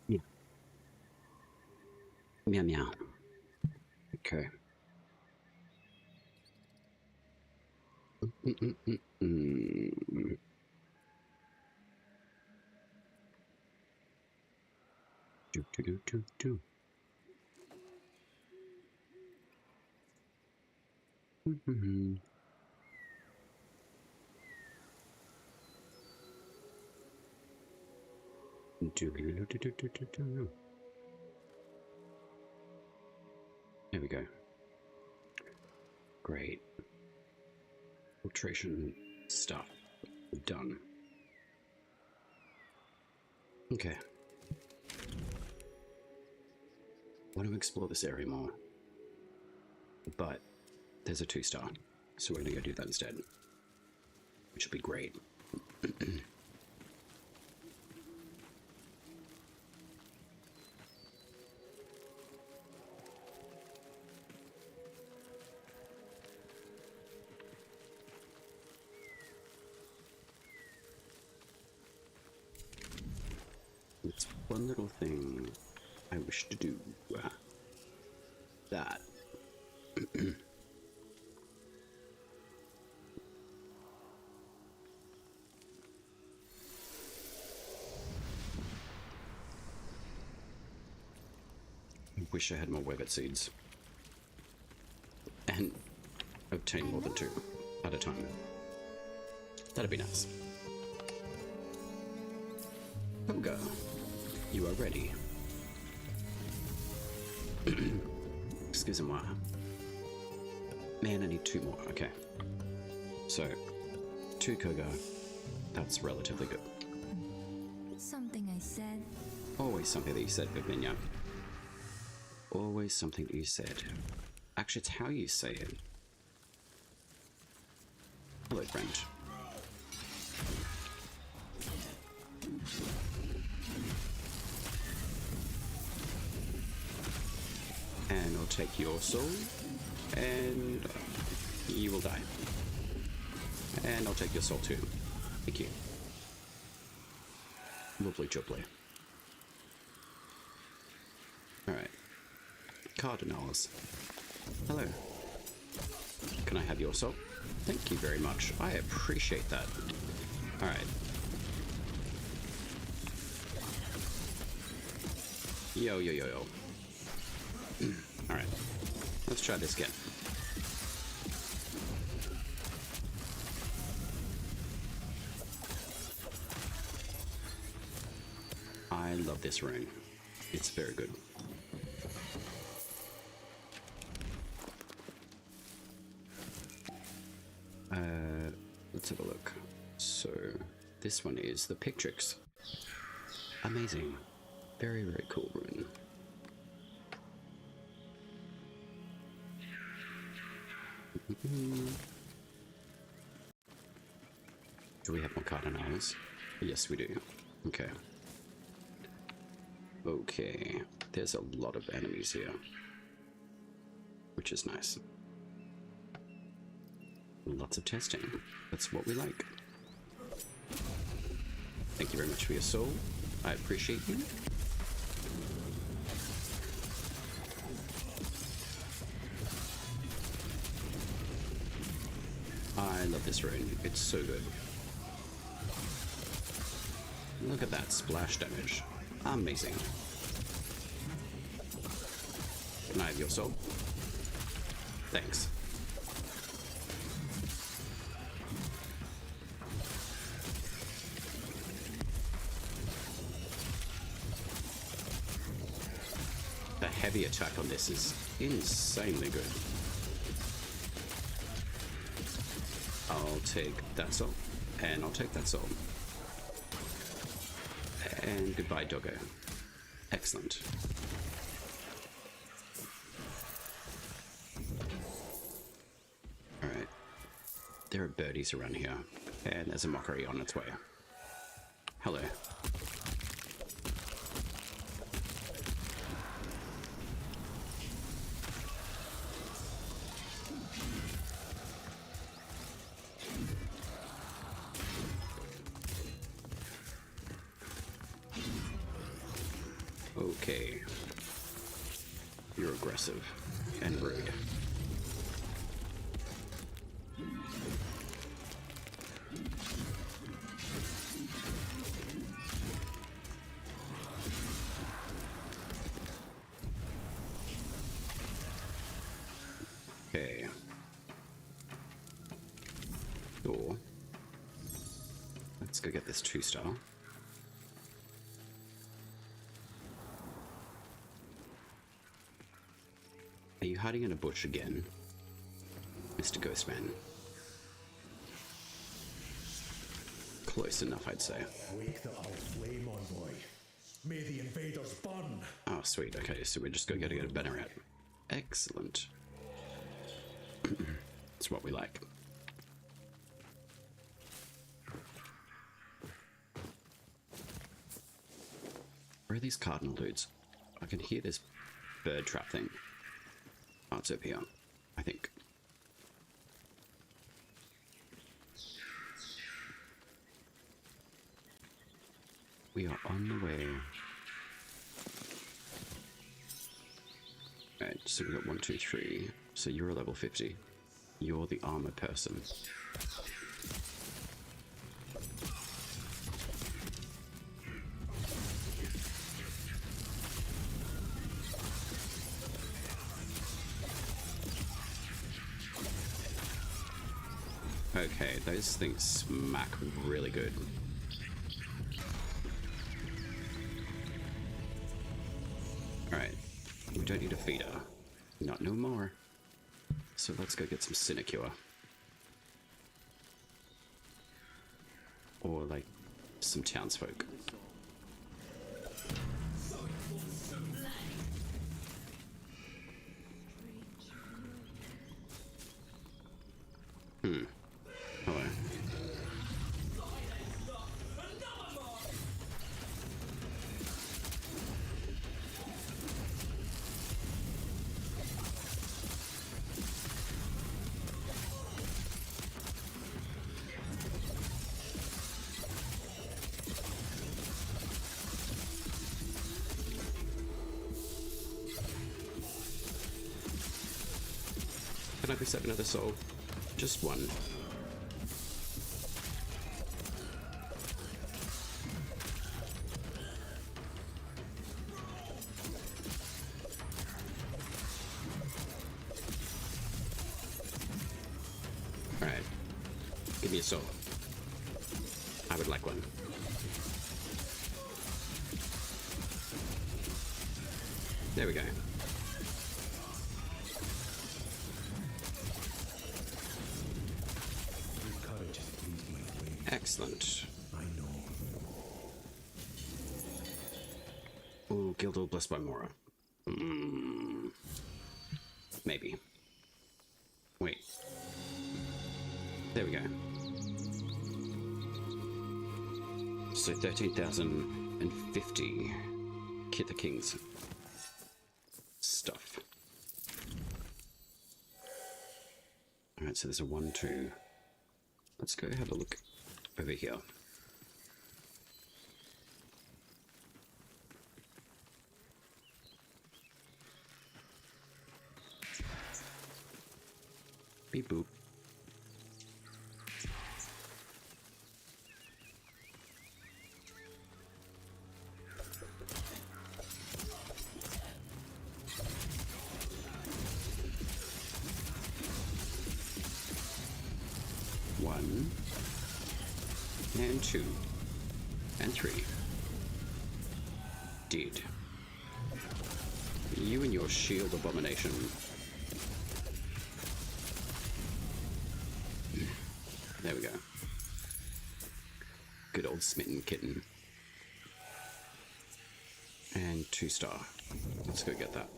Yeah. Meow meow. Okay. Mm-mm-mm-mm. Do do do do do. Mm-hmm. Do do do do do do do. There we go. Great. Filtration stuff done. Okay. I want to explore this area more, but there's a 2-star, so we're gonna go do that instead, which will be great. one little thing I wish to do. That. I wish I had more Webbit seeds. And obtain more than 2 at a time. That'd be nice. Koga, you are ready. Excusez-moi. Man, I need 2 more. Okay. So, 2 Koga. That's relatively good. Something I said. Always something that you said, Big Minya. Always something that you said. Actually, it's how you say it. Hello, friend. And I'll take your soul, and you will die. And I'll take your soul too. Thank you. Lovely jubbly. Alright. Cardinals. Hello. Can I have your soul? Thank you very much. I appreciate that. Alright. Yo, yo, yo, yo. Alright. Let's try this again. I love this rune. It's very good. Let's have a look. So, this one is the Pictrix. Amazing. Very, very cool rune. Do we have more cardinals? Yes, we do. Okay. Okay. There's a lot of enemies here, which is nice. Lots of testing. That's what we like. Thank you very much for your soul. I appreciate you. I love this rune. It's so good. Look at that splash damage. Amazing. Can I have your soul? Thanks. The heavy attack on this is insanely good. I'll take that soul, and I'll take that soul. And goodbye, doggo. Excellent. Alright. There are birdies around here, and there's a mockery on its way. Hello. Okay. You're aggressive and rude. Okay. Cool. Let's go get this 2-star. Are you hiding in a bush again, Mr. Ghostman? Close enough, I'd say. Wake the whole flame, envoy. May the invaders burn. Oh, sweet. Okay, so we're just going to get a banner out. Excellent. It's what we like. Where are these cardinal dudes? I can hear this bird trap thing. Oh, it's over here, I think. We are on the way Alright, so we got 1, 2, 3. So you're a level 50. You're the armor person. Okay, those things smack really good. Alright, we don't need a feeder. Not no more. So let's go get some sinecure. Or, like, some townsfolk. Hello. Can I reset another soul? Just one. Alright. Give me a soul. I would like one. There we go. Excellent. I know. Ooh, Guildhall blessed by Mora. Maybe. Wait. There we go. So 13,050 Kit the King's stuff. Alright, so there's a 1, 2. Let's go have a look over here. Beep boop. One. And 2. And 3. Did. You and your shield abomination. There we go. Good old smitten kitten. And 2-star. Let's go get that.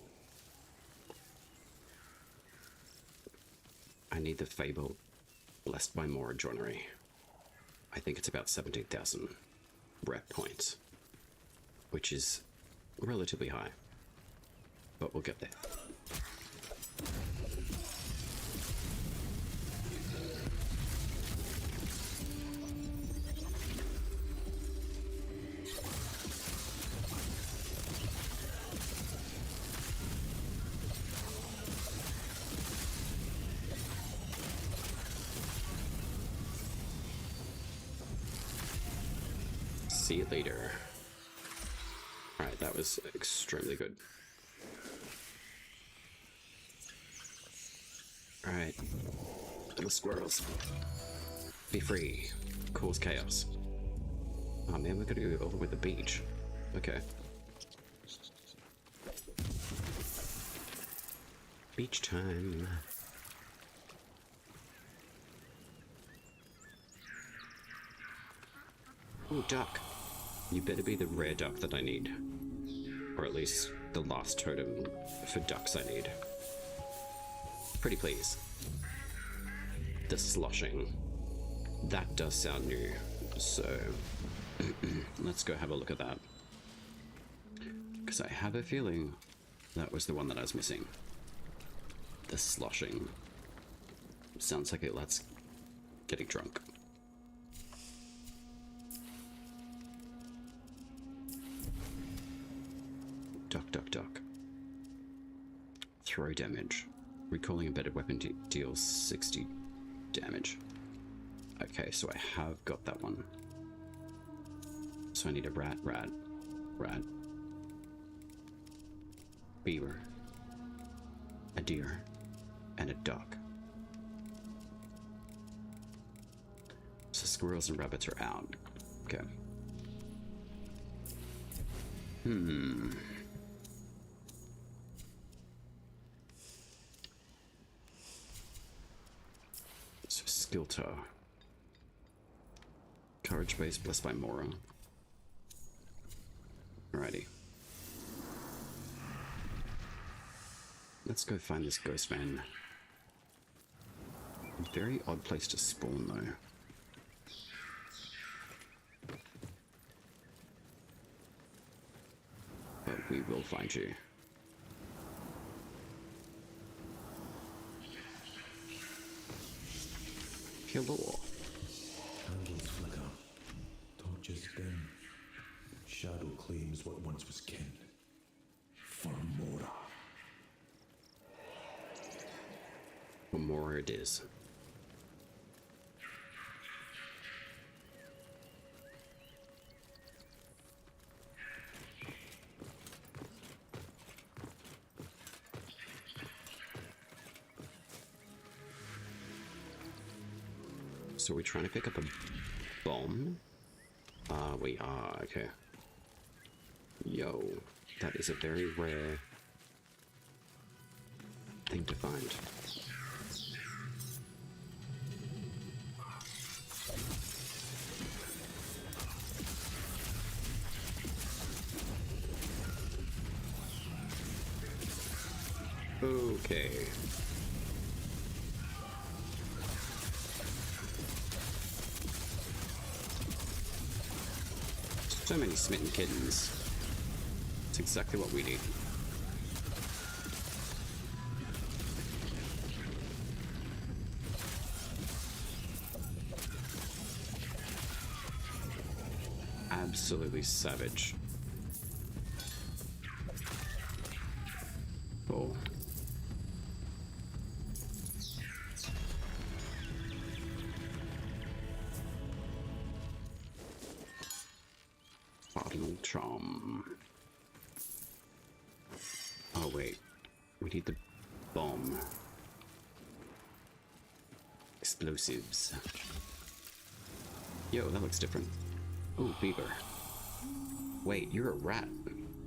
I need the Fable blessed by Mora joinery. I think it's about 17,000 rep points, which is relatively high, but we'll get there. See you later. Alright, that was extremely good. Alright. Little squirrels. Be free. Cause chaos. Oh man, we're gonna go over with the beach. Okay. Beach time. Oh, duck. You better be the rare duck that I need. Or at least the last totem for ducks I need. Pretty please. The sloshing. That does sound new. So, let's go have a look at that. Because I have a feeling that was the one that I was missing. The sloshing. Sounds like it lets getting drunk. Duck, duck, duck. throw damage. Recalling embedded weapon deals 60 damage. Okay, so I have got that one. So I need a rat, beaver, a deer, and a duck. So squirrels and rabbits are out. Okay. So skill toe. Courage base blessed by Mora. Alrighty. Let's go find this ghost man. Very odd place to spawn though. But we will find you. Hello. Candles flicker. Torches dim. Shadow claims what once was kin. For Mora. For Mora it is. So we're trying to pick up a bomb? We are, okay. Yo, that is a very rare thing to find. Okay. So many smitten kittens. It's exactly what we need. Absolutely savage. Oh. Bottle charm. Oh wait, we need the bomb. Explosives. Yo, that looks different. Ooh, beaver. Wait, you're a rat.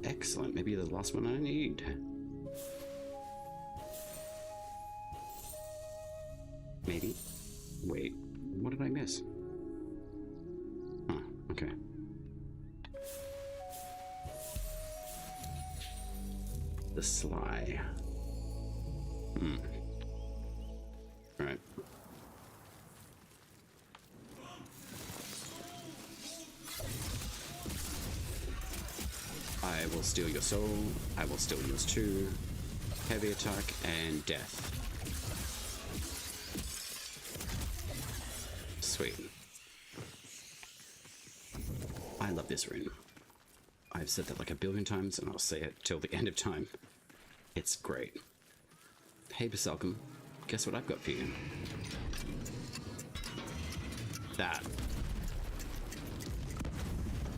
Excellent, maybe you're the last one I need. Maybe. Wait, what did I miss? Huh, okay. The sly. Alright. I will steal your soul. I will steal yours too. Heavy attack and death. Sweet. I love this rune. I've said that like a billion times and I'll say it till the end of time. It's great. Hey Basalcom, guess what I've got for you? That.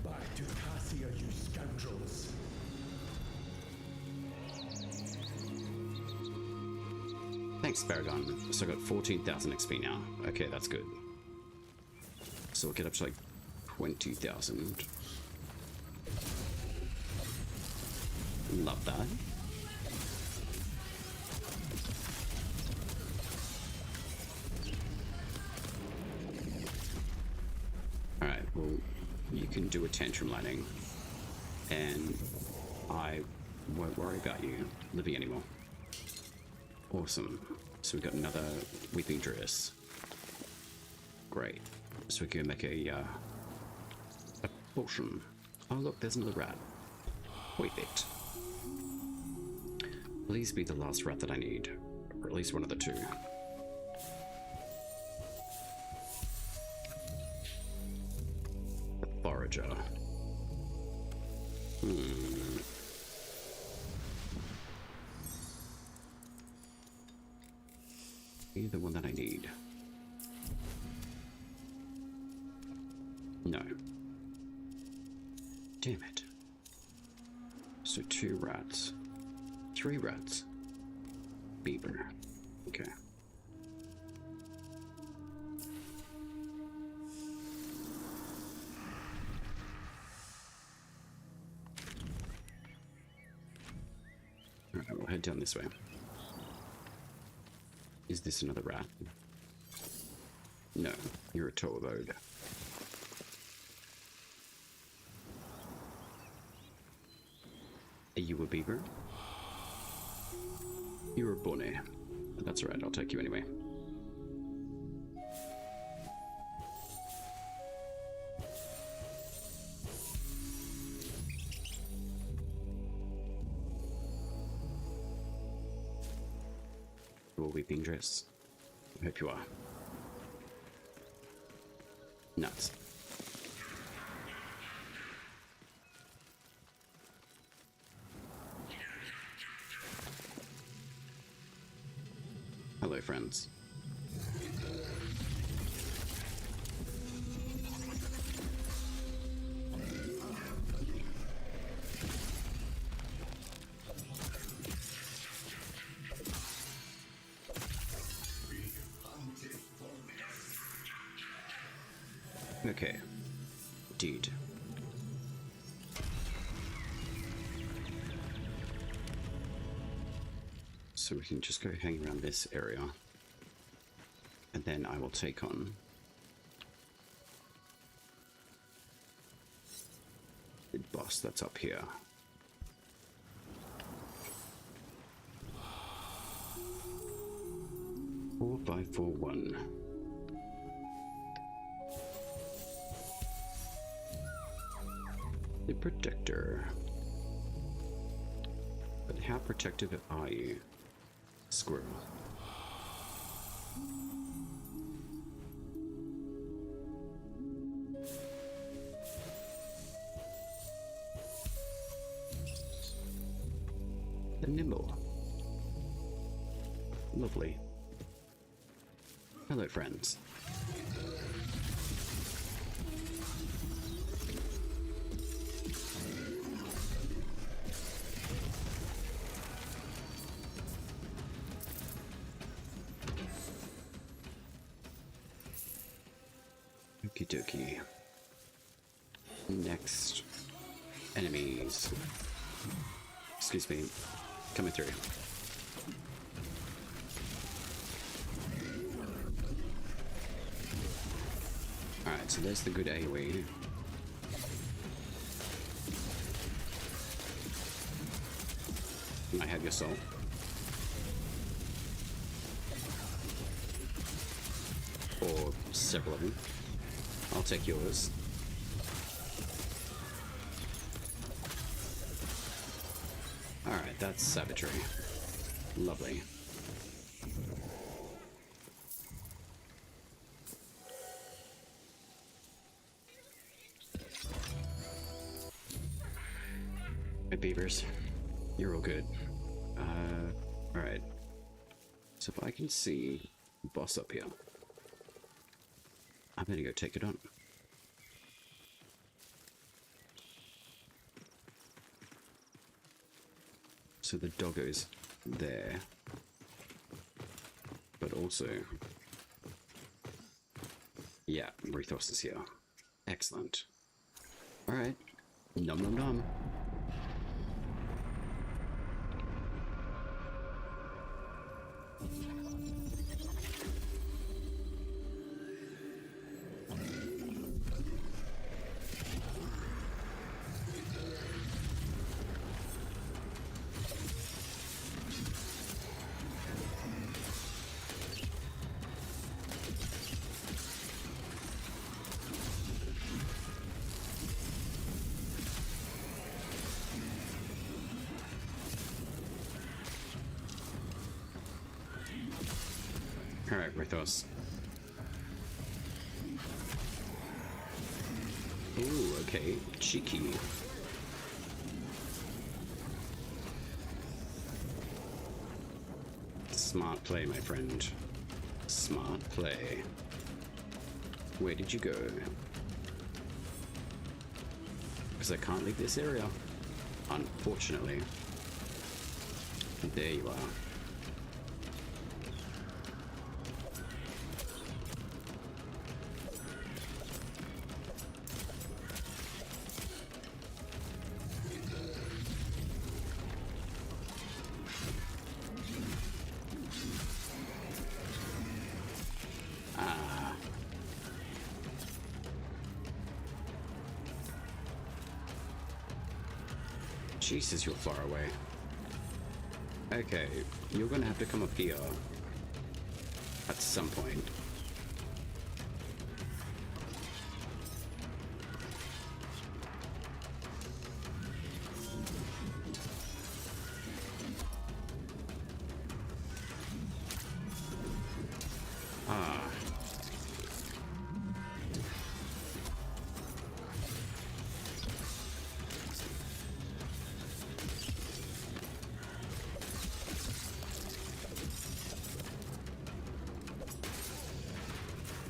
Back to Cassia, you scoundrels. Thanks, Paragon. So I got 14,000 XP now. Okay, that's good. So we'll get up to like 20,000. Love that. Alright, well, you can do a tantrum landing, and I won't worry about you living anymore. Awesome. So we've got another Weeping Druidess. Great. So we can make a potion. Oh look, there's another rat. Wait it. Please be the last rat that I need, or at least one of the two. The forager. you the one that I need? No. Damn it. So 2 rats. 3 rats. Beaver. Okay. Alright, we'll head down this way. Is this another rat? No, you're a toad. Are you a beaver? You're a bunny. That's alright, I'll take you anyway. You a weeping dress? I hope you are. Nuts. Hello, friends. Okay. Dude. So we can just go hang around this area. And then I will take on the boss that's up here. Four by 4-1. The protector. But how protective are you, squirrel? The nimble. Lovely. Hello, friends. Okie dokie. Next enemies. Excuse me. Coming through. Alright, so there's the good AoE. I have your soul. Or several of them. I'll take yours. Alright, that's savagery. Lovely. Hey, beavers. You're all good. Alright. So if I can see the boss up here, I'm gonna go take it on. So the doggo's there, but also, yeah, Rethos is here. Excellent. All right, nom nom nom. Alright, Rethos. Ooh, okay. Cheeky. Smart play, my friend. Smart play. Where did you go? Because I can't leave this area, unfortunately. There you are. Jesus, you're far away. Okay, you're gonna have to come up here at some point.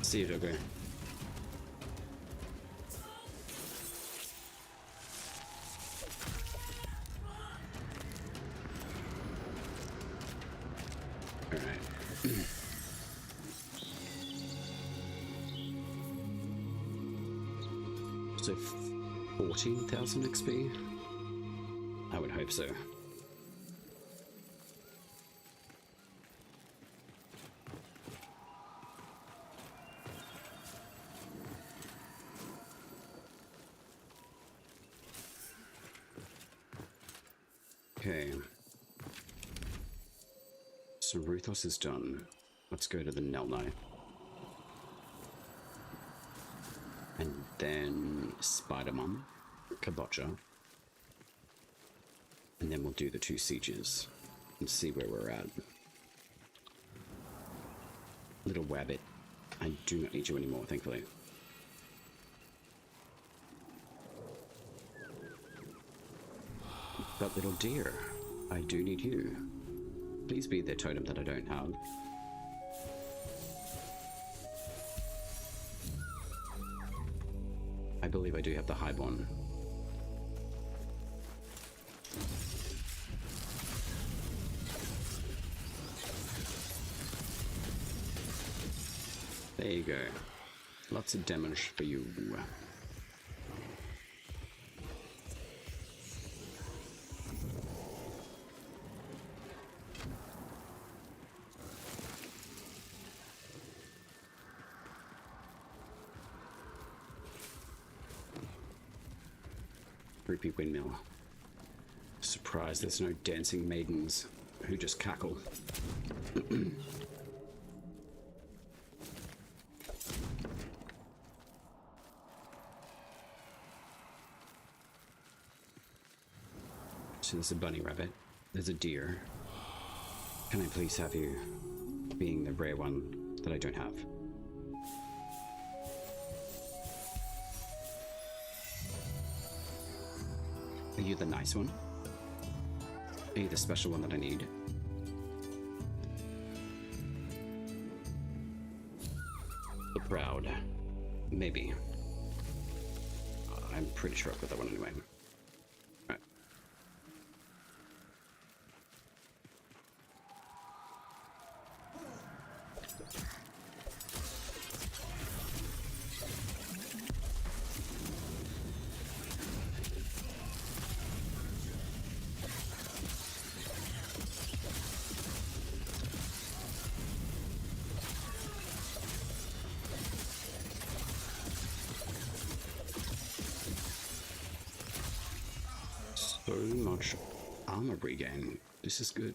See it, okay. Alright. So 14,000 XP? I would hope so. Okay. So Ruthos is done. Let's go to the Nelni. And then Spider-Man, Kabocha. And then we'll do the 2 sieges and see where we're at. Little Wabbit, I do not need you anymore, thankfully. But little deer, I do need you. Please be the totem that I don't have. I believe I do have the highborn. There you go. Lots of damage for you. Creepy windmill. Surprised there's no dancing maidens who just cackle. So there's a bunny rabbit, there's a deer. Can I please have you, being the rare one that I don't have? Are you the nice one? Are you the special one that I need? The proud. Maybe. I'm pretty sure I've got that one anyway. Right. So much armor regain. This is good.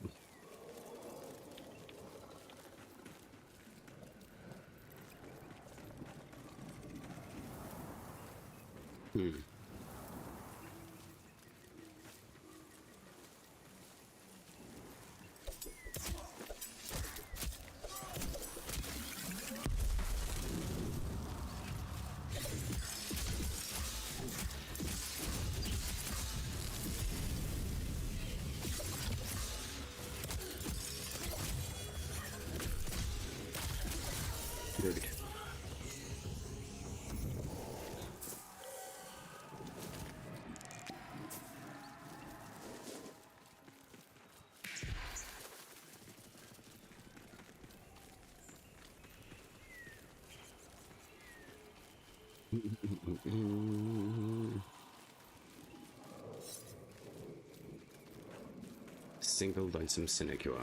Rude. Single lonesome sinecure.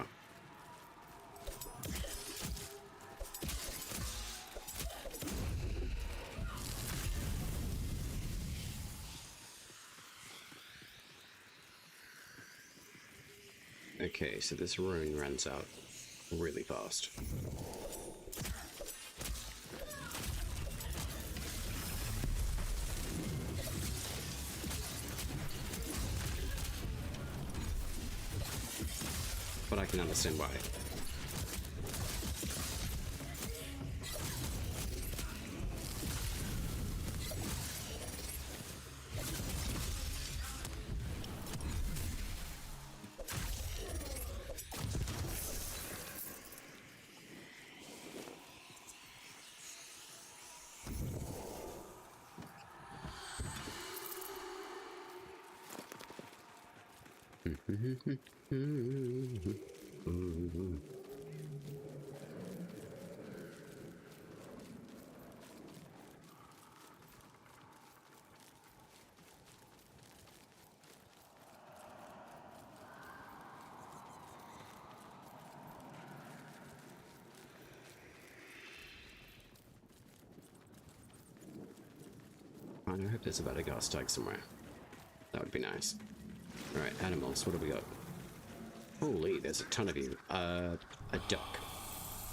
Okay, so this rune runs out really fast. But I can understand why. I hope there's a better gas tag somewhere. That would be nice. Alright, animals, what have we got? Holy, there's a ton of you. A duck.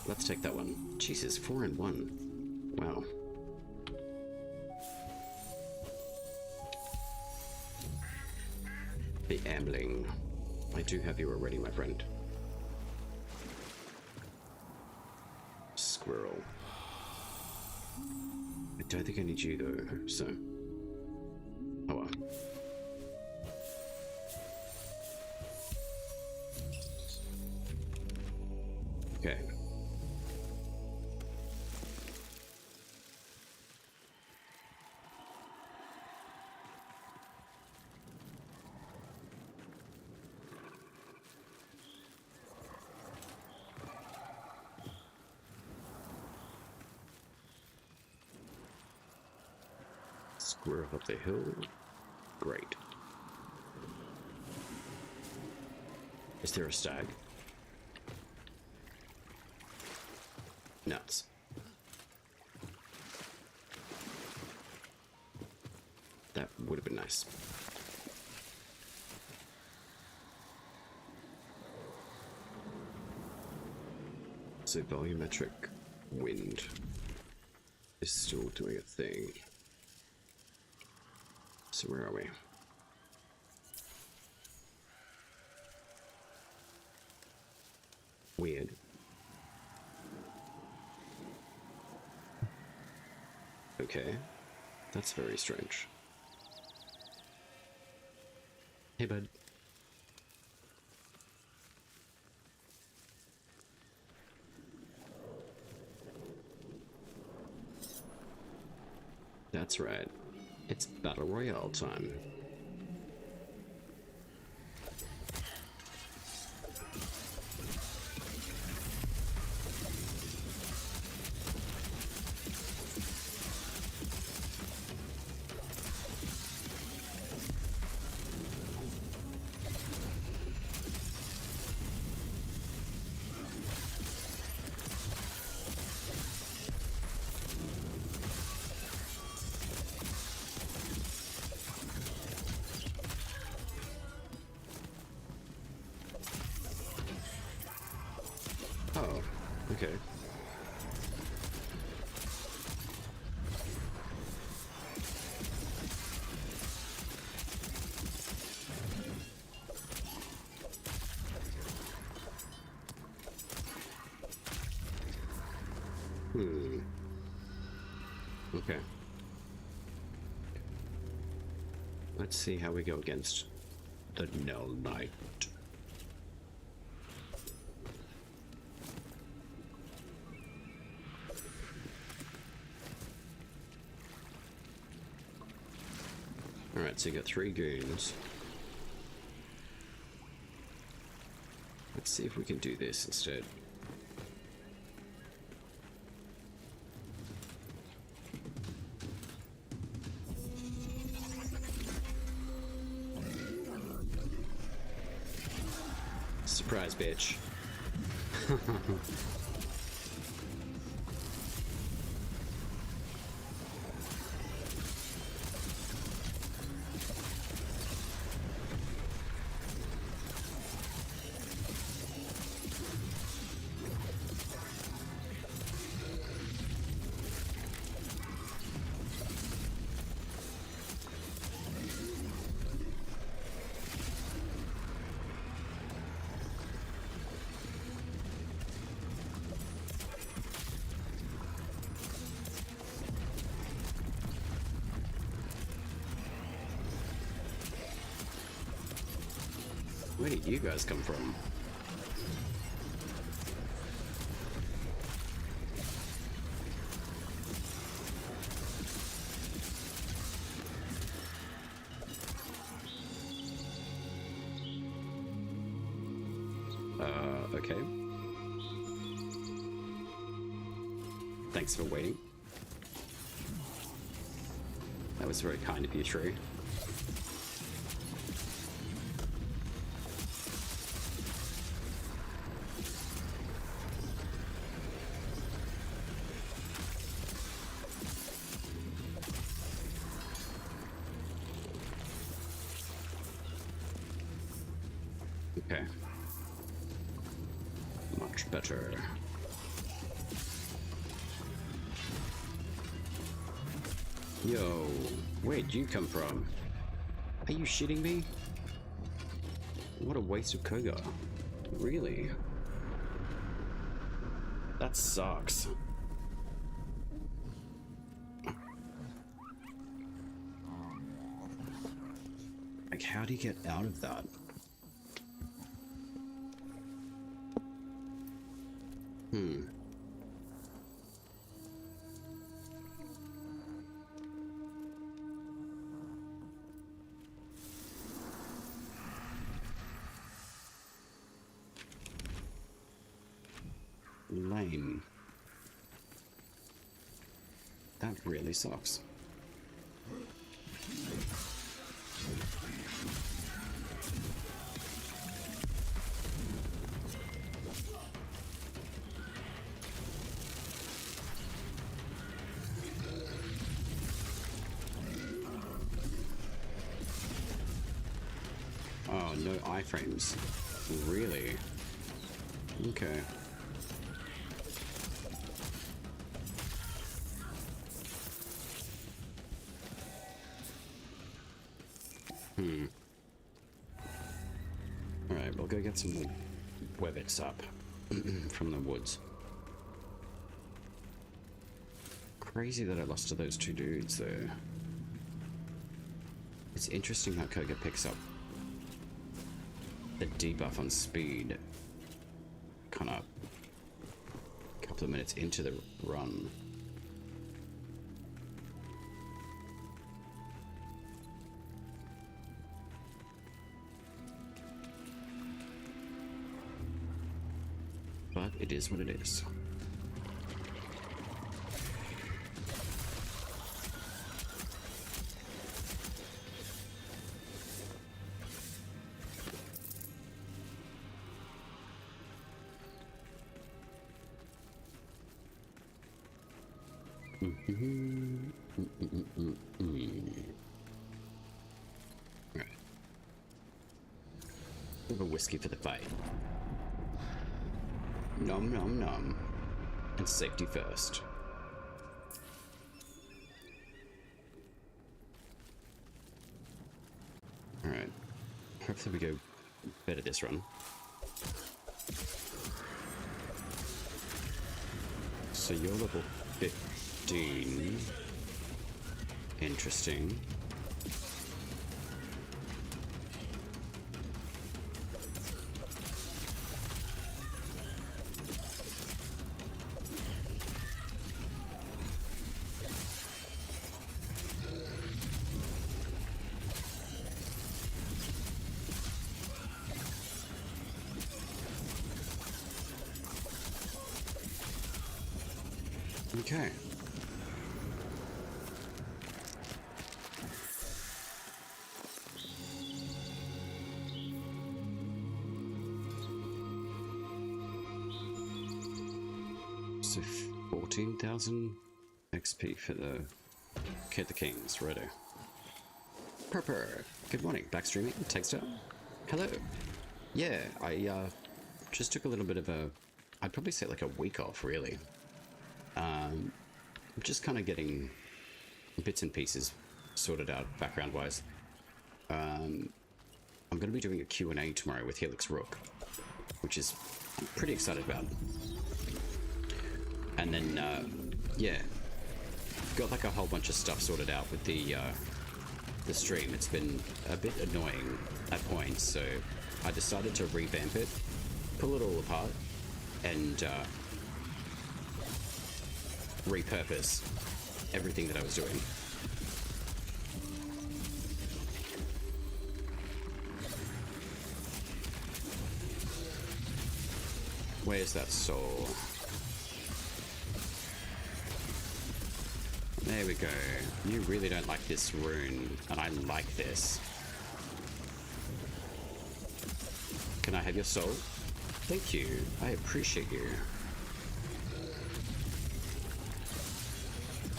Let's take that one. Jesus, 4 and 1. Wow. The ambling. I do have you already, my friend. Squirrel. I don't think I need you though, so... Oh well. Okay. Square up the hill. Great. Is there a stag? Nuts. That would have been nice. So volumetric wind is still doing a thing. So where are we? Weird. Okay, that's very strange. Hey, bud. That's right. It's Battle Royale time. Oh, okay. Okay. Let's see how we go against the Null Knight. Alright, so you got 3 goons. Let's see if we can do this instead. Surprise, bitch. Where did you guys come from? Okay. Thanks for waiting. That was very kind of you, Tree. Okay. Much better. Yo, where'd you come from? Are you shitting me? What a waste of Koga. Really? That sucks. Like, how do you get out of that? Lame. That really sucks. Oh, no iframes. Really? Okay. Alright, we'll go get some webbits up from the woods. Crazy that I lost to those 2 dudes, though. It's interesting how Koga picks up the debuff on speed kind of a couple of minutes into the run. But it is what it is. Right. Have a whiskey for the fight. Nom nom nom. And safety first. Alright. Hopefully we go better this run. So you're level 15. Interesting. Okay. So 14,000 XP for the Kid the Kings, righto. Purr. Good morning, back streaming, Texter. Hello. Yeah, I just took a little bit of a, I'd probably say like a week off, really. I'm just kind of getting bits and pieces sorted out background-wise. I'm going to be doing a Q&A tomorrow with Helix Rook, which is I'm pretty excited about. And then, yeah, got like a whole bunch of stuff sorted out with the stream. It's been a bit annoying at points, so I decided to revamp it, pull it all apart, and repurpose everything that I was doing. Where's that soul? There we go. You really don't like this rune, and I like this. Can I have your soul? Thank you. I appreciate you.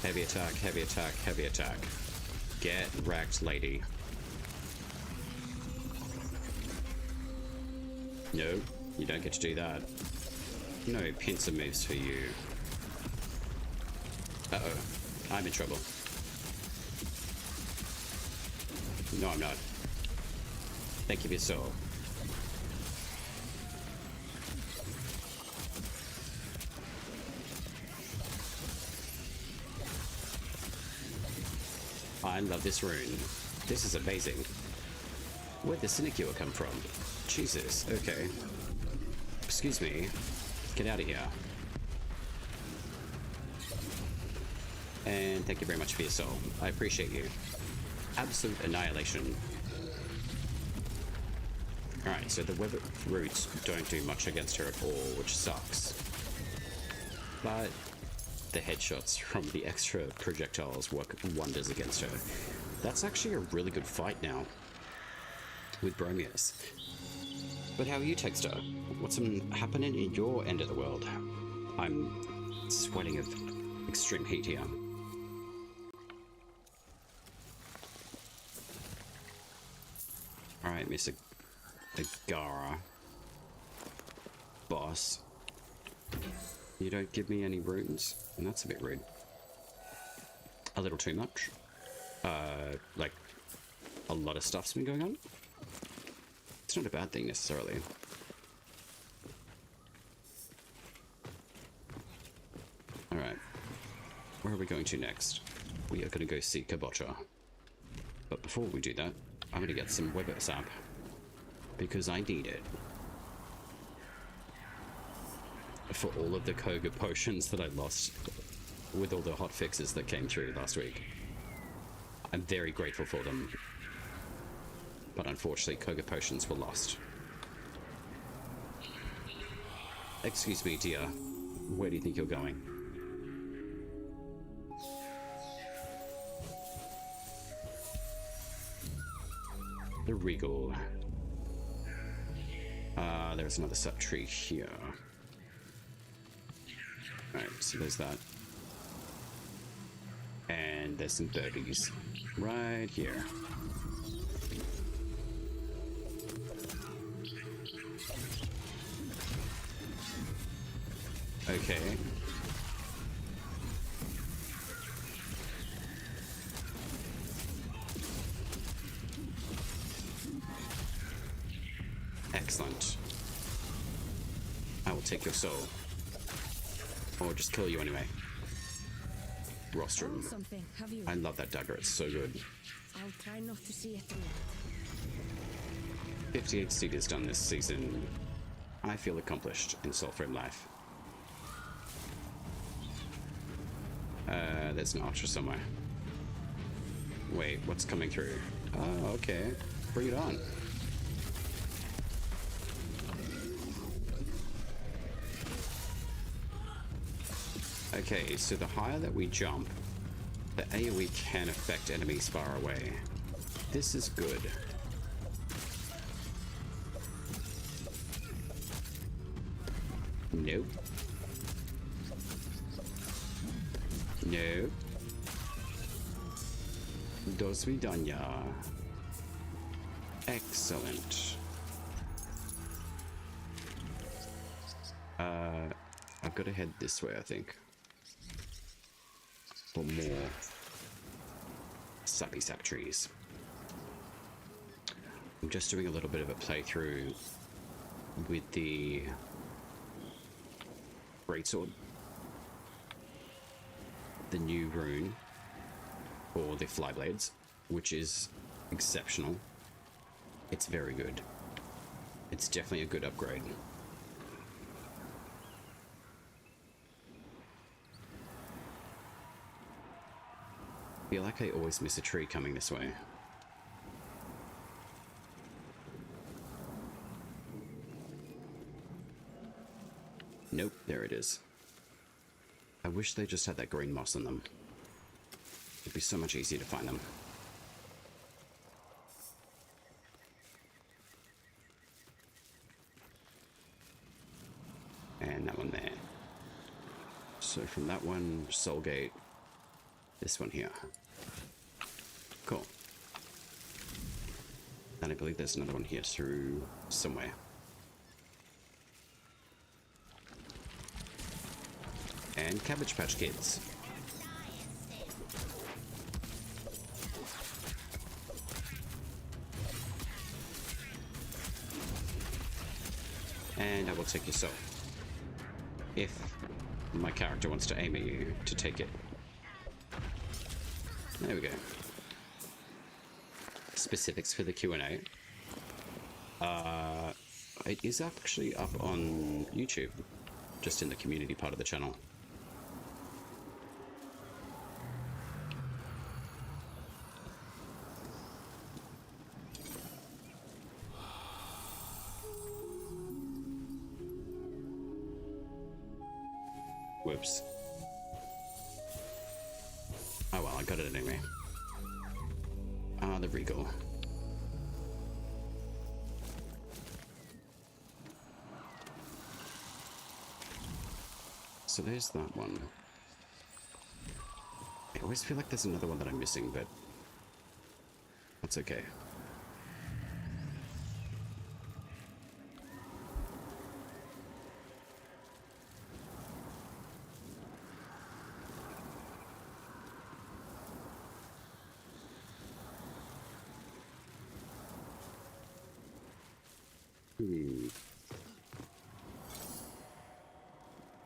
Heavy attack, heavy attack, heavy attack. Get wrecked, lady. No, you don't get to do that. No pincer moves for you. Uh-oh. I'm in trouble. No, I'm not. Thank you for your soul. I love this rune. This is amazing. Where'd the Sinecure come from? Jesus, okay. Excuse me. Get out of here. And thank you very much for your soul. I appreciate you. Absolute annihilation. Alright, so the web roots don't do much against her at all, which sucks. But the headshots from the extra projectiles work wonders against her. That's actually a really good fight now with Bromius. But how are you, Texter? What's happening in your end of the world? I'm sweating of extreme heat here. Alright, Mr. Agara. Boss. You don't give me any runes? And that's a bit rude. A little too much. Like, a lot of stuff's been going on. It's not a bad thing, necessarily. Alright. Where are we going to next? We are going to go see Kabocha. But before we do that, I'm going to get some Weber sap. Because I need it. For all of the Koga potions that I lost with all the hot fixes that came through last week. I'm very grateful for them. But unfortunately, Koga potions were lost. Excuse me, dear. Where do you think you're going? The Regal. There's another sap tree here. Alright, so there's that. And there's some birdies right here. Okay. Excellent. I will take your soul. Or just kill you anyway. Rostrum. I love that dagger, it's so good. I'll try not to see it through. 58 seekers done this season. I feel accomplished in Soulframe life. There's an archer somewhere. Wait, what's coming through? Oh, okay. Bring it on. Okay, so the higher that we jump, the AoE can affect enemies far away. This is good. Nope. Nope. Do svidania. Excellent. I've got to head this way, I think. For more sappy sap trees. I'm just doing a little bit of a playthrough with the greatsword. The new rune for the flyblades, which is exceptional. It's very good. It's definitely a good upgrade. I feel like I always miss a tree coming this way. Nope, there it is. I wish they just had that green moss on them. It'd be so much easier to find them. And that one there. So from that one, Soulgate, this one here. Cool. And I believe there's another one here through somewhere. And Cabbage Patch Kids. And I will take your soul. If my character wants to aim at you to take it. There we go. Specifics for the Q&A. It is actually up on YouTube, just in the community part of the channel. Whoops. Oh well, I got it anyway. Ah, the Regal. So there's that one. I always feel like there's another one that I'm missing, but that's okay.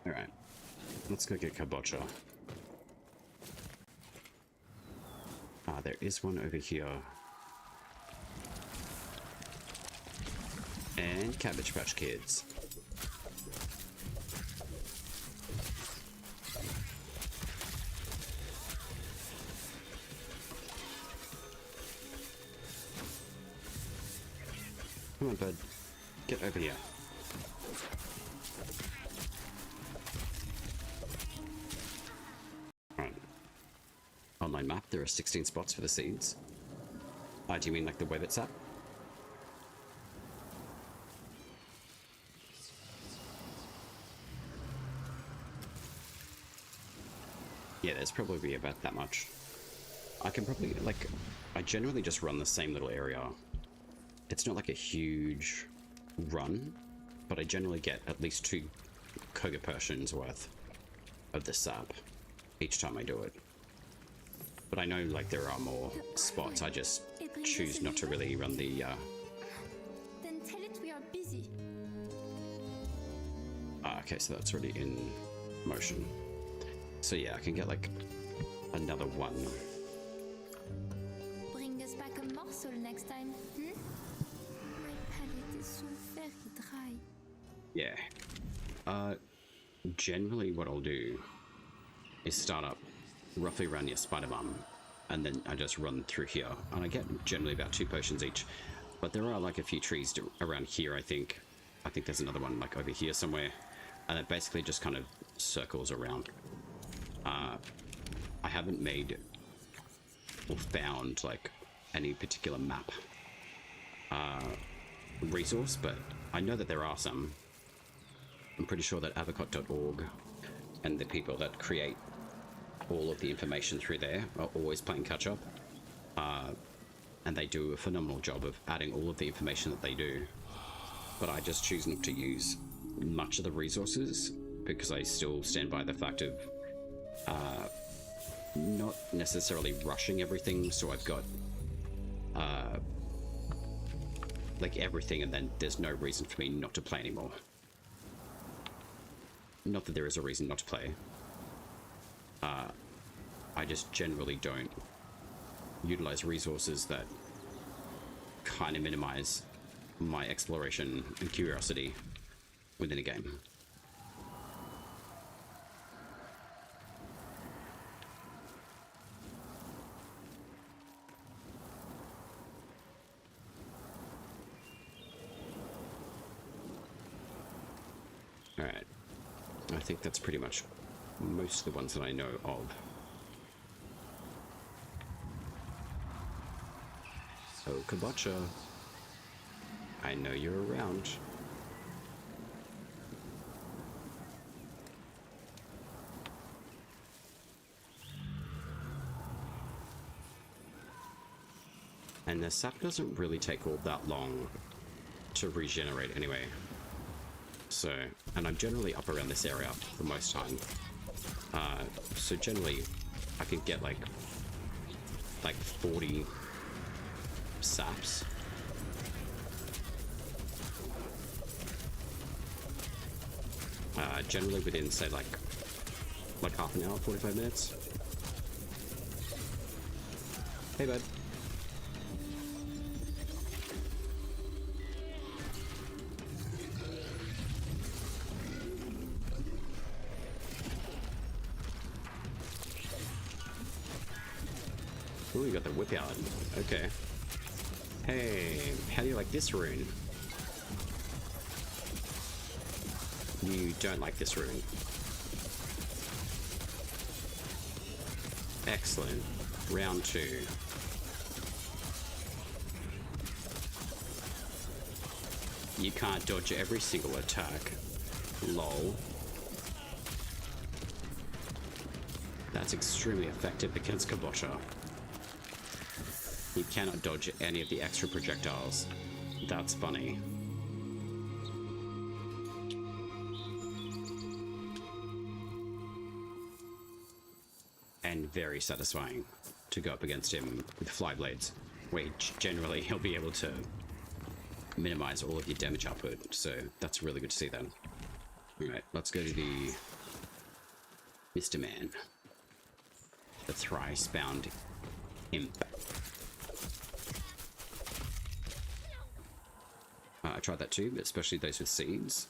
Alright. Let's go get Kabocha. Ah, there is one over here. And Cabbage Patch Kids. Come on, bud. Get over here. Alright. Online map, there are 16 spots for the seeds. Do you mean like the web it's at? Yeah, there's probably about that much. I can probably, like, I generally just run the same little area. It's not like a huge run, but I generally get at least 2 Koga Persians worth of the sap each time I do it. But I know, like, there are more spots. I just choose not to really run the Then tell it we are busy. okay, so that's already in motion. So yeah, I can get like another one. Bring us back a morsel next time, hmm? My palate is so very dry. Yeah. Generally what I'll do is start up roughly around your spider bum, and then I just run through here, and I get generally about 2 potions each. But there are like a few trees around here, I think. I think there's another one like over here somewhere, and it basically just kind of circles around. I haven't made or found like any particular map resource, but I know that there are some. I'm pretty sure that avocot.org and the people that create all of the information through there are always playing catch up, and they do a phenomenal job of adding all of the information that they do, but I just choose not to use much of the resources because I still stand by the fact of not necessarily rushing everything, so I've got like everything and then there's no reason for me not to play anymore. Not that there is a reason not to play. I just generally don't utilize resources that kind of minimize my exploration and curiosity within a game. Alright, I think that's pretty much most of the ones that I know of. So, Kabocha, I know you're around. And the sap doesn't really take all that long to regenerate anyway. So, and I'm generally up around this area for most time. So generally I could get like 40 saps. Generally within say like half an hour, 45 minutes. Hey bud. Ooh, we got the whip out. Okay. Hey, how do you like this rune? You don't like this rune. Excellent. Round 2. You can't dodge every single attack. Lol. That's extremely effective against Kabocha. You cannot dodge any of the extra projectiles. That's funny. And very satisfying to go up against him with fly blades, which generally he'll be able to minimize all of your damage output, so that's really good to see then. Alright, let's go to the Mr. Man. The thrice-bound imp. I tried that too, especially those with seeds.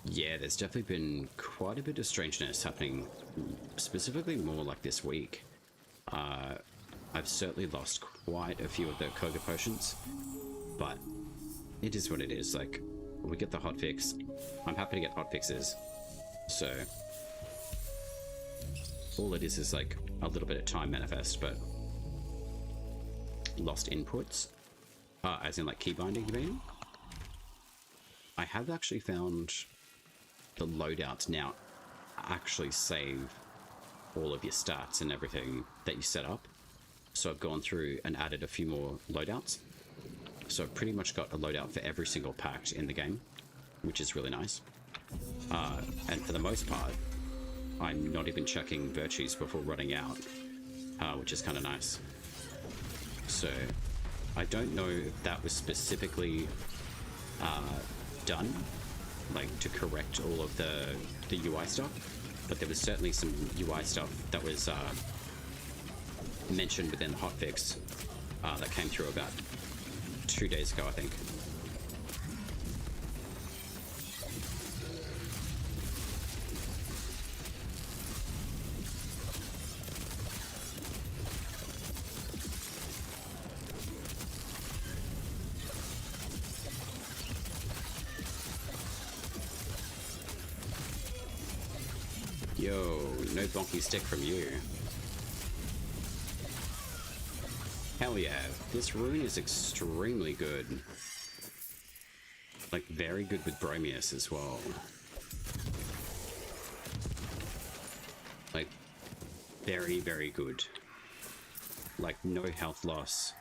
Yeah, there's definitely been quite a bit of strangeness happening, specifically more like this week. I've certainly lost quite a few of the Koga potions, but it is what it is. Like, we get the hotfix. I'm happy to get hotfixes. So, all it is like a little bit of time manifest, but lost inputs. As in like key binding, you mean? I have actually found the loadouts now actually save all of your stats and everything that you set up. So I've gone through and added a few more loadouts. So I've pretty much got a loadout for every single pact in the game, which is really nice. And for the most part, I'm not even checking virtues before running out, which is kind of nice. So I don't know if that was specifically done, like to correct all of the UI stuff, but there was certainly some UI stuff that was mentioned within the hotfix that came through about 2 days ago, I think. Yo, no bonky stick from you. Hell yeah, this rune is extremely good. Like, very good with Bromius as well. Like, very, very good. Like, no health loss.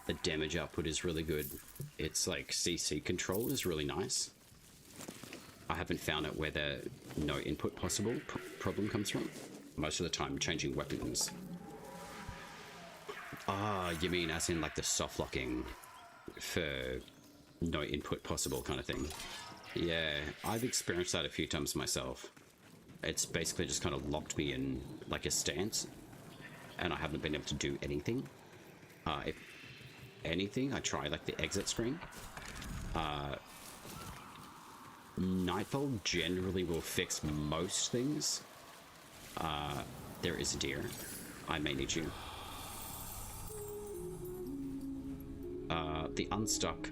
The damage output is really good. It's like, CC control is really nice. I haven't found it where the no input possible problem comes from. Most of the time, changing weapons. Ah, you mean as in like the soft locking for no input possible kind of thing? Yeah, I've experienced that a few times myself. It's basically just kind of locked me in like a stance, and I haven't been able to do anything. If anything, I try like the exit screen. Nightfall generally will fix most things. There is a deer. I may need you. The unstuck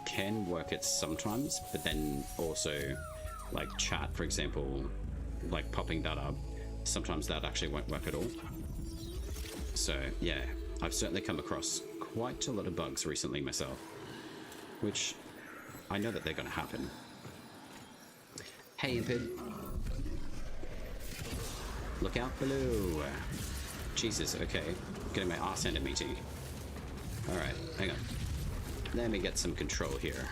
can work it sometimes, but then also, like chat, for example, like popping that up, sometimes that actually won't work at all. So yeah, I've certainly come across quite a lot of bugs recently myself, which I know that they're going to happen. Hey, Impid. Look out below. Jesus, okay. Getting my arse handed me to. Alright, hang on. Let me get some control here.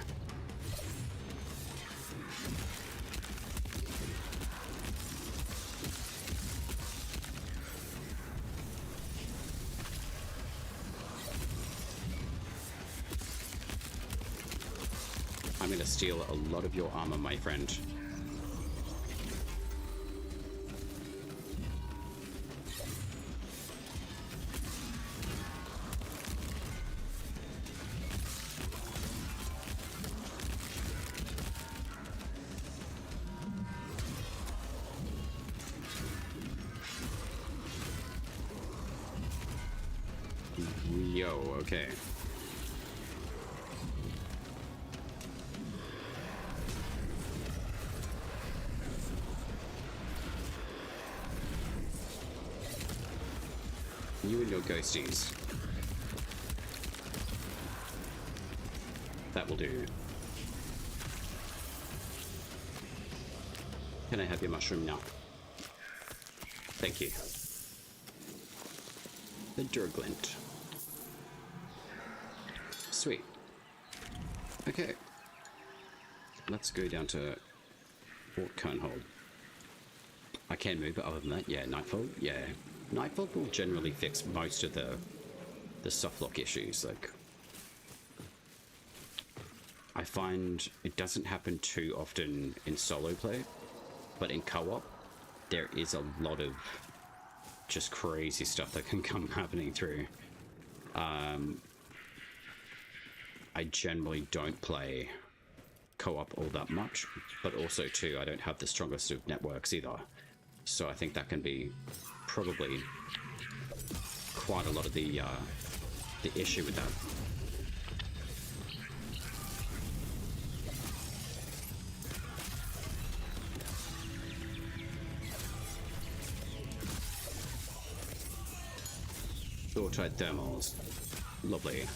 I'm gonna steal a lot of your armor, my friend. Yo, okay. You and your ghosties. That will do. Can I have your mushroom now? Thank you. The Durglint. Sweet. Okay. Let's go down to Fort Kernhold. I can move, but other than that, yeah, Nightfall, yeah. Nightfall will generally fix most of the softlock issues. Like, I find it doesn't happen too often in solo play, but in co-op, there is a lot of just crazy stuff that can come happening through. I generally don't play co-op all that much, but also too, I don't have the strongest of networks either. So I think that can be probably quite a lot of the issue with that. Thawtide thermals. Lovely.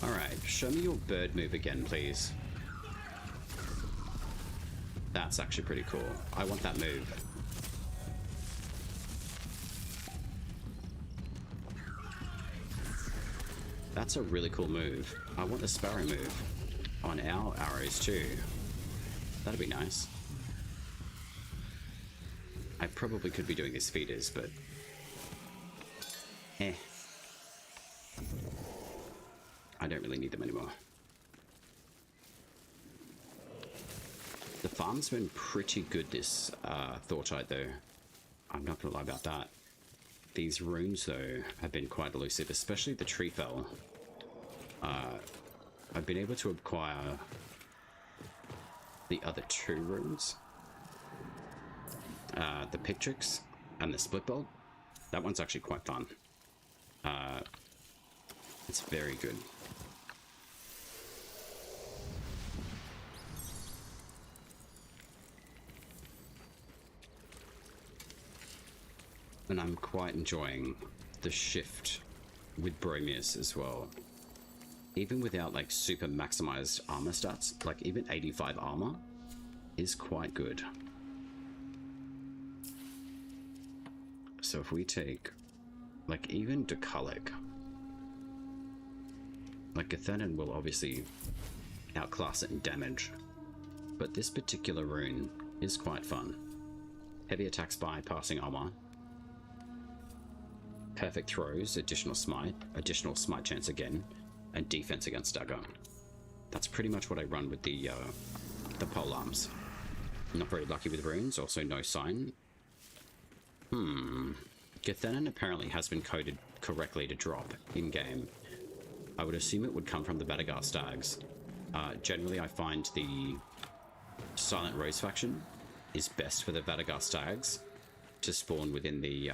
Alright, show me your bird move again, please. That's actually pretty cool. I want that move. That's a really cool move. I want the sparrow move on our arrows too. That'd be nice. I probably could be doing these feeders, but I don't really need them anymore. The farm's been pretty good this Thawtide though. I'm not gonna lie about that. These runes though have been quite elusive, especially the tree fell. I've been able to acquire the other two runes. The Pictrix and the Split Bolt. That one's actually quite fun. It's very good. And I'm quite enjoying the shift with Bromius as well. Even without like super maximized armor stats, like even 85 armor is quite good. So if we take like even Decalic, like Gathenin will obviously outclass it in damage, but this particular rune is quite fun. Heavy attacks by passing armor, perfect throws, additional smite chance again, and defense against dagger. That's pretty much what I run with the polearms. Not very lucky with runes, also no sign. Gathenin apparently has been coded correctly to drop in-game. I would assume it would come from the Badagar Stags. Generally, I find the Silent Rose faction is best for the Badagar Stags to spawn within the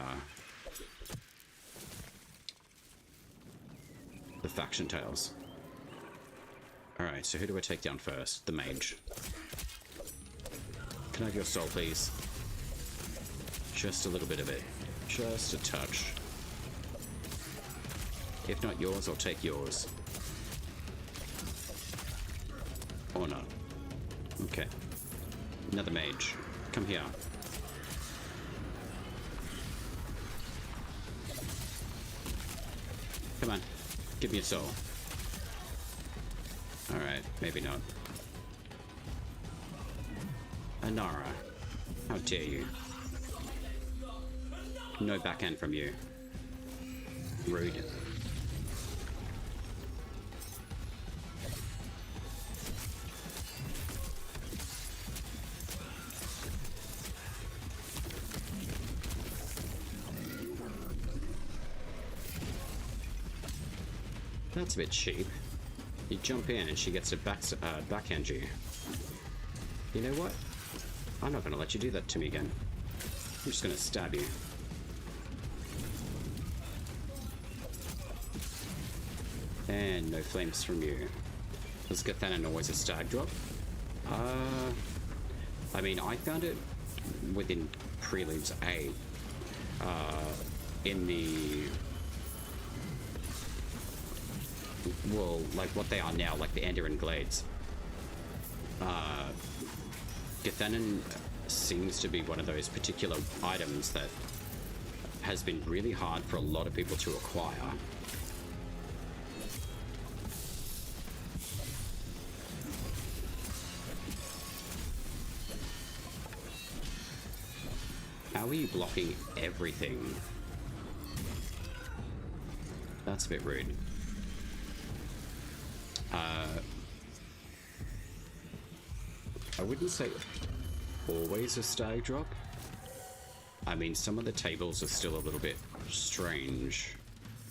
faction tails. Alright, so who do I take down first? The mage. Can I have your soul, please? Just a little bit of it. Just a touch. If not yours, I'll take yours. Or not. Okay. Another mage. Come here. Come on. Give me a soul. Alright, maybe not. Anara. How dare you. No backhand from you. Rude. That's a bit cheap. You jump in and she gets to backhand you. You know what? I'm not going to let you do that to me again. I'm just going to stab you. And no flames from you. Was Gathenin always a stag drop? I mean, I found it within Preludes A. In the... well, like what they are now, like the Andarin Glades. Gathenin seems to be one of those particular items that has been really hard for a lot of people to acquire. How are you blocking everything? That's a bit rude. I wouldn't say always a stag drop. I mean, some of the tables are still a little bit strange.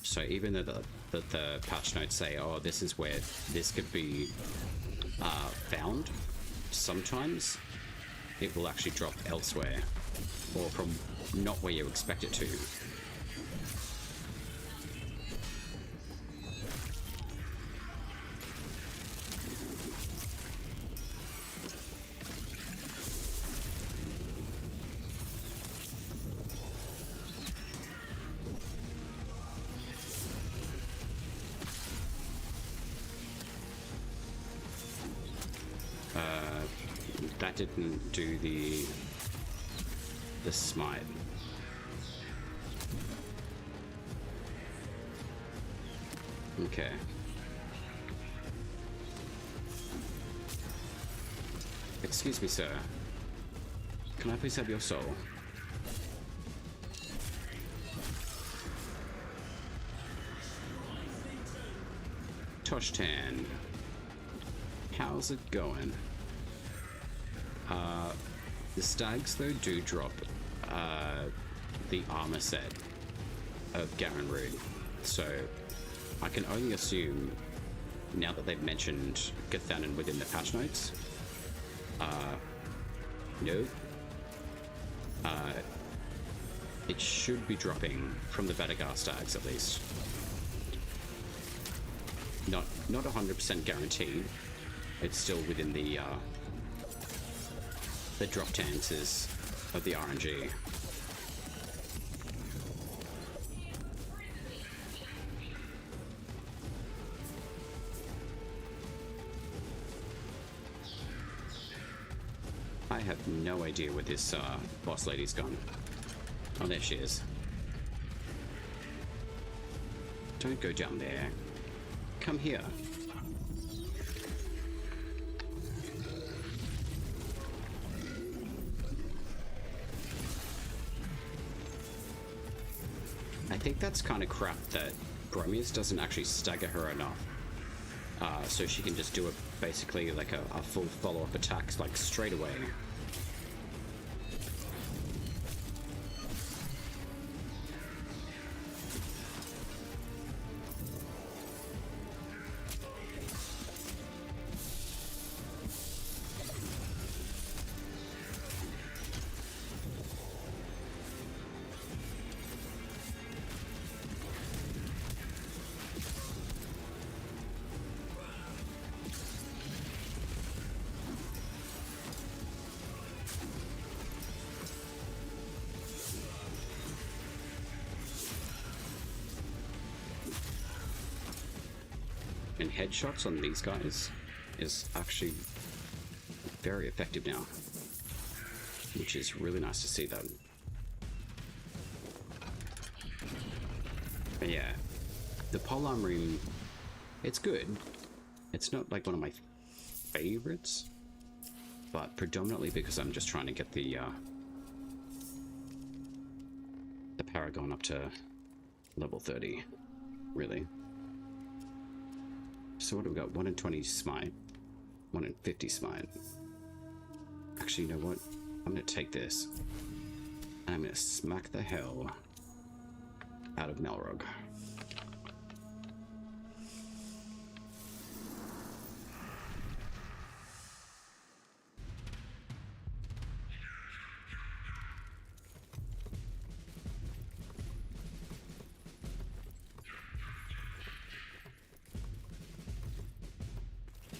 So even though the patch notes say, oh, this is where this could be found, sometimes it will actually drop elsewhere or from not where you expect it to. That didn't do the smite. Okay. Excuse me, sir. Can I please have your soul? Toshtan. How's it going? The stags, though, do drop the armor set of Garen Rude. So I can only assume, now that they've mentioned Gathenin within the patch notes, no. It should be dropping from the Badagar stags, at least. Not 100% guaranteed. It's still within the drop chances of the RNG. I have no idea where this boss lady's gone. Oh, there she is. Don't go down there. Come here. I think that's kind of crap that Bromius doesn't actually stagger her enough. So she can just do it basically like a full follow-up attack like straight away. And headshots on these guys is actually very effective now, which is really nice to see that. But yeah, the polearm ring, it's good. It's not like one of my favorites, but predominantly because I'm just trying to get the Paragon up to level 30, really. So what have we got? 1 in 20 smite, 1 in 50 smite. Actually, you know what? I'm gonna take this and I'm gonna smack the hell out of Melrog.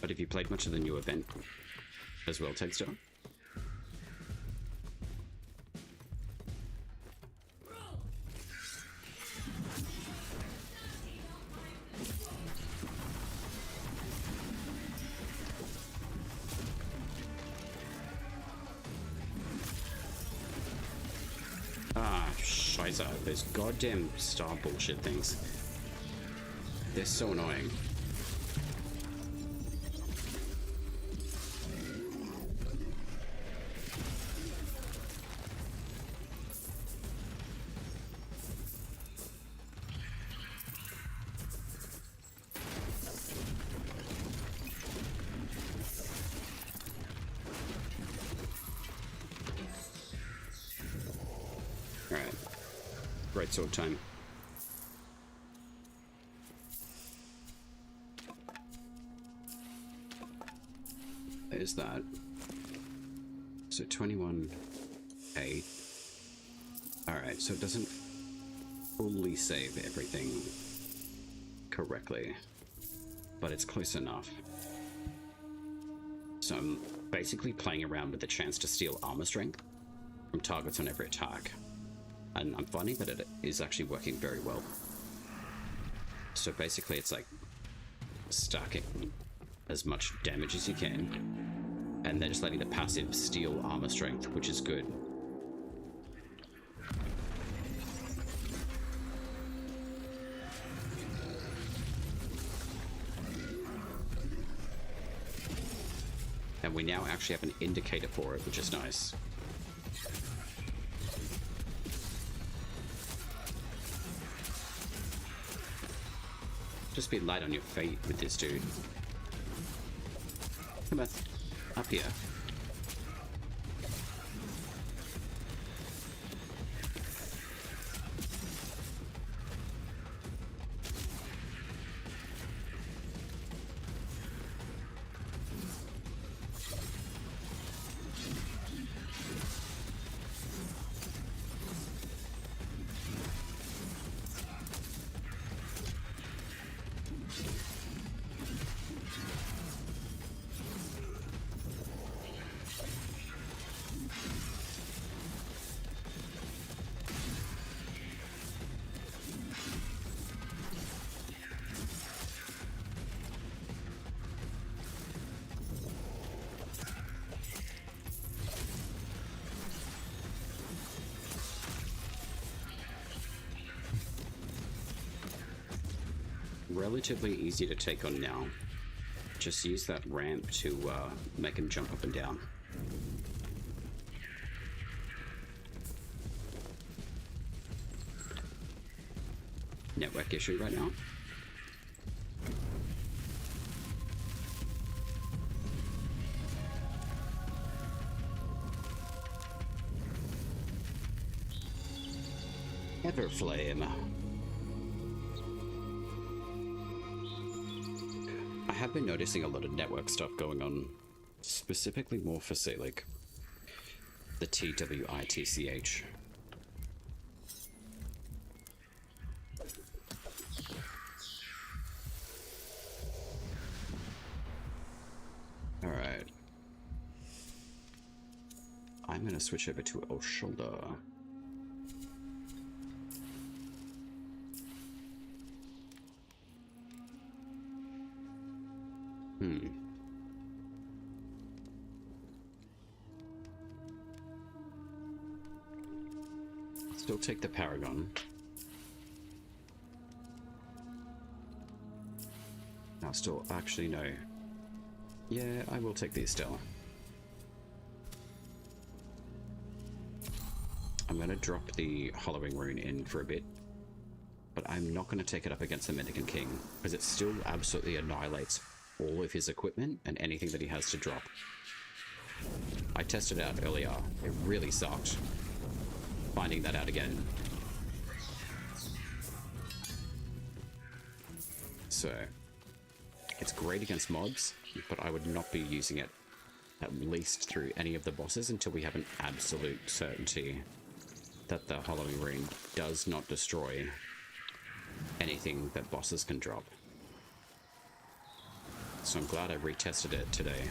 But have you played much of the new event as well, Texter? Ah, scheiße. Those goddamn star bullshit things. They're so annoying. Alright. Great sword time. There's that. So 21 8. Alright, so it doesn't fully save everything correctly, but it's close enough. So I'm basically playing around with the chance to steal armor strength from targets on every attack. And I'm finding that it is actually working very well. So basically it's like stacking as much damage as you can, and then just letting the passive steal armor strength, which is good. And we now actually have an indicator for it, which is nice. Just be light on your feet with this dude. Come on, up here. relatively easy to take on now. Just use that ramp to make him jump up and down. Network issue right now. Everflame. I have been noticing a lot of network stuff going on, specifically more for, say, like, the TWITCH. Alright. I'm gonna switch over to El Shoulder. Still take the Paragon. Now still, actually no. Yeah, I will take these still. I'm going to drop the Hollowing Rune in for a bit, but I'm not going to take it up against the Mendicant King, because it still absolutely annihilates all of his equipment and anything that he has to drop. I tested it out earlier. It really sucked finding that out again. So, it's great against mobs, but I would not be using it at least through any of the bosses until we have an absolute certainty that the Hollowing Rune does not destroy anything that bosses can drop. So I'm glad I retested it today.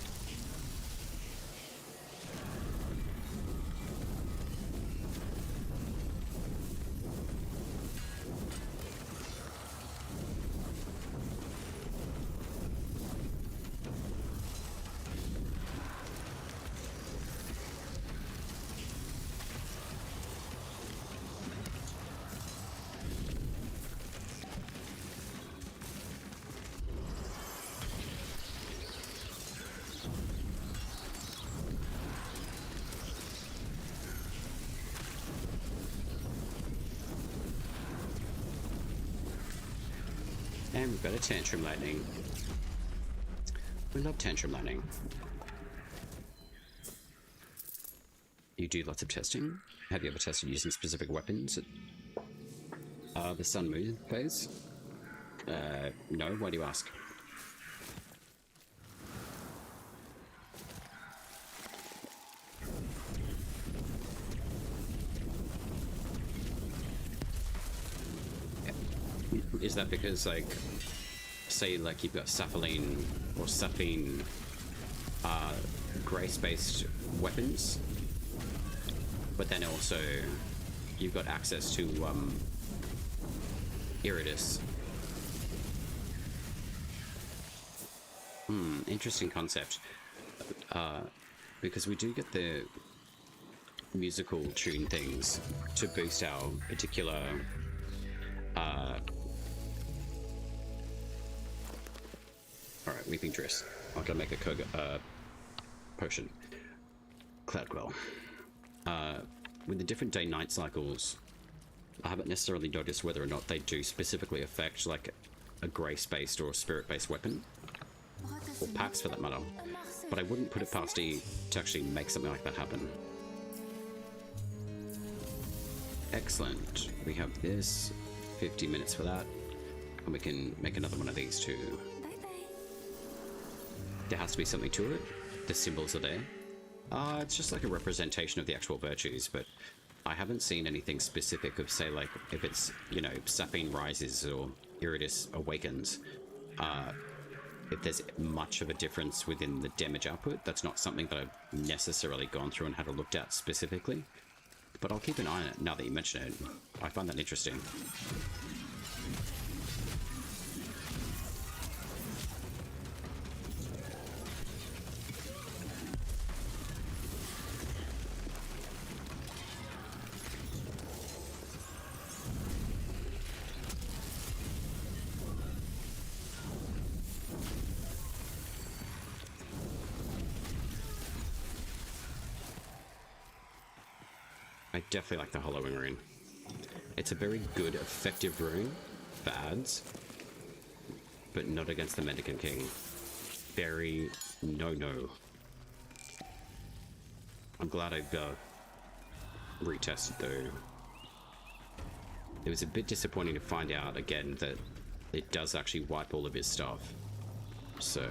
And we've got a Tantrum Lightning. We love Tantrum Lightning. You do lots of testing? Have you ever tested using specific weapons at the Sun Moon phase? No, why do you ask? Is that because, like, say, like, you've got Saphaline or Saphine grace-based weapons, but then also you've got access to Iridus? Interesting concept. Because we do get the musical tune things to boost our particular alright, Weeping Dress. I'm gonna make a potion. Cloud Glow. With the different day-night cycles, I haven't necessarily noticed whether or not they do specifically affect, like, a grace-based or spirit-based weapon. Or packs, for that matter. But I wouldn't put it past E to actually make something like that happen. Excellent. We have this. 50 minutes for that. And we can make another one of these too. There has to be something to it. The symbols are there. It's just like a representation of the actual virtues, but I haven't seen anything specific of, say, like, if it's, you know, Saphine rises or Iridus awakens. If there's much of a difference within the damage output, that's not something that I've necessarily gone through and had a look at specifically. But I'll keep an eye on it now that you mention it. I find that interesting. I definitely like the Hollowing Rune. It's a very good, effective rune for ads, but not against the Mendicant King. Very no. I'm glad I've retested though. It was a bit disappointing to find out again that it does actually wipe all of his stuff. So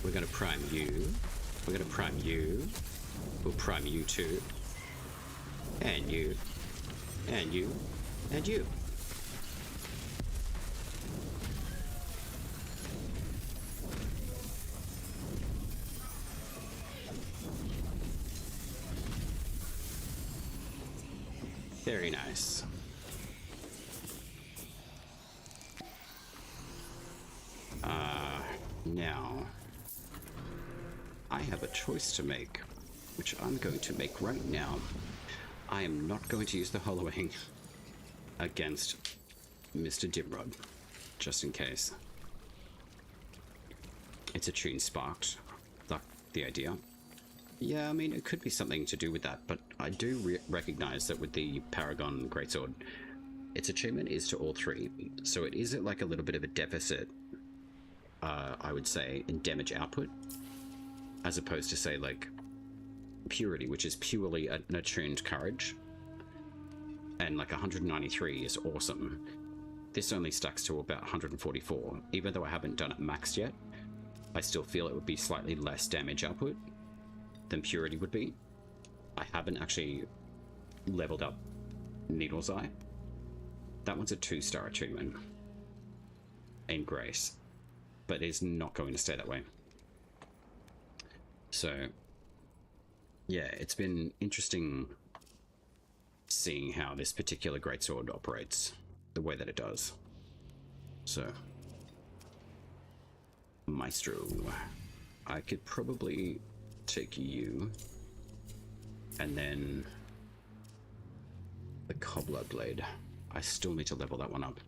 we're gonna prime you. We're gonna prime you. We'll prime you too. And you. And you. And you. Very nice. Now, I have a choice to make, which I'm going to make right now. I am not going to use the Hollowing against Mr. Dimrod, just in case. It's a tune sparked, like the idea. Yeah, I mean, it could be something to do with that, but I do recognize that with the Paragon Greatsword, its achievement is to all three, so it is at like a little bit of a deficit, I would say, in damage output, as opposed to, say, like, Purity, which is purely an attuned courage, and like 193 is awesome. This only stacks to about 144. Even though I haven't done it maxed yet, I still feel it would be slightly less damage output than Purity would be. I haven't actually leveled up Needle's Eye. That one's a 2-star achievement in Grace, but it's not going to stay that way. So yeah, it's been interesting seeing how this particular greatsword operates the way that it does. So, Maestro, I could probably take you, and then the Cobbler Blade. I still need to level that one up,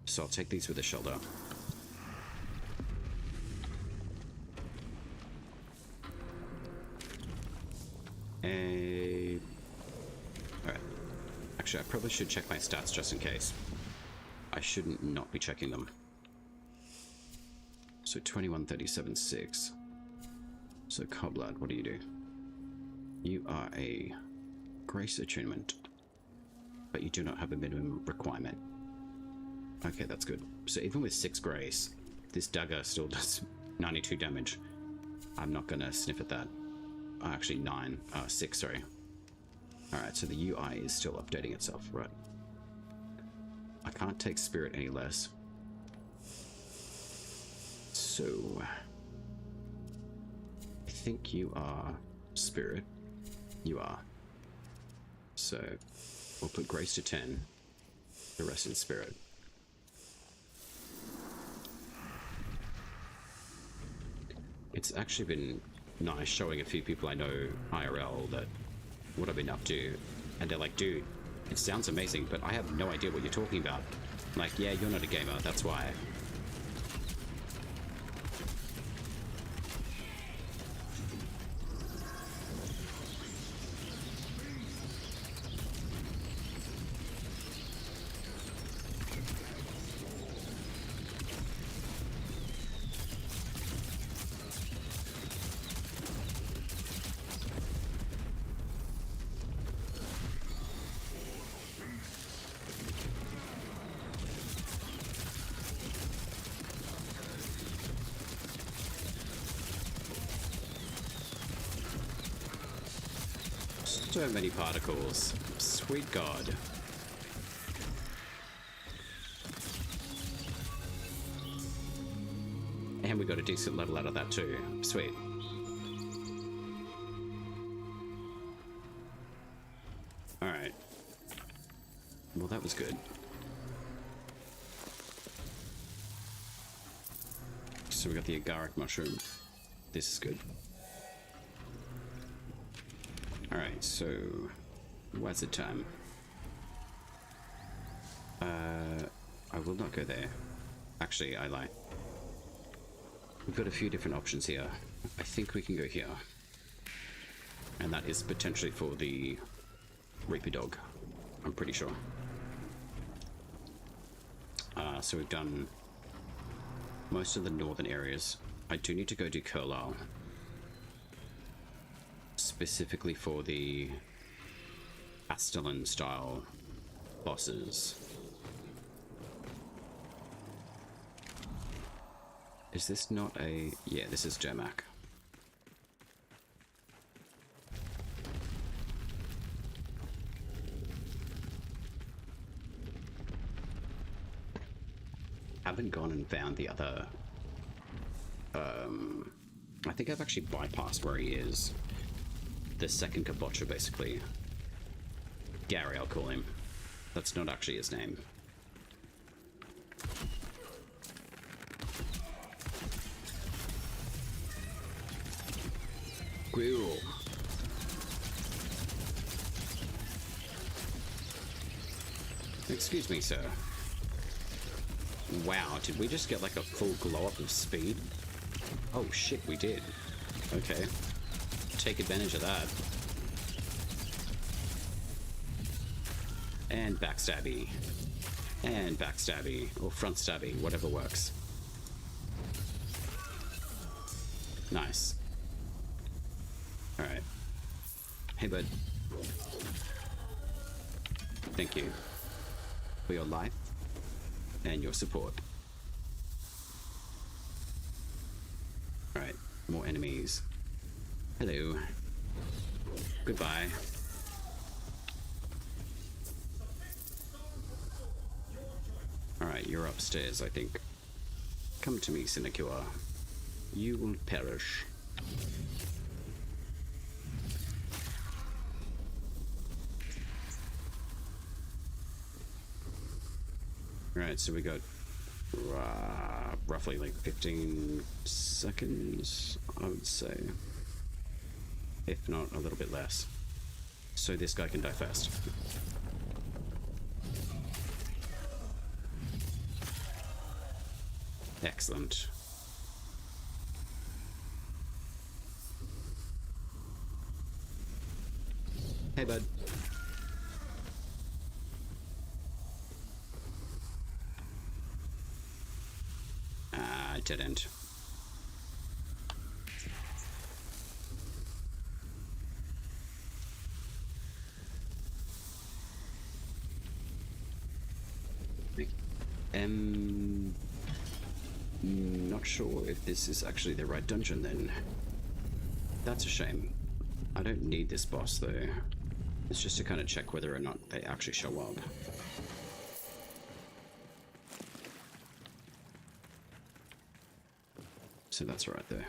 so I'll take these with a shoulder. Alright. Actually, I probably should check my stats just in case. I shouldn't not be checking them. So 21, 37, 6. So Coblad, what do you do? You are a Grace attunement, but you do not have a minimum requirement. Okay, that's good. So even with 6 Grace, this dagger still does 92 damage. I'm not gonna sniff at that. Actually 6, sorry. Alright, so the UI is still updating itself, right? I can't take Spirit any less. So, I think you are Spirit. You are. So, we'll put Grace to 10. The rest in Spirit. It's actually been nice showing a few people I know IRL that what I've been up to, and they're like, dude, it sounds amazing, but I have no idea what you're talking about. I'm like, yeah, you're not a gamer, that's why. So many particles. Sweet God. And we got a decent level out of that too. Sweet. Alright. Well, that was good. So we got the agaric mushroom. This is good. Alright, so what's the time? I will not go there. Actually, I lie. We've got a few different options here. I think we can go here. And that is potentially for the Reaper Dog. I'm pretty sure. So we've done most of the northern areas. I do need to go to Carlisle. Specifically for the Castellan style bosses. Is this not a... Yeah, this is Jermak. Haven't gone and found the other... I think I've actually bypassed where he is. The second Kabocha, basically. Gary, I'll call him. That's not actually his name. Cool. Excuse me, sir. Wow, did we just get like a full glow up of speed? Oh shit, we did. Okay. Take advantage of that. And backstabby. And backstabby. Or front stabby, whatever works. Nice. Alright. Hey, bud. Thank you for your life and your support. Alright, more enemies. Hello. Goodbye. Alright, you're upstairs, I think. Come to me, Sinecure. You will perish. Alright, so we got roughly like 15 seconds, I would say. If not, a little bit less. So this guy can die first. Excellent. Hey, bud. Dead end. Not sure if this is actually the right dungeon then. That's a shame. I don't need this boss though. It's just to kind of check whether or not they actually show up. So that's right there.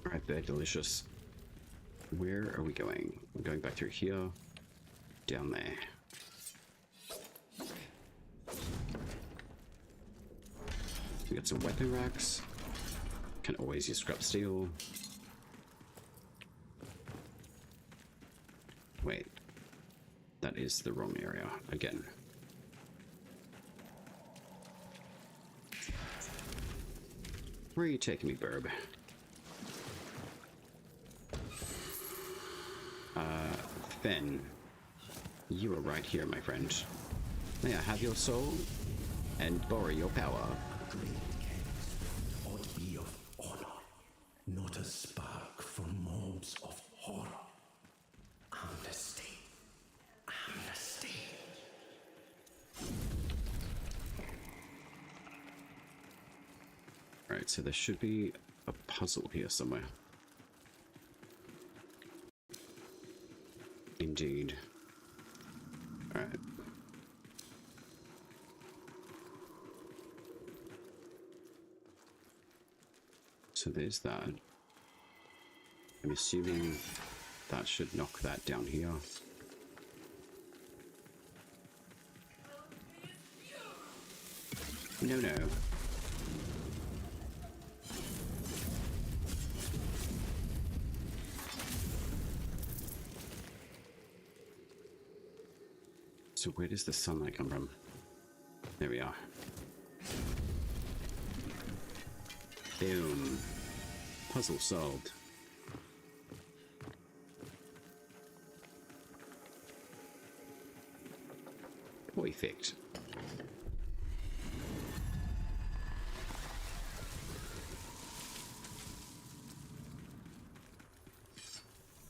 Alright, very delicious. Where are we going? We're going back through here. Down there. We got some weapon racks. Can always use scrap steel. Wait. That is the wrong area again. Where are you taking me, Burb? Fen. You are right here, my friend. May I have your soul? And borrow your power. Ought be of honor, not a spark from mobs of horror. Amnesty. Amnesty. Alright, so there should be a puzzle here somewhere. Indeed. Alright. So there's that. I'm assuming that should knock that down here. No, no. So where does the sunlight come from? There we are. Boom. Puzzle solved. Perfect.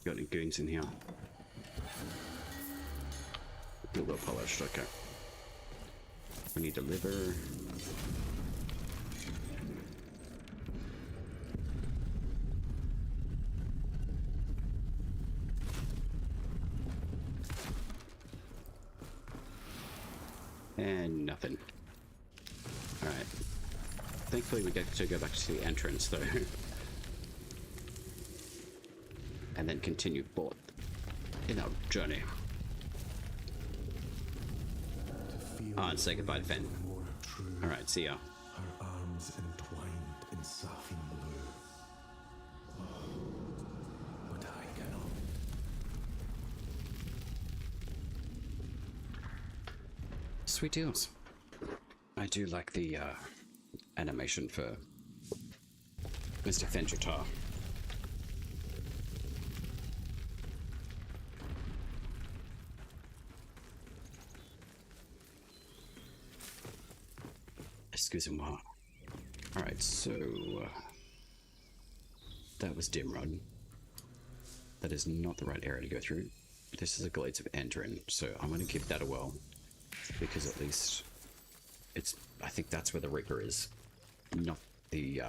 Got any goons in here? A little bit polished, okay. We need a liver. And nothing. Alright. Thankfully we get to go back to the entrance though. And then continue forth in our journey. And say goodbye to Fen. Alright, see ya. Her arms entwined in saffron blue. But I cannot. Sweet deals. I do like the animation for Mr. Fenjatar. Excusez-moi. Alright, so that was Dimrod. That is not the right area to go through. This is a Glades of Endrin, so I'm going to give that a whirl. Because at least it's, I think that's where the Reaper is, not the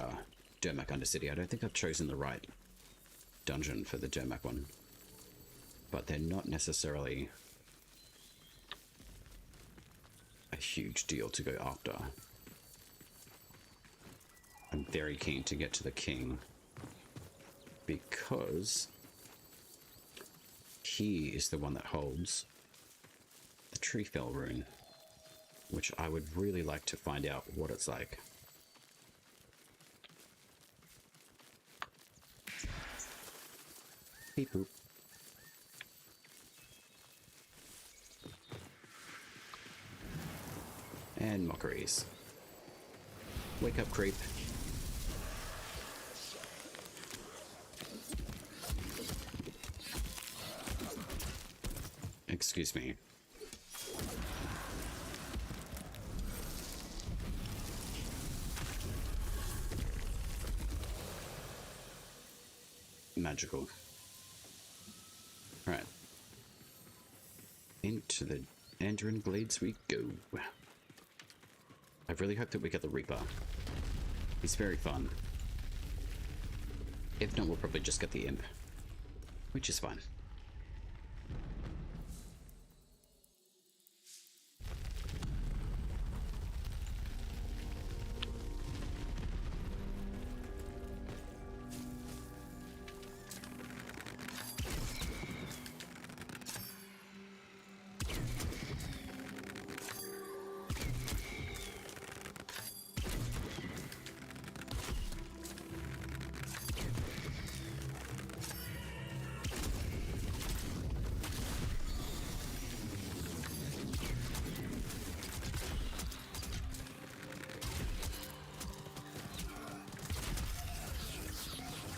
Dermak Undercity. I don't think I've chosen the right dungeon for the Dermak one, but they're not necessarily a huge deal to go after. I'm very keen to get to the King because he is the one that holds the Tree Fell rune, which I would really like to find out what it's like. Beep boop. And mockeries. Wake up, creep. Excuse me. Magical. Right. Into the Endrin Glades we go. I really hope that we get the Reaper. He's very fun. If not, we'll probably just get the Imp, which is fine.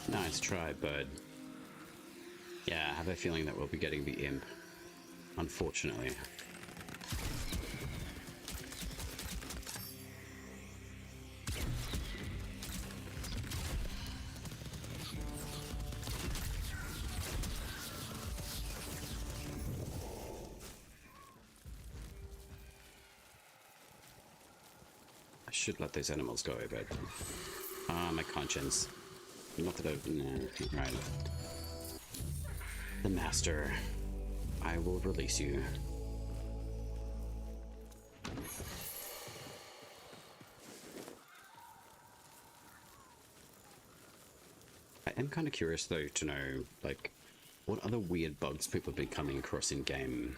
Nice try, bud. Yeah, I have a feeling that we'll be getting the Imp, unfortunately. I should let those animals go, but my conscience. Not that I've... No, right. The Master. I will release you. I am kind of curious, though, to know, like, what other weird bugs people have been coming across in-game.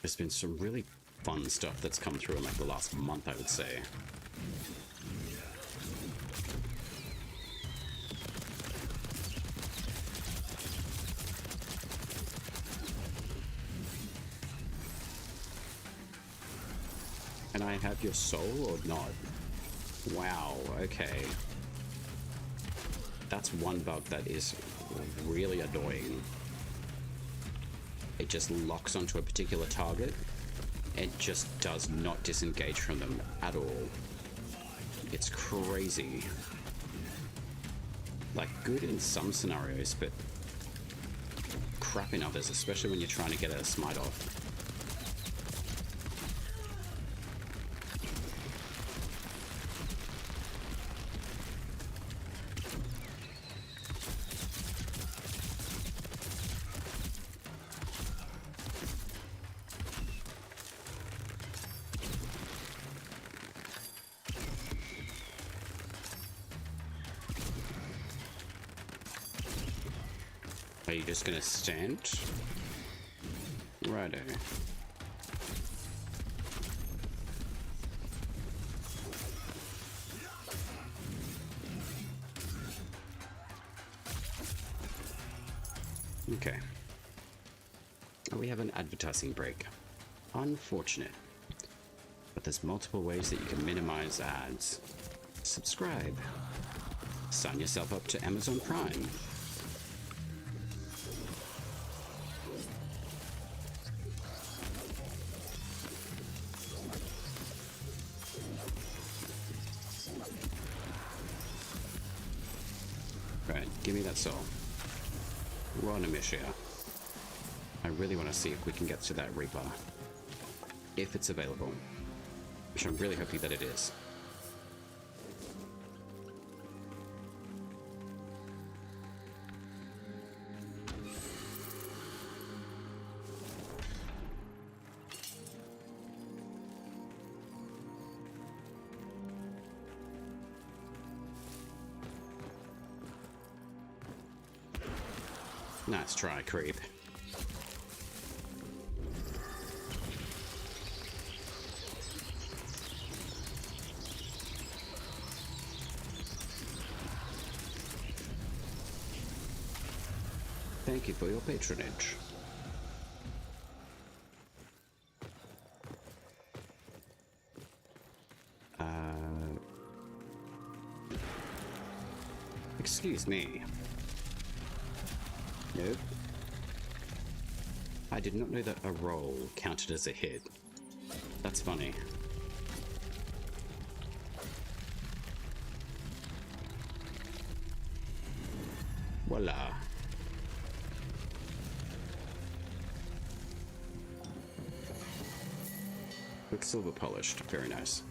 There's been some really fun stuff that's come through in like the last month, I would say. Can I have your soul or not? Wow, okay. That's one bug that is really annoying. It just locks onto a particular target. It just does not disengage from them at all. It's crazy. Like, good in some scenarios, but crap in others, especially when you're trying to get a smite off. Are you just gonna stand? Righto. Okay. We have an advertising break. Unfortunate. But there's multiple ways that you can minimize ads. Subscribe. Sign yourself up to Amazon Prime. Right, give me that soul. We're on a mission. I really want to see if we can get to that Reaper. If it's available. Which I'm really hoping that it is. Nice try, creep. Thank you for your patronage. Excuse me. Nope. I did not know that a roll counted as a hit. That's funny. Voila. With silver polished. Very nice.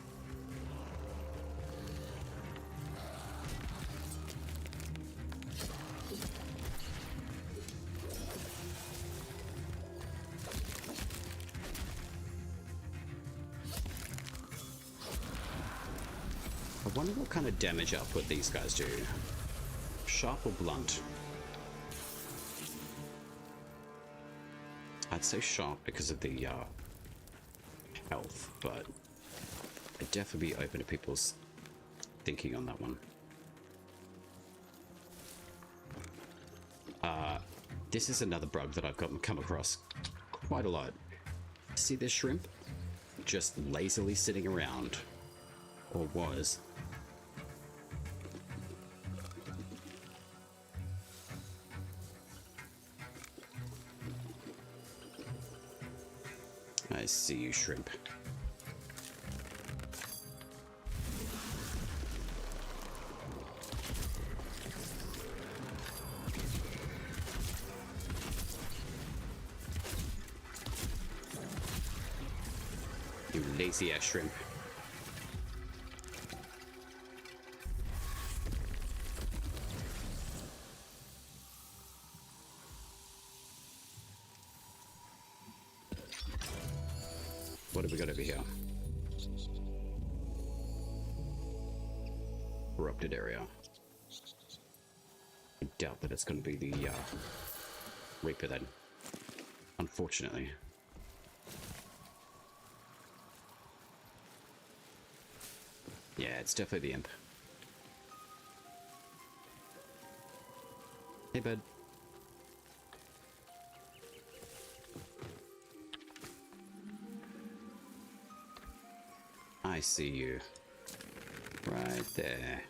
I wonder what kind of damage output these guys do. Sharp or blunt? I'd say sharp because of the health, but I'd definitely be open to people's thinking on that one. This is another bug that I've come across quite a lot. See this shrimp? Just lazily sitting around. Or was. I see you, shrimp. You lazy ass shrimp. What have we got over here? Corrupted area. I doubt that it's going to be the Reaper then. Unfortunately. Yeah, it's definitely the imp. Hey, bud. I see you. Right there.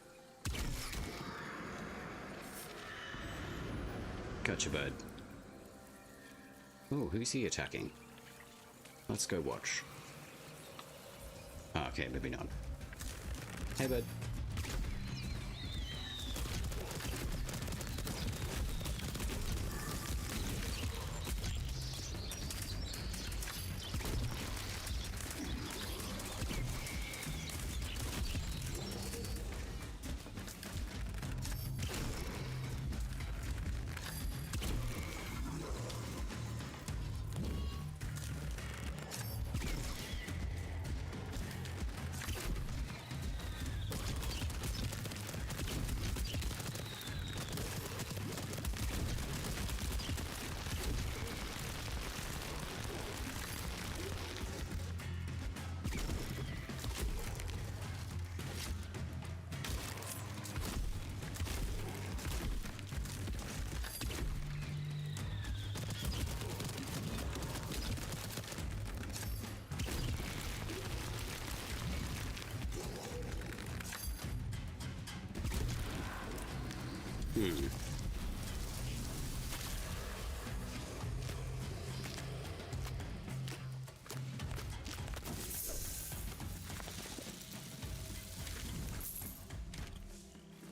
Gotcha, bud. Oh, who's he attacking? Let's go watch. Oh, okay, maybe not. Hey, bud.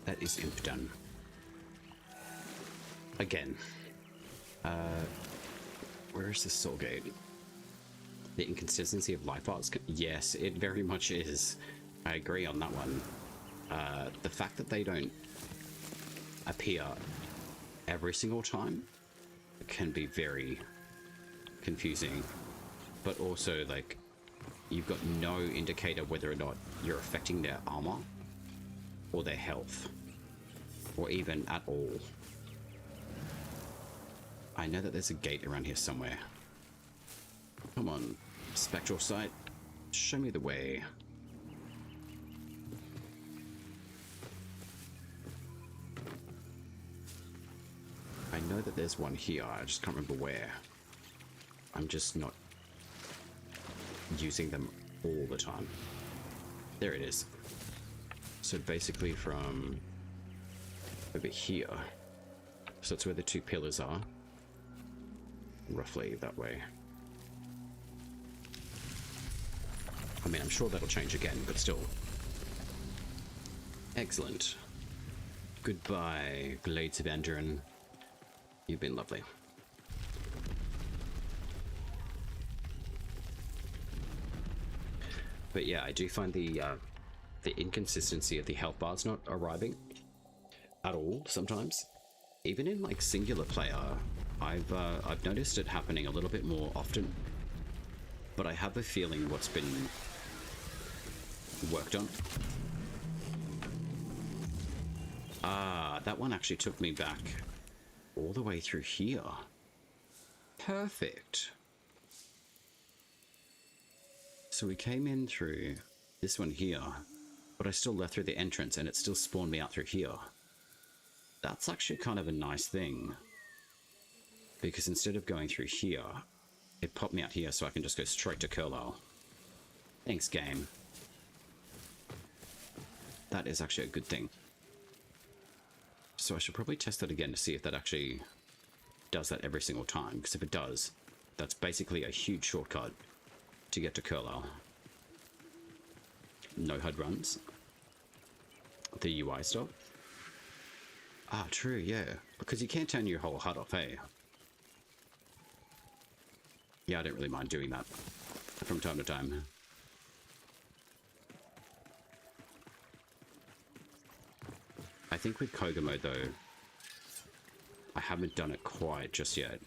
That is imp done. Again. Where is the soul gate? The inconsistency of life arts? Yes, it very much is. I agree on that one. The fact that they don't appear every single time can be very confusing, but also like you've got no indicator whether or not you're affecting their armor or their health or even at all. I know that there's a gate around here somewhere. Come on, spectral sight, show me the way. I know that there's one here, I just can't remember where. I'm just not using them all the time. There it is. So basically from over here. So that's where the two pillars are. Roughly that way. I mean, I'm sure that'll change again, but still. Excellent. Goodbye, Blades of Andurin. You've been lovely. But yeah, I do find the inconsistency of the health bars not arriving at all sometimes. Even in like singular player, I've noticed it happening a little bit more often. But I have a feeling what's been worked on. Ah, that one actually took me back all the way through here. Perfect. So we came in through this one here, but I still left through the entrance and it still spawned me out through here. That's actually kind of a nice thing. Because instead of going through here, it popped me out here so I can just go straight to Curlisle. Thanks, game. That is actually a good thing. So I should probably test that again to see if that actually does that every single time. Because if it does, that's basically a huge shortcut to get to Curlisle. No HUD runs. The UI stuff. Ah, true, yeah. Because you can't turn your whole HUD off, hey? Yeah, I don't really mind doing that from time to time. I think with Koga mode though, I haven't done it quite just yet.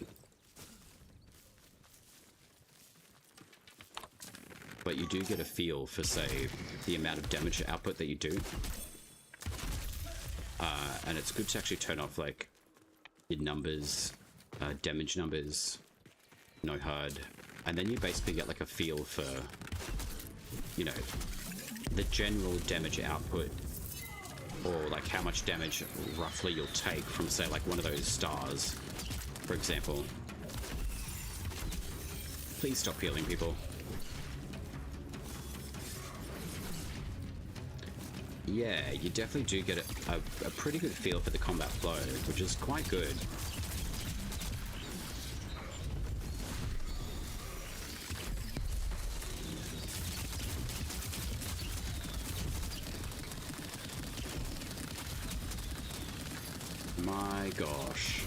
But you do get a feel for, say, the amount of damage output that you do. And it's good to actually turn off, like, your numbers, damage numbers, no HUD, and then you basically get, like, a feel for, you know, the general damage output, or like how much damage roughly you'll take from, say, like one of those stars, for example. Please stop healing people. Yeah, you definitely do get a pretty good feel for the combat flow, which is quite good. My gosh,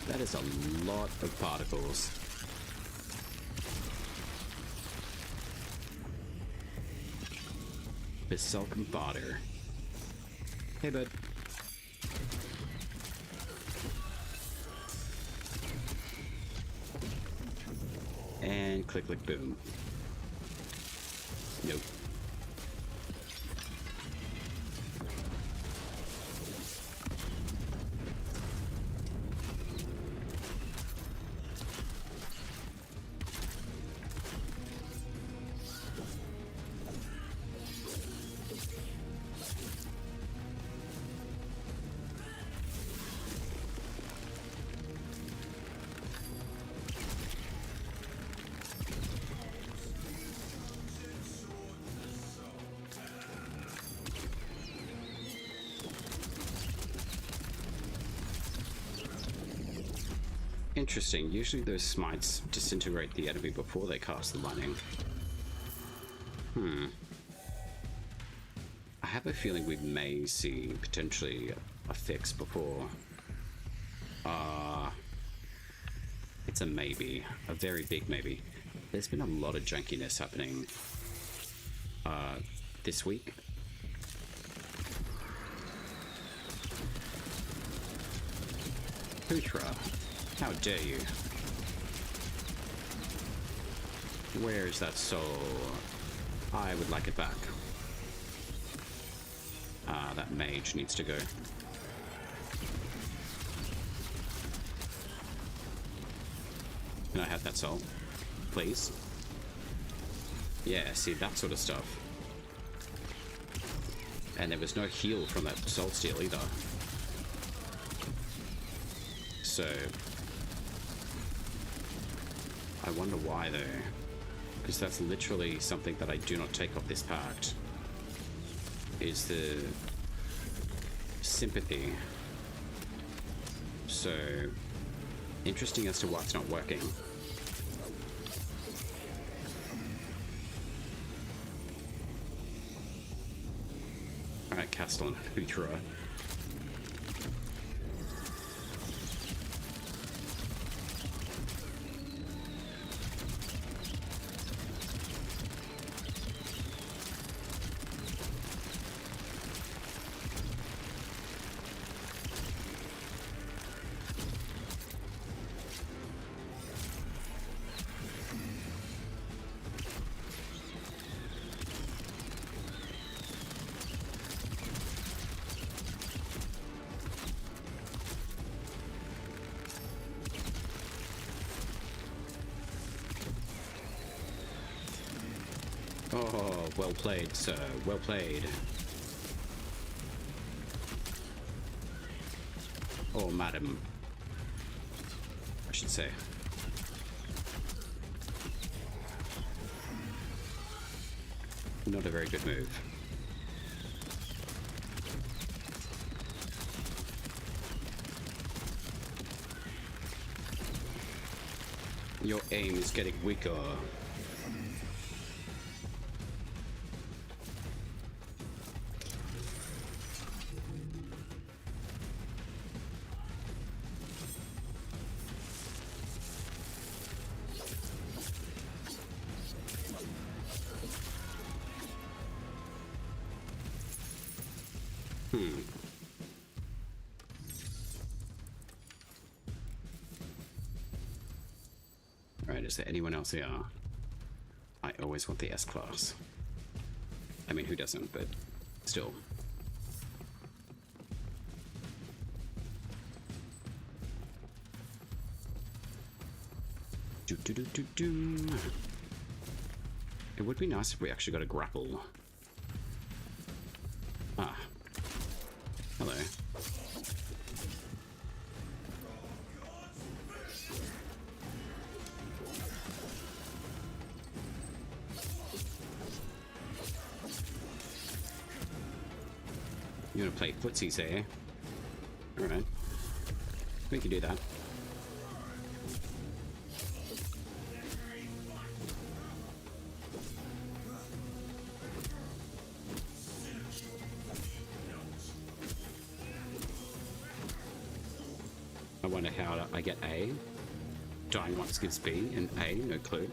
that is a lot of particles. Besalcum fodder. Hey, bud. And click, click, boom. Nope. Interesting. Usually those smites disintegrate the enemy before they cast the lightning. I have a feeling we may see potentially a fix before. It's a maybe. A very big maybe. There's been a lot of junkiness happening this week. Putra. How dare you? Where is that soul? I would like it back. Ah, that mage needs to go. Can I have that soul? Please? Yeah, see, that sort of stuff. And there was no heal from that soul steal either. So I wonder why though, because that's literally something that I do not take off this pact, is the sympathy. So interesting as to why it's not working. Alright, cast on Putra. Oh, well played, sir. Well played. Or madam, I should say. Not a very good move. Your aim is getting weaker. Alright, is there anyone else here? I always want the S-Class. I mean, who doesn't, but still. It would be nice if we actually got a grapple. Ah. Hello. You wanna play footsies, eh? Alright. We can do that. I wonder how I get A. Dying once gives B, and A, no clue.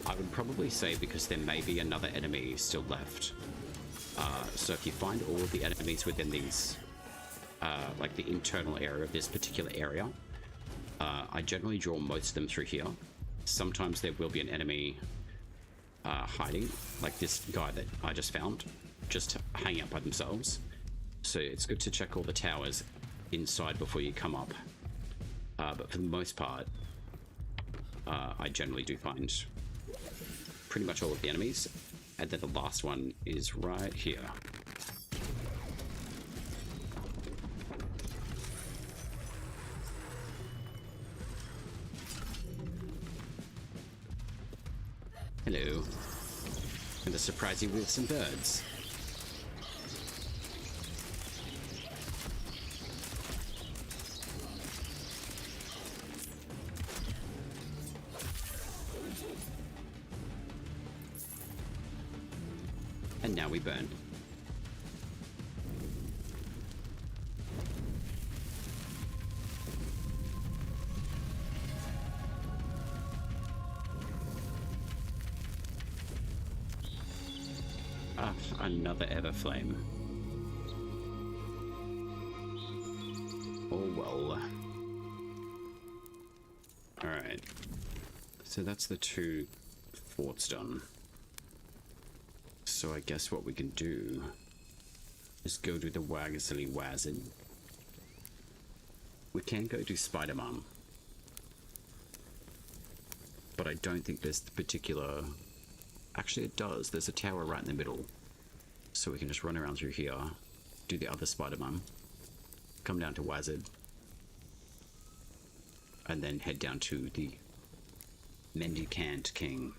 I would probably say because there may be another enemy still left. So if you find all of the enemies within these, like the internal area of this particular area, I generally draw most of them through here. Sometimes there will be an enemy hiding, like this guy that I just found, just hanging out by themselves. So it's good to check all the towers inside before you come up. But for the most part, I generally do find pretty much all of the enemies. And then the last one is right here. Hello. I'm gonna surprise you with some birds. And now we burn. Ah, another Everflame. Oh well. Alright. So that's the 2 forts done. So I guess what we can do is go do the Wagazilly Wazard. We can go do Spider-Man. But I don't think there's the particular... Actually it does, there's a tower right in the middle. So we can just run around through here, do the other Spider-Man, come down to Wazard, and then head down to the Mendicant King.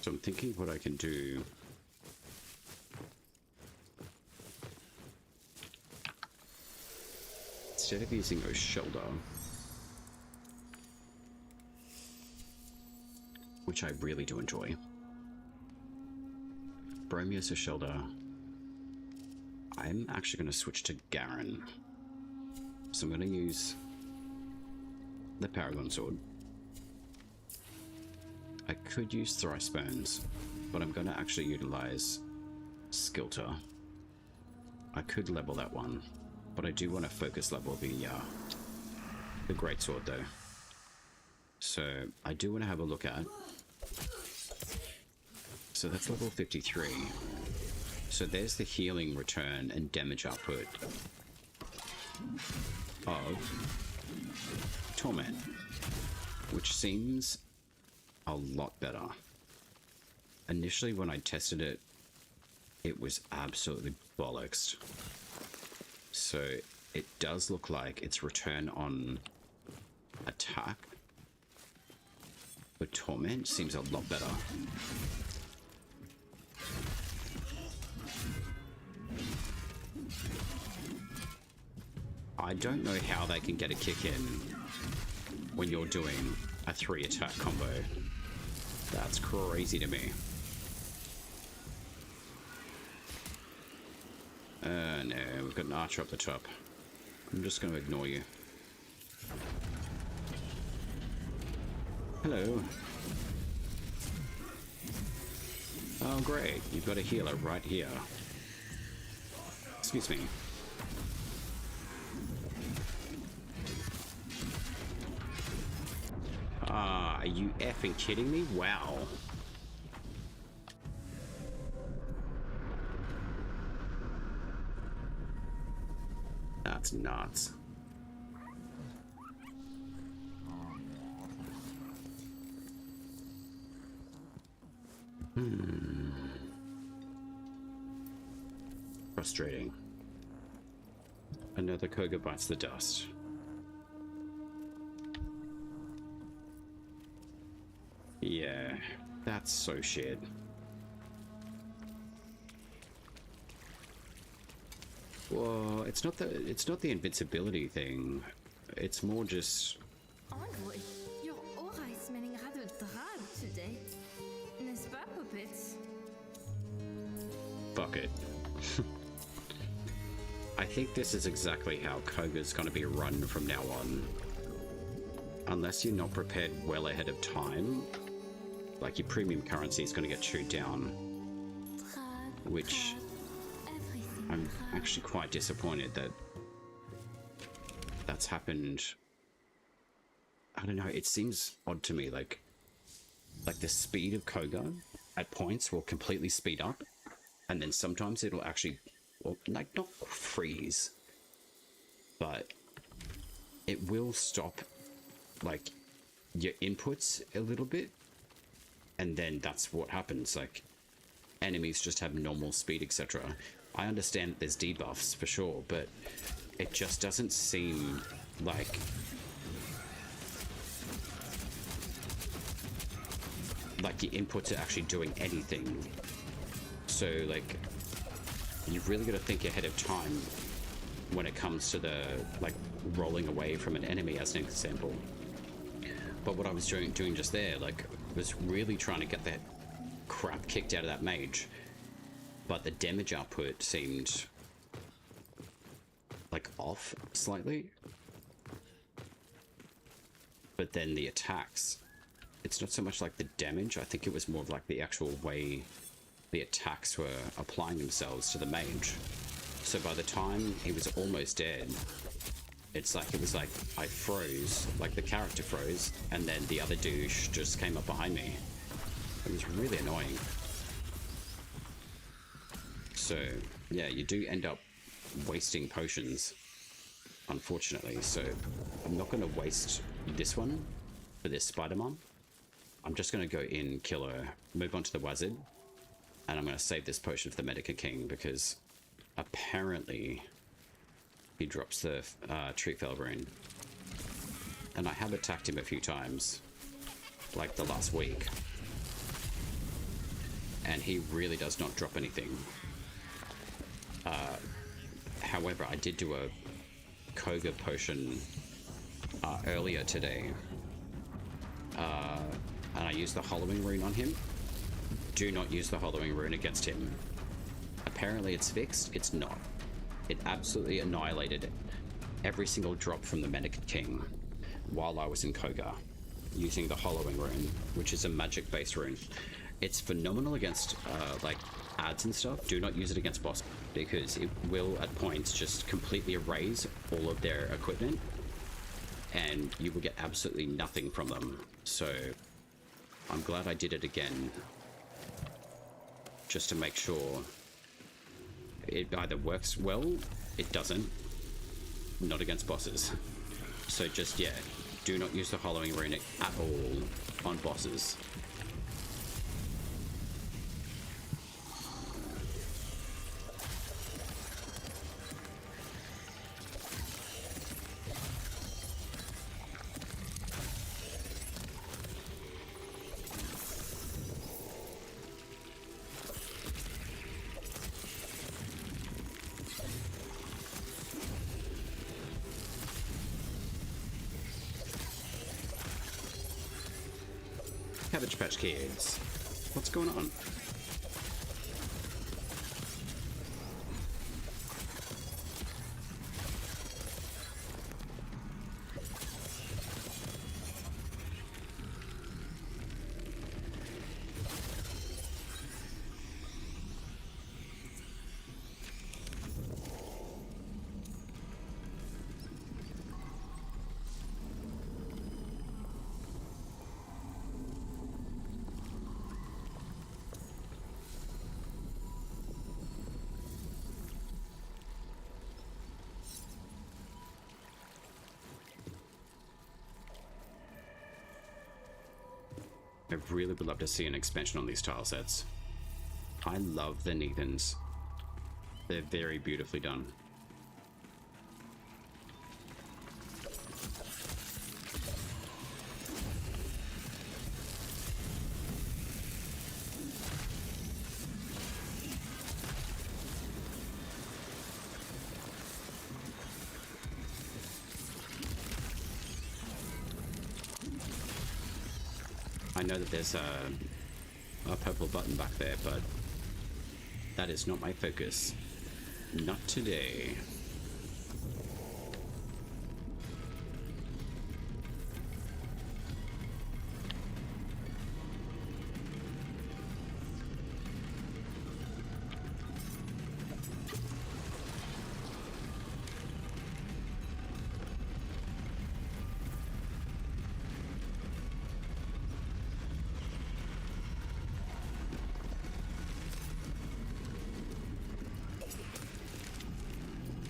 So I'm thinking what I can do. Instead of using a shoulder, which I really do enjoy, Bromius a shoulder, I'm actually going to switch to Garen. So I'm going to use the Paragon Sword. I could use Thrice Burns, but I'm going to actually utilize Skilter. I could level that one, but I do want to focus level the Greatsword though. So I do want to have a look at. So that's level 53. So there's the healing return and damage output of Torment, which seems a lot better. Initially when I tested it, it was absolutely bollocks. So it does look like its return on attack for Torment seems a lot better. I don't know how they can get a kick in when you're doing a 3 attack combo. That's crazy to me. No, we've got an archer up the top. I'm just going to ignore you. Hello. Oh, great. You've got a healer right here. Excuse me. Are you effing kidding me? Wow. That's nuts. Frustrating. Another Koga bites the dust. Yeah, that's so shit. Well, it's not the invincibility thing. It's more just Envoy, your aura is smelling rather drab today. N'est-ce pas, puppets? fuck it. I think this is exactly how Koga's gonna be run from now on. Unless you're not prepared well ahead of time, like your premium currency is gonna get chewed down. Which I'm actually quite disappointed that that's happened. I don't know, it seems odd to me, like the speed of Koga at points will completely speed up, and then sometimes it'll actually, well, like not freeze, but it will stop like your inputs a little bit, and then that's what happens. Like enemies just have normal speed, etc. I understand that there's debuffs for sure, but it just doesn't seem like your inputs are actually doing anything. So like you really got to think ahead of time when it comes to the like rolling away from an enemy, as an example. But what I was doing just there, like, was really trying to get that crap kicked out of that mage, but the damage output seemed like off slightly. But then the attacks, it's not so much like the damage, I think it was more of like the actual way the attacks were applying themselves to the mage. So by the time he was almost dead, it's like, it was like I froze, like the character froze, and then the other douche just came up behind me. It was really annoying. So yeah, you do end up wasting potions, unfortunately. So I'm not going to waste this one for this Spider-Man. I'm just going to go in, kill her, move on to the wizard, and I'm going to save this potion for the Medica King, because apparently he drops the tree fell rune. And I have attacked him a few times, like the last week, and he really does not drop anything. However, I did do a Koga potion earlier today, and I used the hollowing rune on him. Do not use the hollowing rune against him. Apparently it's fixed. It's not. It absolutely annihilated every single drop from the Medica King while I was in Koga using the hollowing rune, which is a magic based rune. It's phenomenal against like ads and stuff. Do not use it against boss, because it will at points just completely erase all of their equipment and you will get absolutely nothing from them. So I'm glad I did it again, just to make sure it either works well, it doesn't, not against bosses. So just, yeah, do not use the hollowing rune at all on bosses. Cabbage Patch Kids. What's going on? I really would love to see an expansion on these tile sets. I love the Neathans. They're very beautifully done. I know that there's a purple button back there, but that is not my focus. Not today.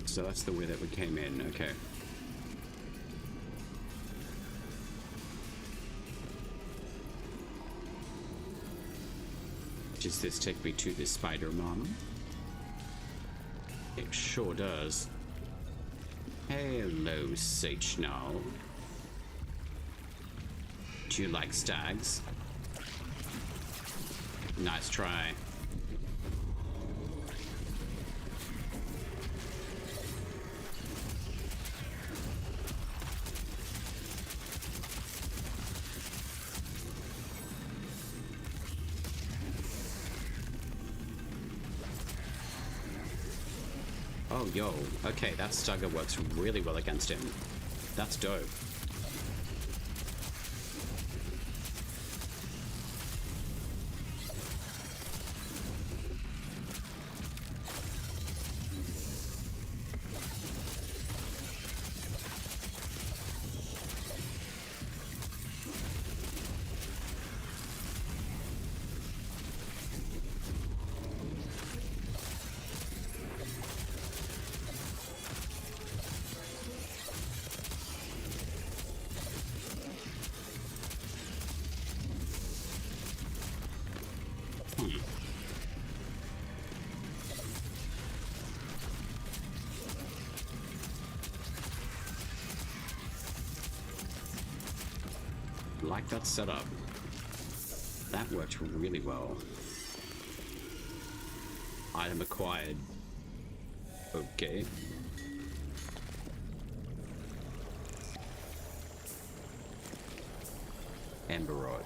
So that's the way that we came in, okay. Does this take me to the spider mom? It sure does. Hello, Sachnal. Do you like stags? Nice try. Oh, yo. Okay, that stagger works really well against him. That's dope. Like that setup. That worked really well. Item acquired. Okay. Amber rod.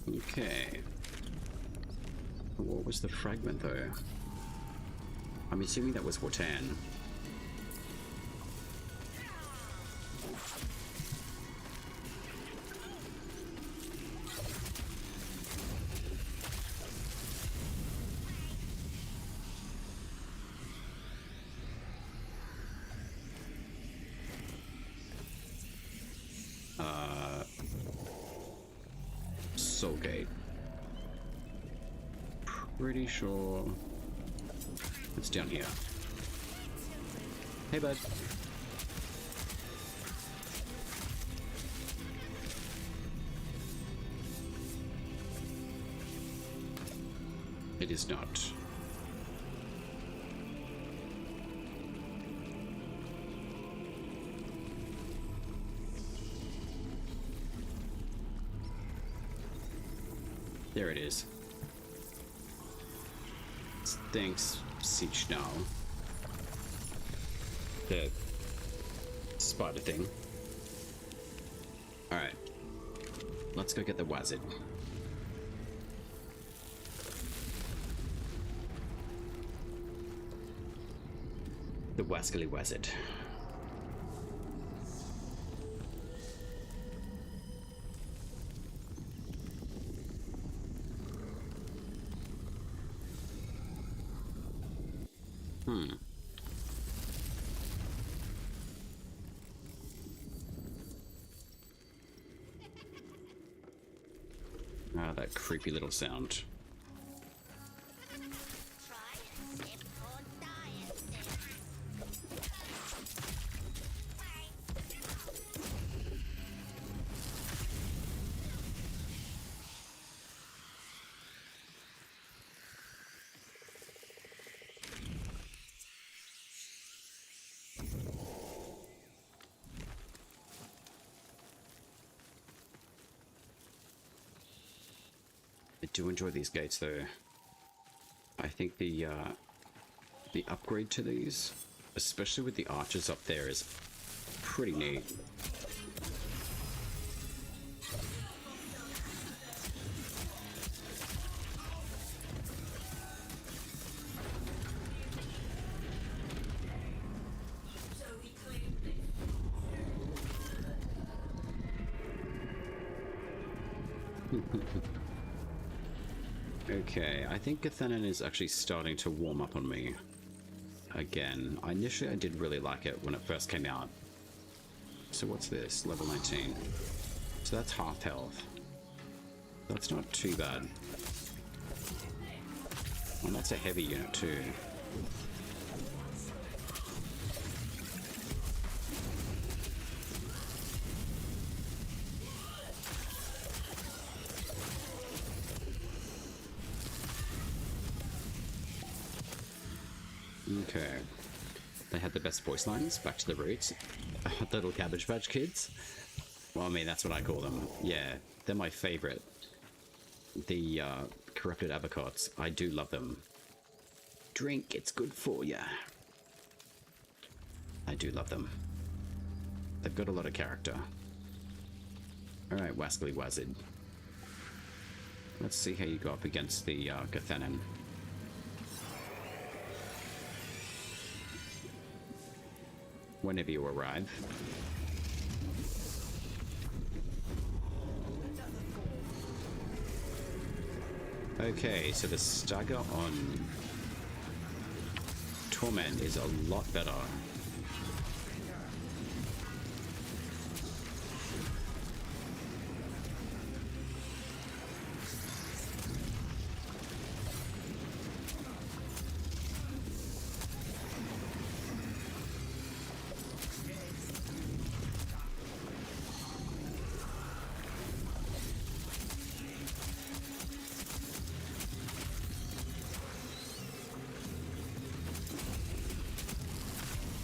Okay. What was the fragment though? I'm assuming that was Wotan. Soulgate. Pretty sure it's down here. Hey, bud. It is not. There it is. Thanks, Sachnal. The spider thing. Alright. Let's go get the wazard. The wascally wazard. Ah, that creepy little sound. I do enjoy these gates though. I think the upgrade to these, especially with the archers up there, is pretty neat. Okay, I think Gathenin is actually starting to warm up on me again. Initially I did really like it when it first came out. So what's this? Level 19. So that's half health. That's not too bad. And that's a heavy unit too. Okay. They had the best voice lines, back to the roots. The little Cabbage Patch Kids. Well, I mean, that's what I call them. Yeah, they're my favorite. The corrupted apricots. I do love them. Drink, it's good for ya. I do love them. They've got a lot of character. Alright, Wascally Wazard. Let's see how you go up against the Gathenin. Whenever you arrive. Okay, so the stagger on Torment is a lot better.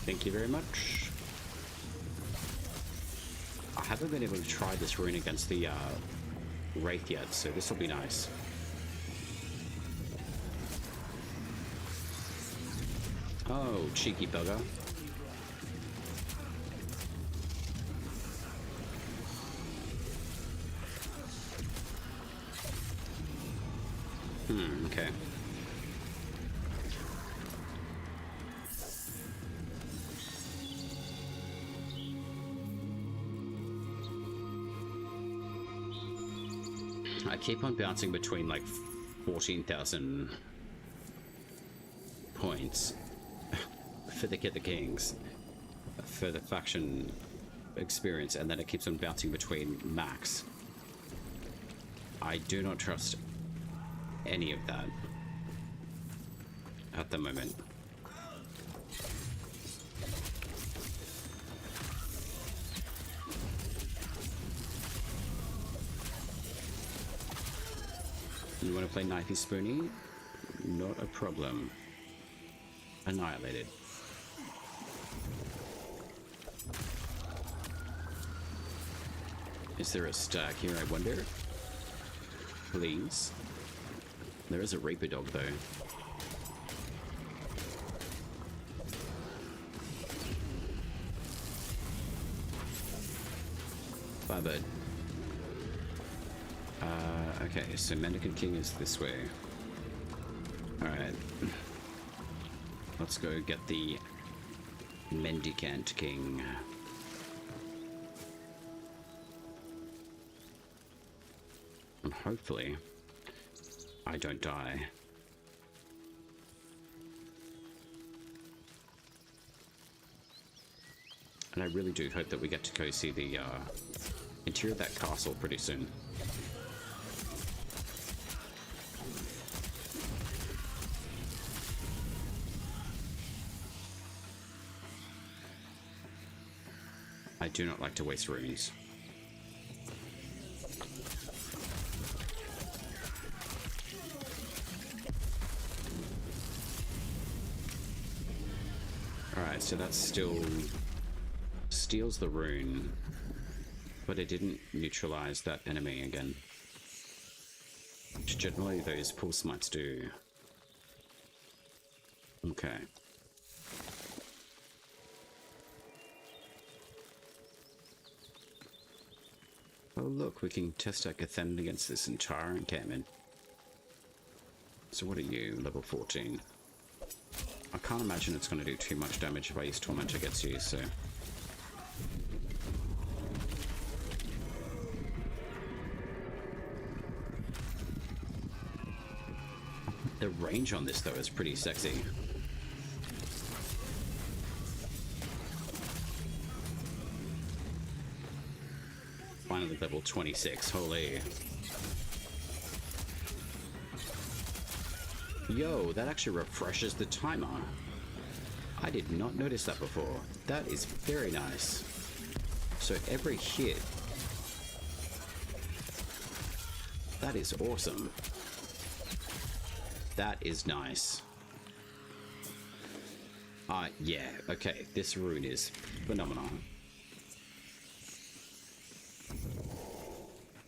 Thank you very much. I haven't been able to try this rune against the Wraith yet, so this will be nice. Oh, cheeky bugger. Okay. I keep on bouncing between like 14,000 points for the Kid the Kings for the faction experience, and then it keeps on bouncing between max. I do not trust any of that at the moment. You want to play Knifey Spoony? Not a problem. Annihilated. Is there a stack here, I wonder? Please. There is a Reaper Dog, though. Firebird. Okay, so Mendicant King is this way. Alright. Let's go get the Mendicant King. And hopefully, I don't die. And I really do hope that we get to go see the interior of that castle pretty soon. I do not like to waste runes. Alright, so that still steals the rune, but it didn't neutralize that enemy again. which generally those pull smites do. Okay. Oh look, we can test our Cathen against this entire encampment. So what are you, level 14? I can't imagine it's going to do too much damage if I use Torment against you, so... The range on this, though, is pretty sexy. Finally level 26, holy. Yo, that actually refreshes the timer. I did not notice that before. That is very nice. So every hit... That is awesome. That is nice. Yeah, okay, this rune is phenomenal.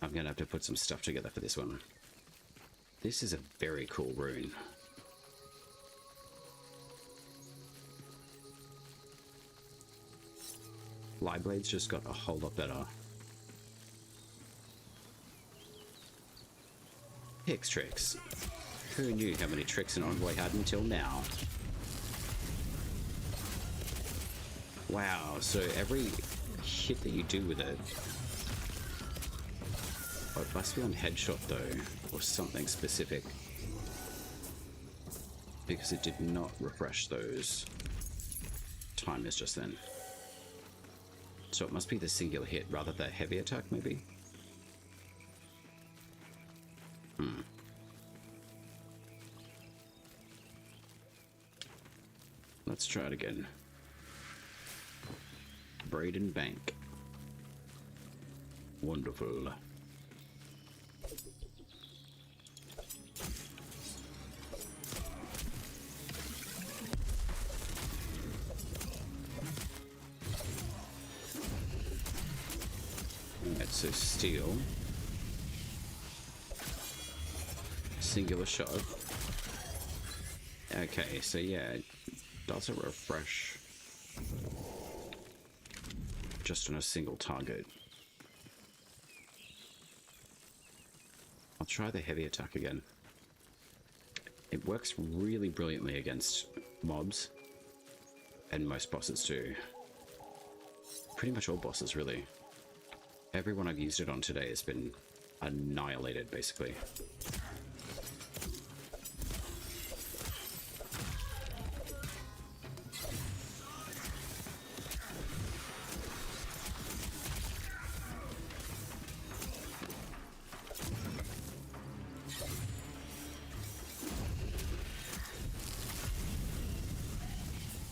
I'm gonna have to put some stuff together for this one. This is a very cool rune. Lightblade's just got a whole lot better. Hex tricks. Who knew how many tricks an envoy had until now? Wow, so every hit that you do with it... Oh, it must be on headshot though, or something specific. Because it did not refresh those timers just then. So it must be the singular hit rather than heavy attack, maybe? Let's try it again. Braden Bank. Wonderful. Alright, so steel. Singular shot. Okay, so yeah, it doesn't refresh just on a single target. I'll try the heavy attack again. It works really brilliantly against mobs, and most bosses too. Pretty much all bosses, really. Everyone I've used it on today has been annihilated, basically.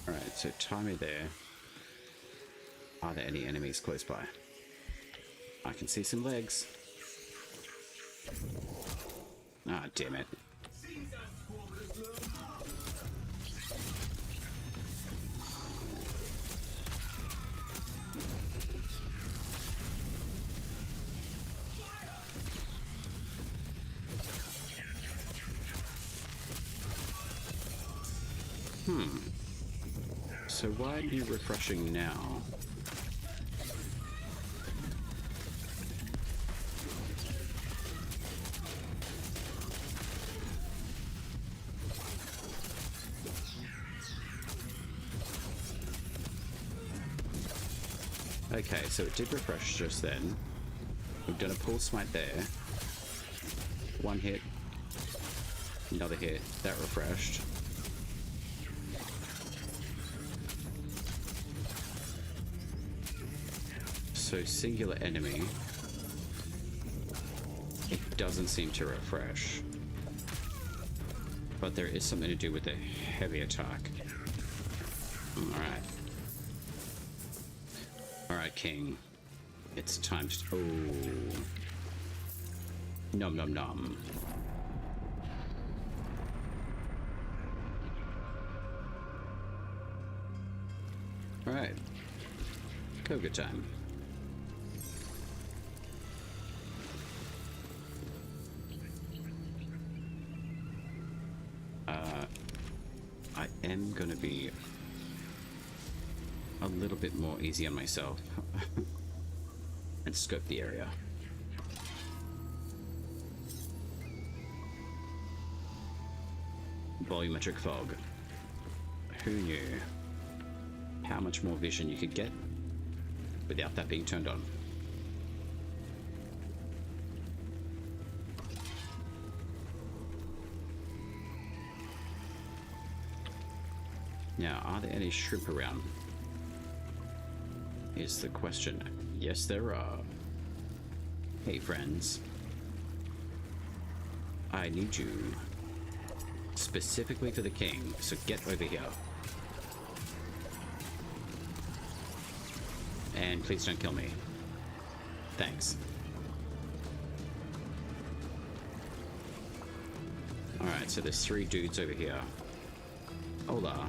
Alright, so tie me there. Are there any enemies close by? I can see some legs. Ah, damn it. So why are you refreshing now? Okay, so it did refresh just then. We've done a pull smite there. One hit. Another hit. That refreshed. So singular enemy. It doesn't seem to refresh. But there is something to do with the heavy attack. Alright. Alright, King. It's time to... Oh. Nom nom nom. Alright. Go good time. am gonna be a little bit more easy on myself and scope the area. Volumetric fog. Who knew how much more vision you could get without that being turned on? Now, are there any shrimp around? Is the question. Yes, there are. Hey, friends. I need you specifically for the king, so get over here. And please don't kill me. Thanks. Alright, so there's 3 dudes over here. Hola.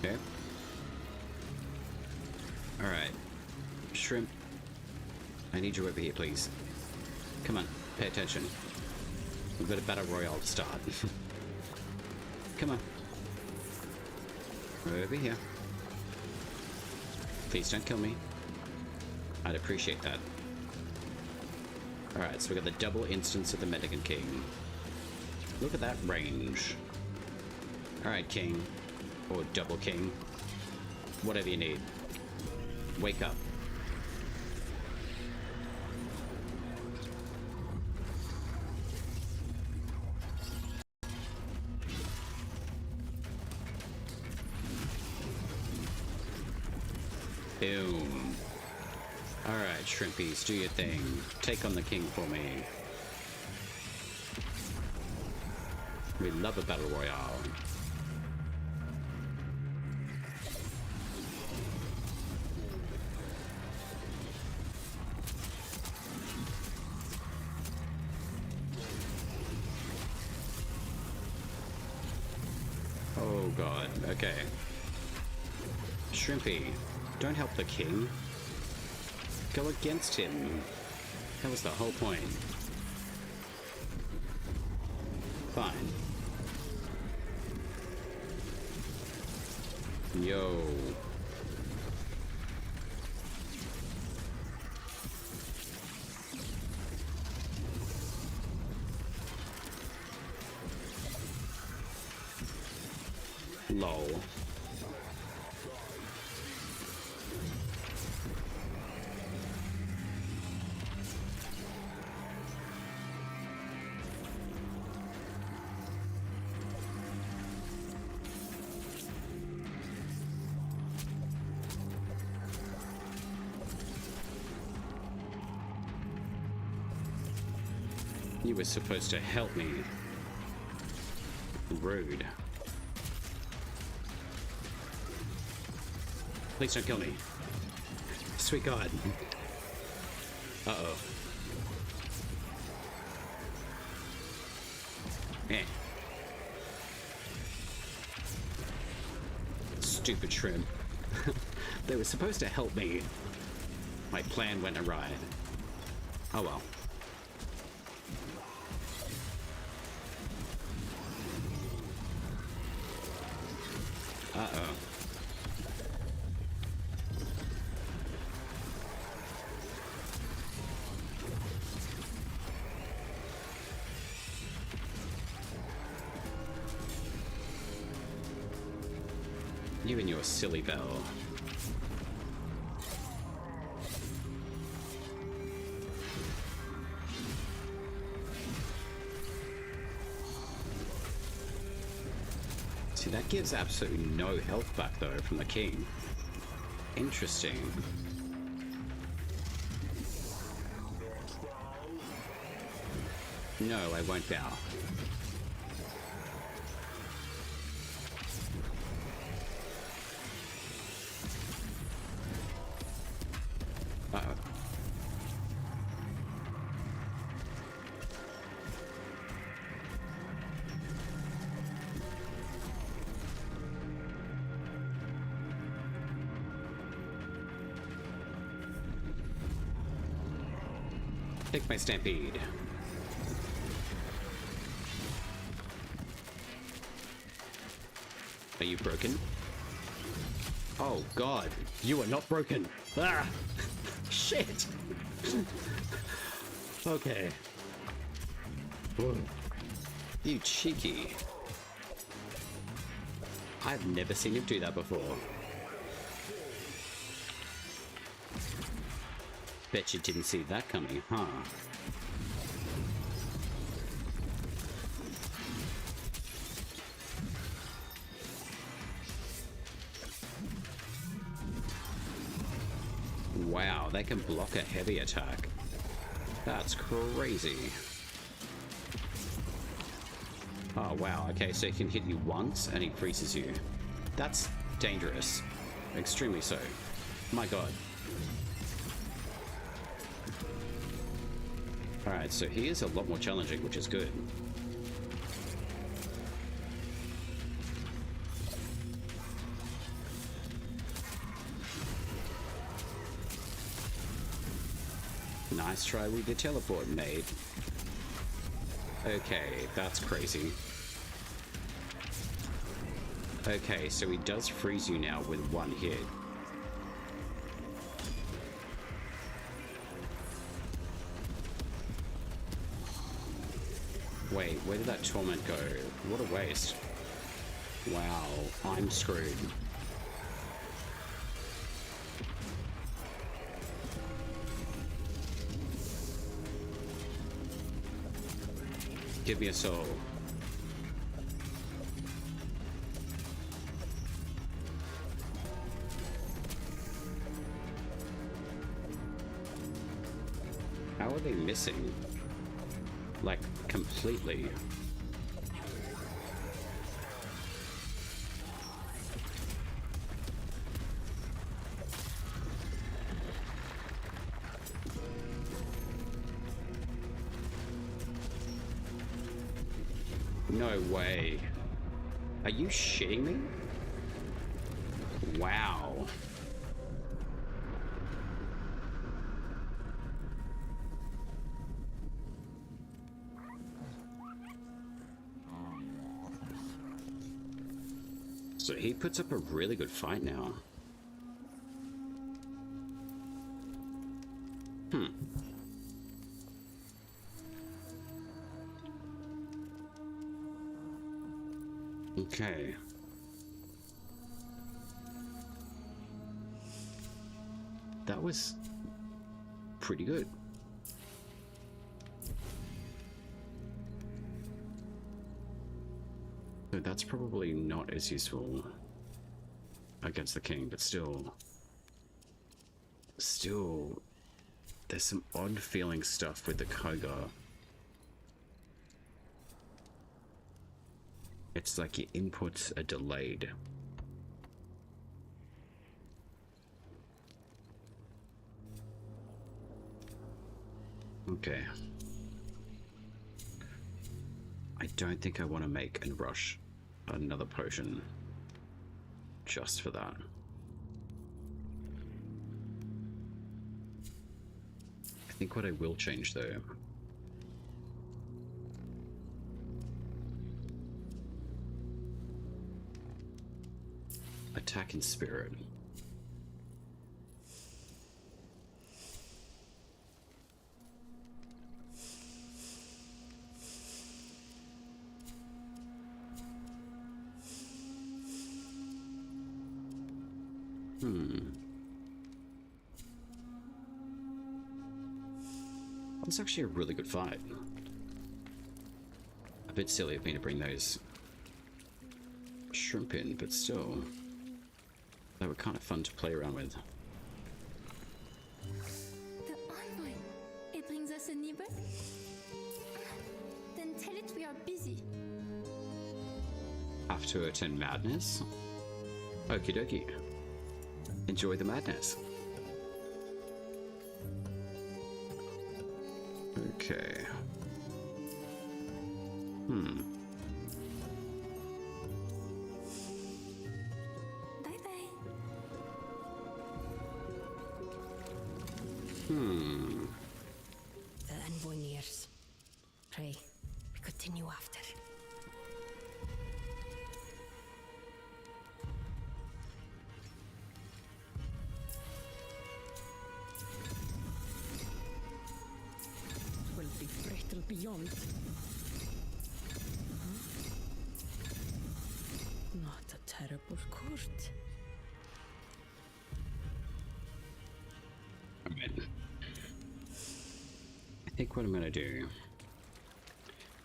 Okay. Alright. Shrimp. I need you over here, please. Come on, pay attention. We've got a battle royale to start. Come on. Over here. Please don't kill me. I'd appreciate that. Alright, so we got the double instance of the Medican King. Look at that range. Alright, King. Or double king. Whatever you need. Wake up. Boom. Alright, shrimpies, do your thing. Take on the king for me. We love a battle royale. Oh god, okay. Shrimpy, don't help the king. Go against him. That was the whole point. Fine. Yo. Lol. You were supposed to help me. Rude. Please don't kill me. Sweet God. Uh-oh. Eh. Stupid shrimp. They were supposed to help me. My plan went awry. Oh well. Uh-oh. You and your silly bell. See, that gives absolutely no health back though from the king. Interesting. No, I won't bow. Take my stampede. Are you broken? Oh god, you are not broken. Ah! Shit! Okay. Whoa. You cheeky. I've never seen him do that before. Bet you didn't see that coming, huh? Wow, they can block a heavy attack. That's crazy. Oh wow, okay, so he can hit you once and he freezes you. That's dangerous. Extremely so. My god. Alright, so he is a lot more challenging, which is good. Nice try with the teleport, mate. Okay, that's crazy. Okay, so he does freeze you now with one hit. Wait, where did that torment go? What a waste. Wow, I'm screwed. Give me a soul. How are they missing? Like, completely. No way. Are you shitting me? Wow. So he puts up a really good fight now. Okay. That was pretty good. So that's probably not as useful against the king, but still, there's some odd feeling stuff with the Koga. It's like your inputs are delayed. Okay. I don't think I want to make and rush another potion just for that. I think what I will change though, attack in spirit. That's actually a really good fight. A bit silly of me to bring those shrimp in, but still, they were kind of fun to play around with. The envoy. It brings us a neighbor? Then tell it we are busy. Have to attend madness? Okie dokie. Enjoy the madness. Okay. Bye bye. The continue after. Will be brittle beyond. Not a terrible court. Alright. I think what I'm gonna do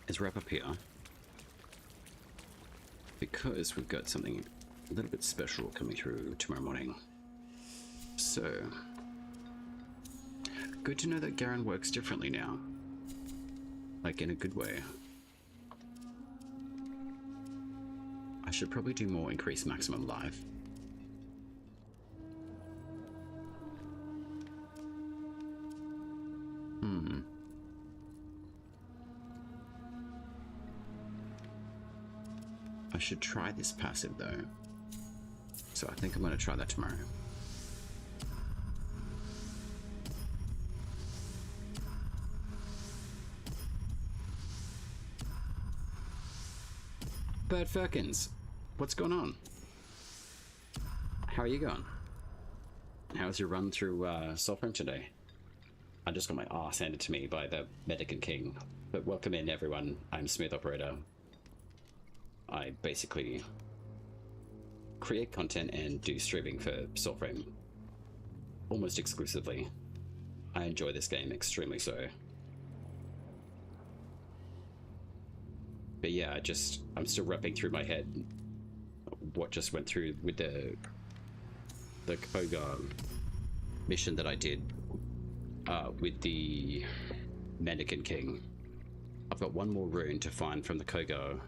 is wrap up here, because we've got something a little bit special coming through tomorrow morning. So, good to know that Garen works differently now. Like, in a good way. I should probably do more increased maximum life. I should try this passive though. So I think I'm going to try that tomorrow. Bert Firkins, what's going on? How are you going? How's your run through Soulframe today? I just got my ass handed to me by the Medican King. But welcome in everyone, I'm SmoothOpurrator. I basically create content and do streaming for Soulframe almost exclusively. I enjoy this game extremely so. But yeah, I'm still wrapping through my head what just went through with the Kogar mission that I did with the Medican King. I've got one more rune to find from the Kogar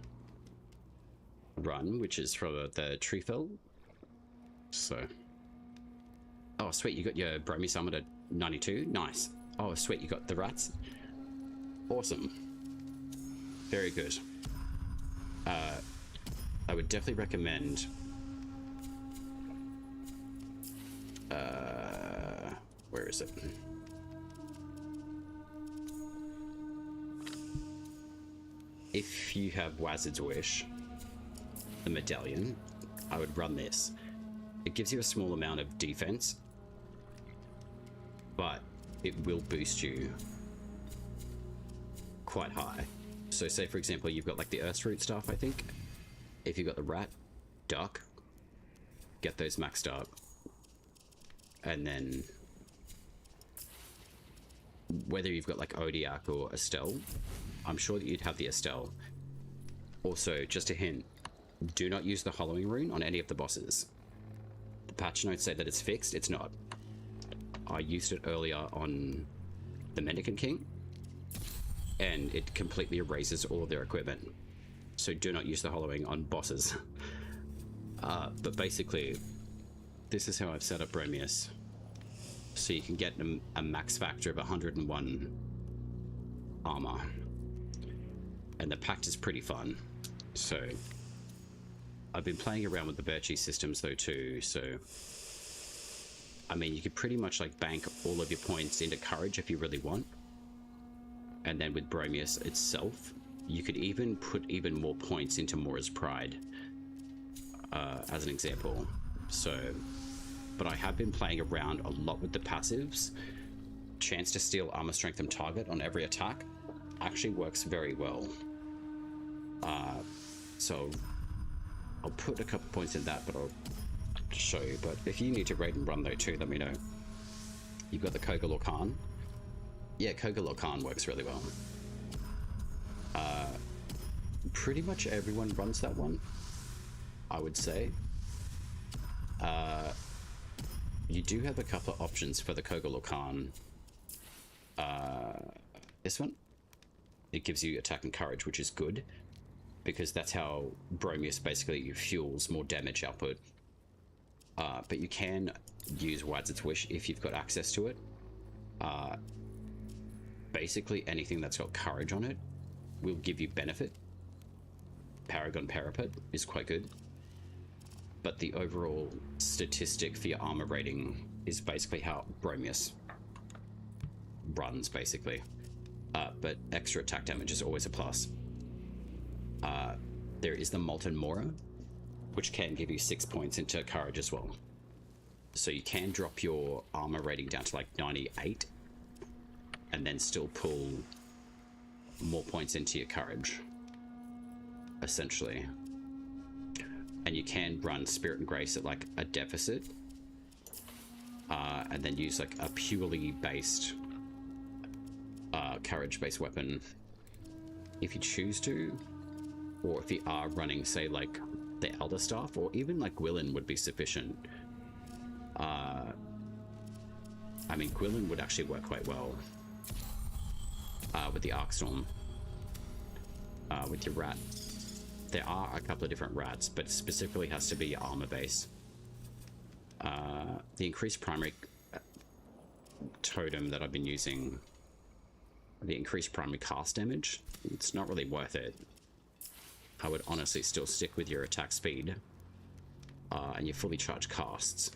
run, which is from the Treefell. So, oh sweet, you got your Brommy summon at 92. Nice. Oh sweet, you got the rats. Awesome. Very good. I would definitely recommend where is it? If you have Wizard's Wish, the medallion, I would run this. It gives you a small amount of defense, but it will boost you quite high. So say for example you've got like the Earth Root stuff, I think. If you've got the rat, duck, get those maxed up, and then whether you've got like Odiak or Estelle, I'm sure that you'd have the Estelle. Also, just a hint, do not use the hollowing rune on any of the bosses. The patch notes say that it's fixed, it's not. I used it earlier on the Medican King, and it completely erases all of their equipment. So do not use the hollowing on bosses. But basically, this is how I've set up Bromius. So you can get a max factor of 101 armor. And the Pact is pretty fun. So I've been playing around with the Birchie systems though too, so I mean you could pretty much like bank all of your points into courage if you really want. And then with Bromius itself, you could even put even more points into Mora's Pride, as an example. So, but I have been playing around a lot with the passives. Chance to steal armor, strength, and target on every attack actually works very well. So I'll put a couple points in that, but I'll show you. But if you need to raid and run though too, let me know. You've got the Kogalor Khan. Yeah, Kogalor Khan works really well. Pretty much everyone runs that one, I would say. You do have a couple of options for the Kogalor Khan. This one, it gives you attack and courage, which is good, because that's how Bromius basically fuels more damage output. But you can use Wizard's Wish if you've got access to it. Basically anything that's got courage on it will give you benefit. Paragon Parapet is quite good, but the overall statistic for your armor rating is basically how Bromius runs basically. But extra attack damage is always a plus. There is the Molten Mora, which can give you 6 points into courage as well. So you can drop your armor rating down to like 98 and then still pull more points into your courage, essentially. And you can run Spirit and Grace at like a deficit, and then use like a purely based courage based weapon if you choose to, or if you are running, say, like the Elder Staff, or even like Gwillin would be sufficient. I mean, Gwillin would actually work quite well with the Arcstorm, with your rat. There are a couple of different rats, but specifically has to be armor base. The increased primary totem that I've been using, the increased primary cast damage, it's not really worth it. I would honestly still stick with your attack speed, and your fully charged casts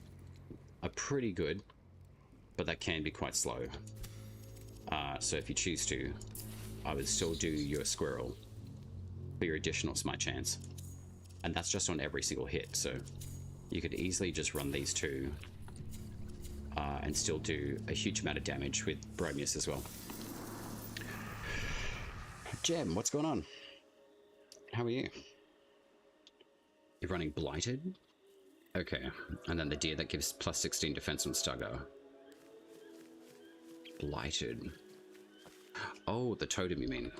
are pretty good, but that can be quite slow. So if you choose to, I would still do your squirrel for your additional smite chance, and that's just on every single hit. So you could easily just run these two and still do a huge amount of damage with Bromius as well. Gem, what's going on? How are you? You're running Blighted? Okay, and then the deer that gives plus 16 defense on stagger. Blighted. Oh, the totem you mean.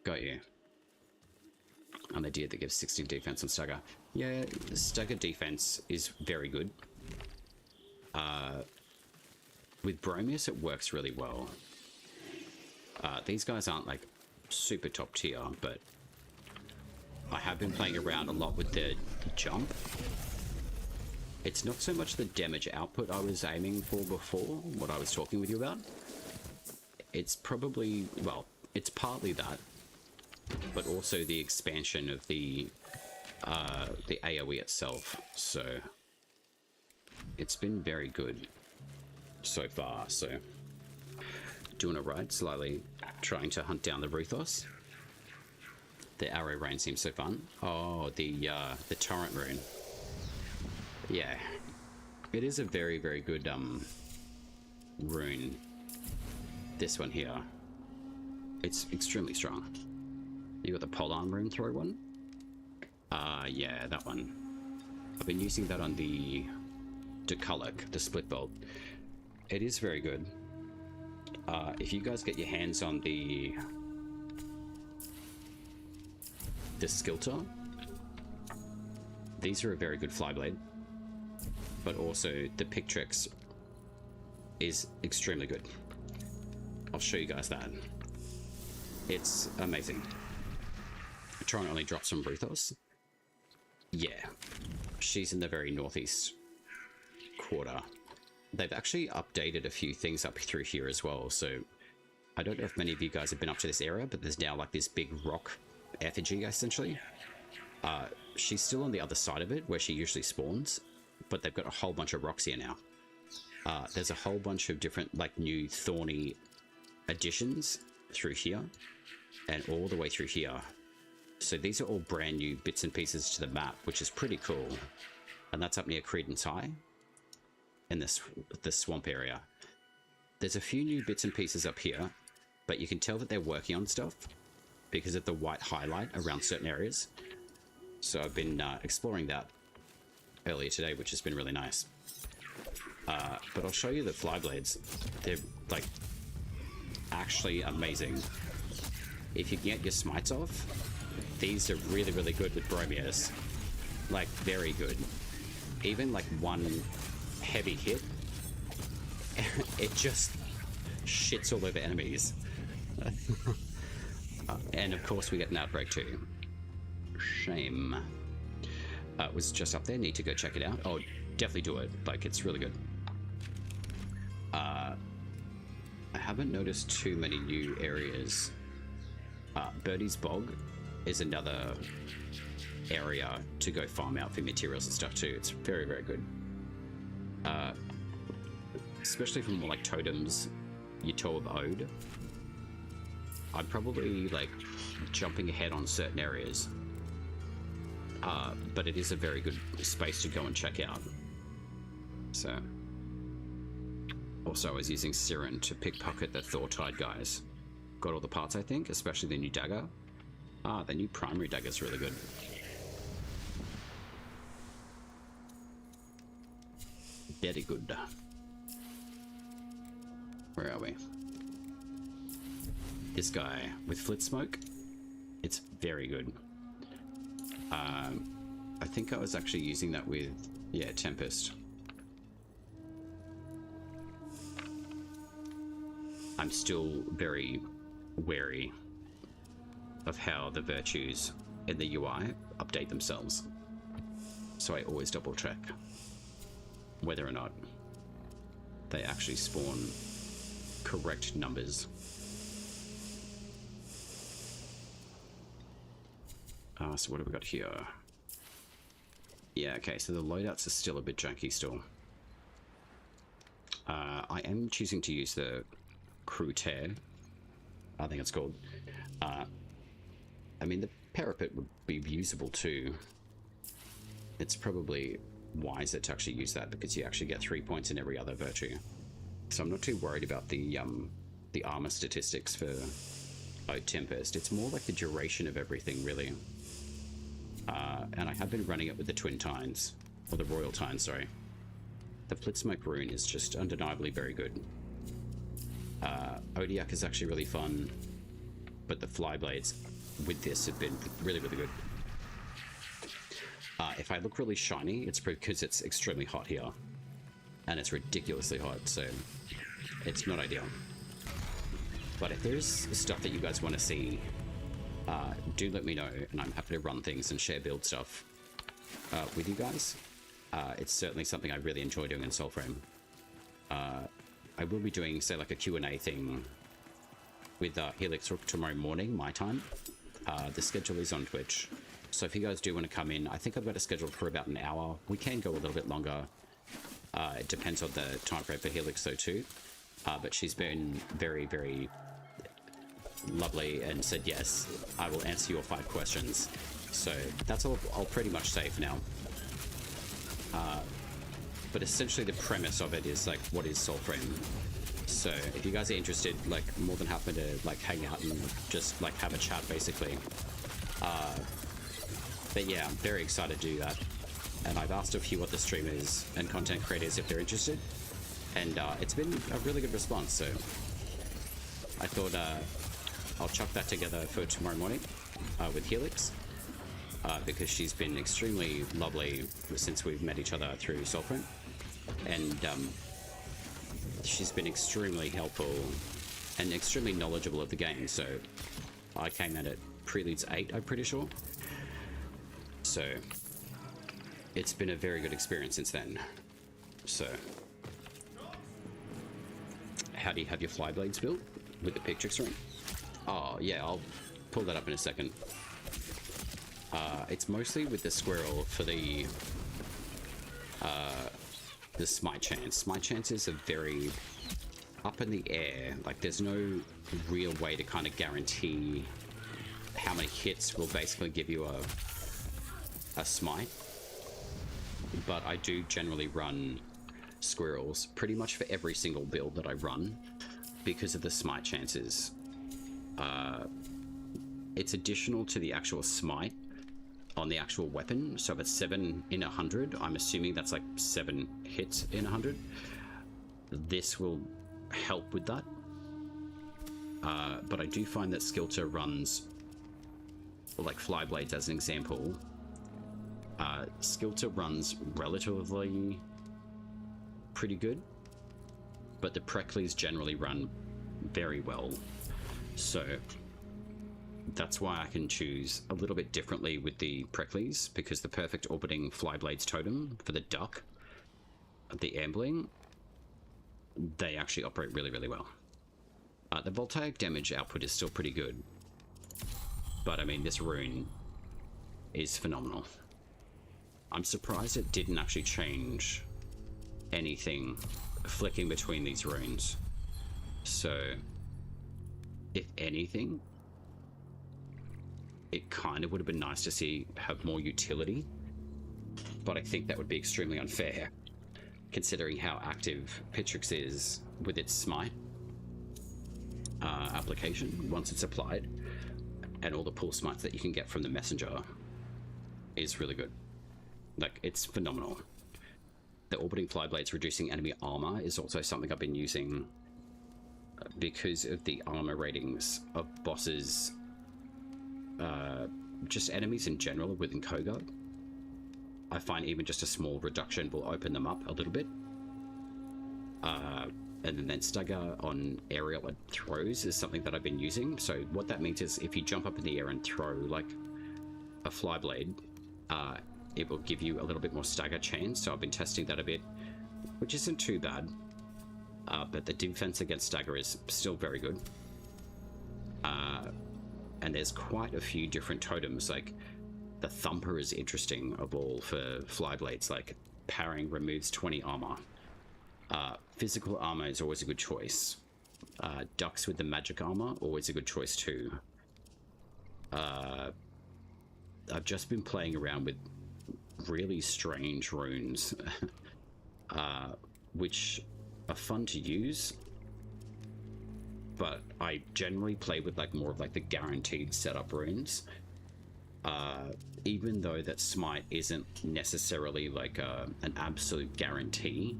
Got you. And the deer that gives 16 defense on stagger. Yeah, the stagger defense is very good. With Bromius, it works really well. These guys aren't like super top tier, but I have been playing around a lot with the jump. It's not so much the damage output I was aiming for before, what I was talking with you about. It's probably, well, it's partly that, but also the expansion of the AoE itself. So it's been very good so far. So doing it right, slightly trying to hunt down the Ruthos. The arrow rain seems so fun. Oh, the torrent rune. Yeah, it is a very, very good rune. This one here, it's extremely strong. You got the Polarn rune throw one. Yeah, that one. I've been using that on the Dukuluk, the split bolt. It is very good. If you guys get your hands on the Skilter, these are a very good flyblade, but also the Pictrix is extremely good. I'll show you guys that. It's amazing. Tron only drops from Bruthos. Yeah, she's in the very northeast quarter. They've actually updated a few things up through here as well, so I don't know if many of you guys have been up to this area, but there's now like this big rock effigy essentially. She's still on the other side of it where she usually spawns, but they've got a whole bunch of rocks here now. There's a whole bunch of different like new thorny additions through here and all the way through here. So these are all brand new bits and pieces to the map, which is pretty cool. And that's up near Credence High in this swamp area. There's a few new bits and pieces up here, but you can tell that they're working on stuff because of the white highlight around certain areas. So I've been exploring that earlier today, which has been really nice. But I'll show you the flyblades. They're like actually amazing. If you can get your smites off, these are really, really good with Bromius. Like, very good. Even like one heavy hit, it just shits all over enemies. And of course we get an outbreak too. Shame. It was just up there, need to go check it out. Oh, definitely do it, like it's really good. I haven't noticed too many new areas. Birdie's Bog is another area to go farm out for materials and stuff too. It's very, very good. Especially for more like Totems, your Toe of Ode. I'm probably like jumping ahead on certain areas. But it is a very good space to go and check out. So, also I was using Siren to pickpocket the Thawtide guys. Got all the parts, I think, especially the new dagger. The new primary dagger is really good. Very good. Where are we? This guy with flit smoke, it's very good. I think I was actually using that with, yeah, Tempest. I'm still very wary of how the virtues in the UI update themselves. So I always double check whether or not they actually spawn correct numbers. So what have we got here? Yeah, okay, so the loadouts are still a bit janky still. I am choosing to use the crew tear, I think it's called. I mean, the parapet would be usable too. It's probably wiser to actually use that because you actually get 3 points in every other virtue. So I'm not too worried about the armor statistics for Tempest. It's more like the duration of everything, really. And I have been running it with the Twin Tines, or the Royal Tines, sorry. The Flitsmoke rune is just undeniably very good. Odiak is actually really fun, but the Flyblades with this have been really, really good. If I look really shiny, it's because it's extremely hot here. And it's ridiculously hot, so it's not ideal. But if there's stuff that you guys want to see, do let me know, and I'm happy to run things and share build stuff with you guys. It's certainly something I really enjoy doing in Soulframe. I will be doing, say, like a Q&A thing with Helix tomorrow morning, my time. The schedule is on Twitch. So if you guys do want to come in, I think I've got a schedule for about an hour. We can go a little bit longer. It depends on the time frame for Helix, though, too. But she's been very, very lovely and said, yes, I will answer your 5 questions. So that's all I'll pretty much say for now. But essentially the premise of it is, like, what is Soulframe? So if you guys are interested, like, more than happy to, like, hang out and just, like, have a chat, basically. But yeah, I'm very excited to do that. And I've asked a few other streamers and content creators if they're interested. And it's been a really good response, so I thought I'll chuck that together for tomorrow morning with Helix. Because she's been extremely lovely since we've met each other through Soulframe. And she's been extremely helpful and extremely knowledgeable of the game. So I came in at Preludes 8, I'm pretty sure. So it's been a very good experience since then. So how do you have your Flyblades built with the Pictrix ring? Oh yeah, I'll pull that up in a second. It's mostly with the squirrel for the smite chance. Smite chances are very up in the air. Like, there's no real way to kind of guarantee how many hits will basically give you a smite. But I do generally run squirrels pretty much for every single build that I run because of the smite chances. It's additional to the actual smite on the actual weapon. So if it's 7 in 100, I'm assuming that's like 7 hits in 100. This will help with that. But I do find that Skilter runs, like Flyblades as an example, Skilter runs relatively pretty good, but the Precleys generally run very well. So that's why I can choose a little bit differently with the Precleys, because the perfect orbiting Flyblades totem for the duck, the ambling, they actually operate really, really well. The voltaic damage output is still pretty good, but I mean, this rune is phenomenal. I'm surprised it didn't actually change anything flicking between these runes. So if anything, it kind of would have been nice to see have more utility, but I think that would be extremely unfair considering how active Pitrix is with its smite application once it's applied, and all the pull smites that you can get from the messenger is really good. Like, it's phenomenal. The orbiting flyblades reducing enemy armor is also something I've been using because of the armor ratings of bosses, just enemies in general within Koga. I find even just a small reduction will open them up a little bit. And then stagger on aerial and throws is something that I've been using. So what that means is if you jump up in the air and throw like a flyblade, it will give you a little bit more stagger chance. So I've been testing that a bit, which isn't too bad. But the defense against stagger is still very good. And there's quite a few different totems. Like the Thumper is interesting of all for flyblades. Like parrying removes 20 armor. Physical armor is always a good choice. Ducks with the magic armor, always a good choice too. I've just been playing around with really strange runes, which are fun to use, but I generally play with like more of like the guaranteed setup runes. Even though that smite isn't necessarily like an absolute guarantee,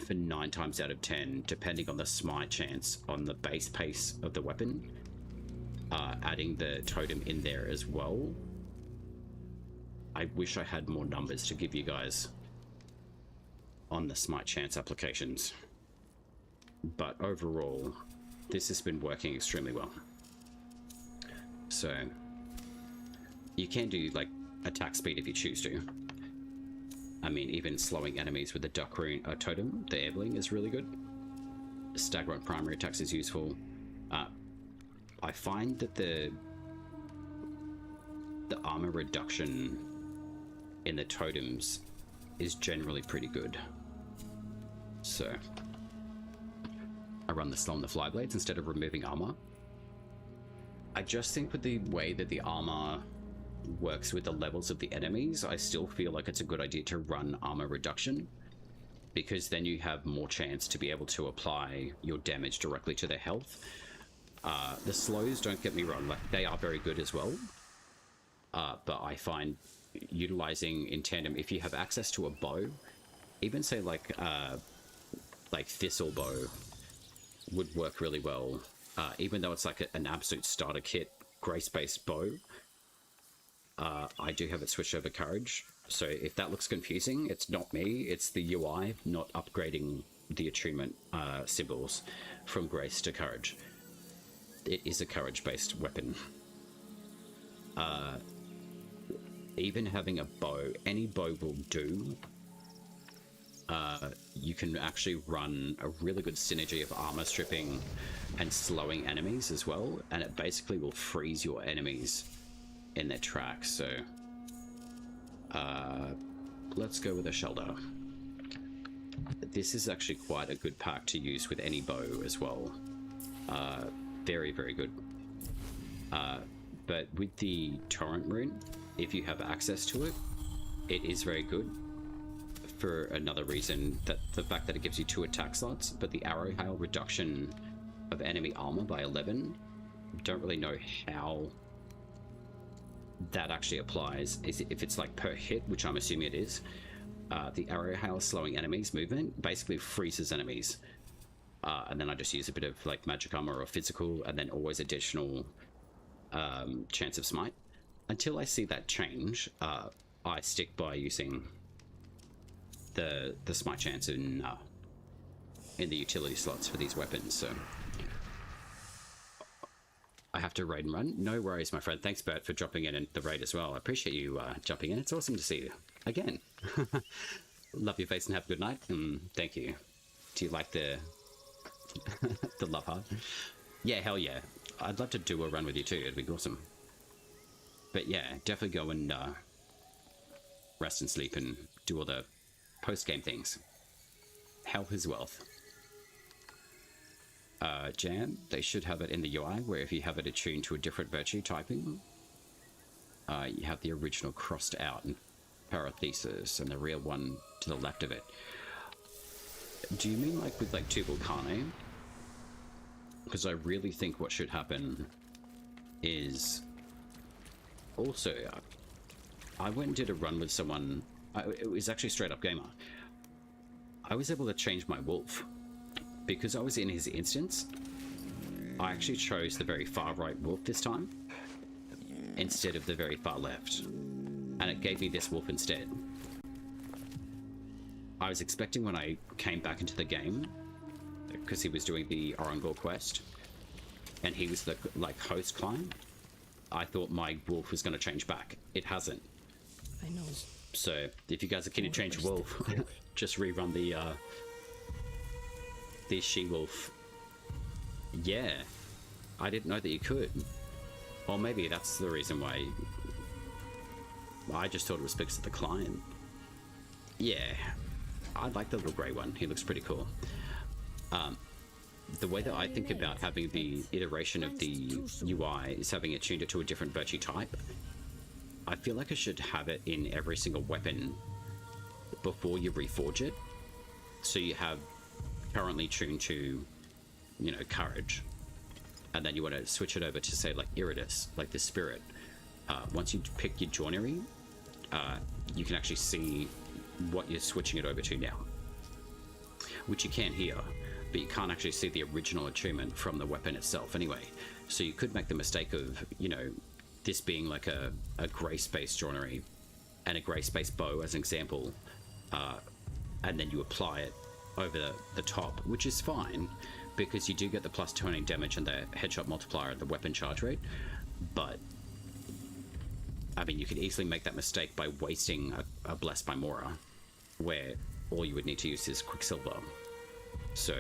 for 9 times out of 10, depending on the smite chance on the base pace of the weapon, adding the totem in there as well. I wish I had more numbers to give you guys on the smite chance applications, but overall this has been working extremely well. So you can do like attack speed if you choose to. I mean, even slowing enemies with the duck rune totem, the airling is really good. Stagger on primary attacks is useful. I find that the armor reduction in the totems is generally pretty good. So I run the slow on the flyblades instead of removing armor. I just think with the way that the armor works with the levels of the enemies, I still feel like it's a good idea to run armor reduction, because then you have more chance to be able to apply your damage directly to their health. The slows, don't get me wrong, like they are very good as well, but I find utilizing in tandem, if you have access to a bow, even say like thistle bow would work really well, even though it's like an absolute starter kit grace-based bow. I do have it switched over courage, so if that looks confusing, it's not me, it's the UI not upgrading the attunement symbols from grace to courage. It is a courage-based weapon. Even having a bow, any bow will do. You can actually run a really good synergy of armor stripping and slowing enemies as well, and it basically will freeze your enemies in their tracks. So let's go with a shoulder. This is actually quite a good pack to use with any bow as well. Very, very good. But with the torrent rune, if you have access to it, it is very good for another reason, that the fact that it gives you 2 attack slots, but the arrow hail reduction of enemy armor by 11, don't really know how that actually applies. If it's like per hit, which I'm assuming it is, the arrow hail slowing enemies movement basically freezes enemies, and then I just use a bit of like magic armor or physical, and then always additional chance of smite. Until I see that change, I stick by using the smite chance in the utility slots for these weapons. So I have to raid and run. No worries, my friend. Thanks, Bert, for dropping in the raid as well. I appreciate you jumping in. It's awesome to see you again. Love your face and have a good night. Thank you. Do you like the the love heart? Yeah, hell yeah. I'd love to do a run with you too. It'd be awesome. But yeah, definitely go and rest and sleep and do all the post-game things. Health is wealth. Jam, they should have it in the UI where if you have it attuned to a different virtue typing, you have the original crossed out in Parathesis and the real one to the left of it. Do you mean like with like Tubal Cain? Because I really think what should happen is also, I went and did a run with someone, it was actually straight up gamer. I was able to change my wolf. Because I was in his instance, I actually chose the very far right wolf this time, instead of the very far left. And it gave me this wolf instead. I was expecting when I came back into the game, because he was doing the Orangor quest, and he was the like host client, I thought my wolf was going to change back. It hasn't. I know. So if you guys are keen to change your wolf, just rerun the she-wolf. Yeah, I didn't know that you could. Or maybe that's the reason why. I just thought it was because of the client. Yeah, I like the little grey one. He looks pretty cool. The way that I think about having the iteration of the UI is having it tuned it to a different virtue type. I feel like I should have it in every single weapon before you reforge it. So you have currently tuned to, you know, courage, and then you want to switch it over to say like Iridus, like the spirit. Once you pick your joinery, you can actually see what you're switching it over to now, which you can here, but you can't actually see the original attunement from the weapon itself anyway. So you could make the mistake of, you know, this being like a grey space joinery and a grey space bow as an example, and then you apply it over the top, which is fine because you do get the plus 20 damage and the headshot multiplier and the weapon charge rate. But I mean, you could easily make that mistake by wasting a Blessed by Mora, where all you would need to use is Quicksilver. So,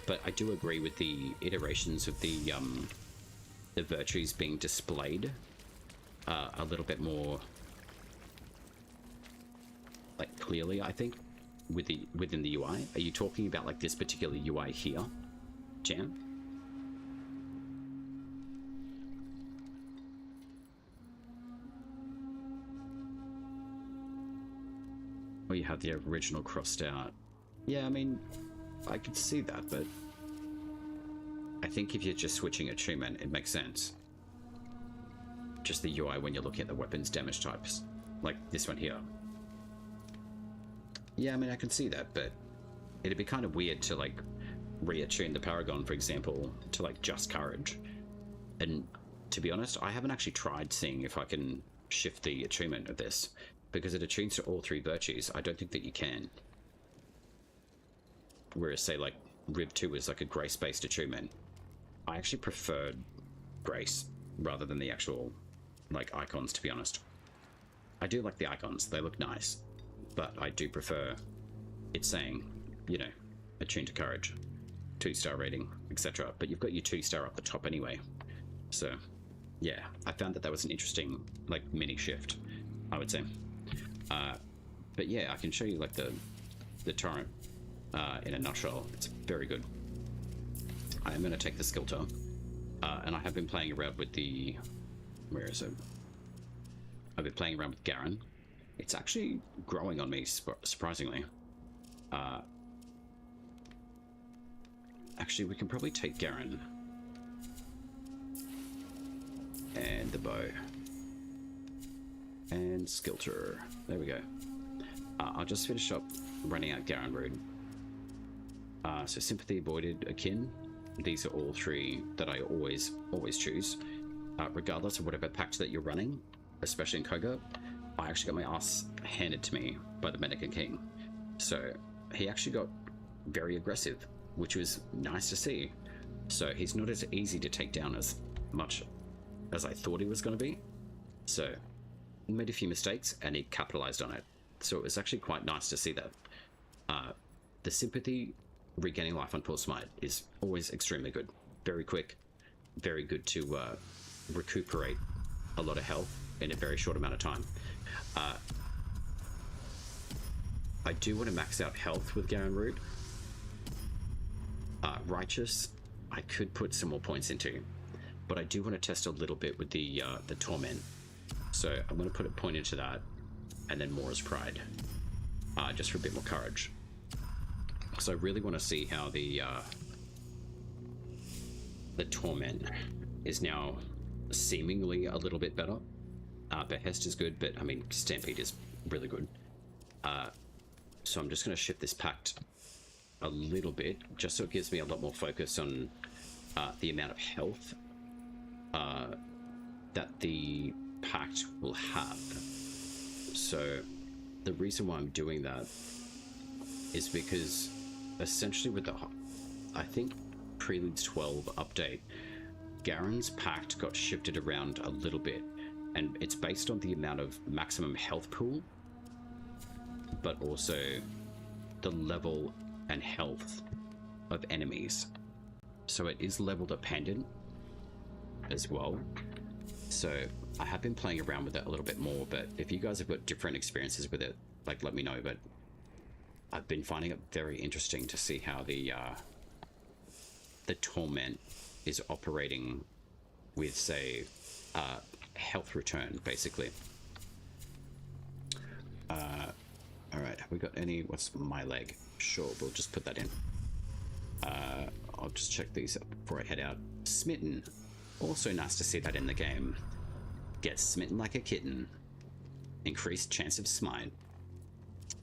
but I do agree with the iterations of the virtues being displayed a little bit more like clearly, I think, within the UI. Are you talking about like this particular UI here, Jam? Or you have the original crossed out? Yeah, I mean, I could see that, but I think if you're just switching attunement, it makes sense. Just the UI when you're looking at the weapons damage types, like this one here. Yeah, I mean, I can see that, but it'd be kind of weird to like reattune the Paragon, for example, to like just courage. And to be honest, I haven't actually tried seeing if I can shift the attunement of this, because it attunes to all three virtues. I don't think that you can. Whereas, say, like Rib 2 is like a grace-based attunement. I actually prefer grace rather than the actual like icons, to be honest. I do like the icons, they look nice. But I do prefer it saying, you know, attuned to courage, 2-star rating, etc. But you've got your 2-star up the top anyway. So, yeah, I found that was an interesting, like, mini shift, I would say. But yeah, I can show you, like, the torrent in a nutshell. It's very good. I am going to take the Skilter, and I have been playing around with the... Where is it? I've been playing around with Garen. It's actually growing on me, surprisingly. Actually, we can probably take Garen. And the bow. And Skilter. There we go. I'll just finish up running out Garen Rude. So Sympathy, Avoided, Akin. These are all three that I always choose. Regardless of whatever pact that you're running, especially in Koga. I actually got my ass handed to me by the Medican King. So he actually got very aggressive, which was nice to see. So he's not as easy to take down as much as I thought he was going to be. So he made a few mistakes and he capitalized on it. So it was actually quite nice to see that. The Sympathy regaining life on Full Smite is always extremely good. Very quick, very good to recuperate a lot of health in a very short amount of time. I do want to max out health with Garen Root. Righteous I could put some more points into, but I do want to test a little bit with the Torment. So I'm going to put a point into that, and then Mora's Pride, just for a bit more courage. So I really want to see how the Torment is now seemingly a little bit better. Behest is good, but I mean Stampede is really good. So I'm just going to shift this Pact a little bit, just so it gives me a lot more focus on the amount of health that the Pact will have. So the reason why I'm doing that is because essentially with the, I think, Preludes 12 update, Garen's Pact got shifted around a little bit, and it's based on the amount of maximum health pool, but also the level and health of enemies. So it is level dependent as well. So I have been playing around with it a little bit more, but if you guys have got different experiences with it, like, let me know. But I've been finding it very interesting to see how the Torment is operating with, say, health return, basically. All right, have we got any? What's my leg? Sure, we'll just put that in. I'll just check these up before I head out. Smitten. Also nice to see that in the game. Get smitten like a kitten. Increased chance of smite.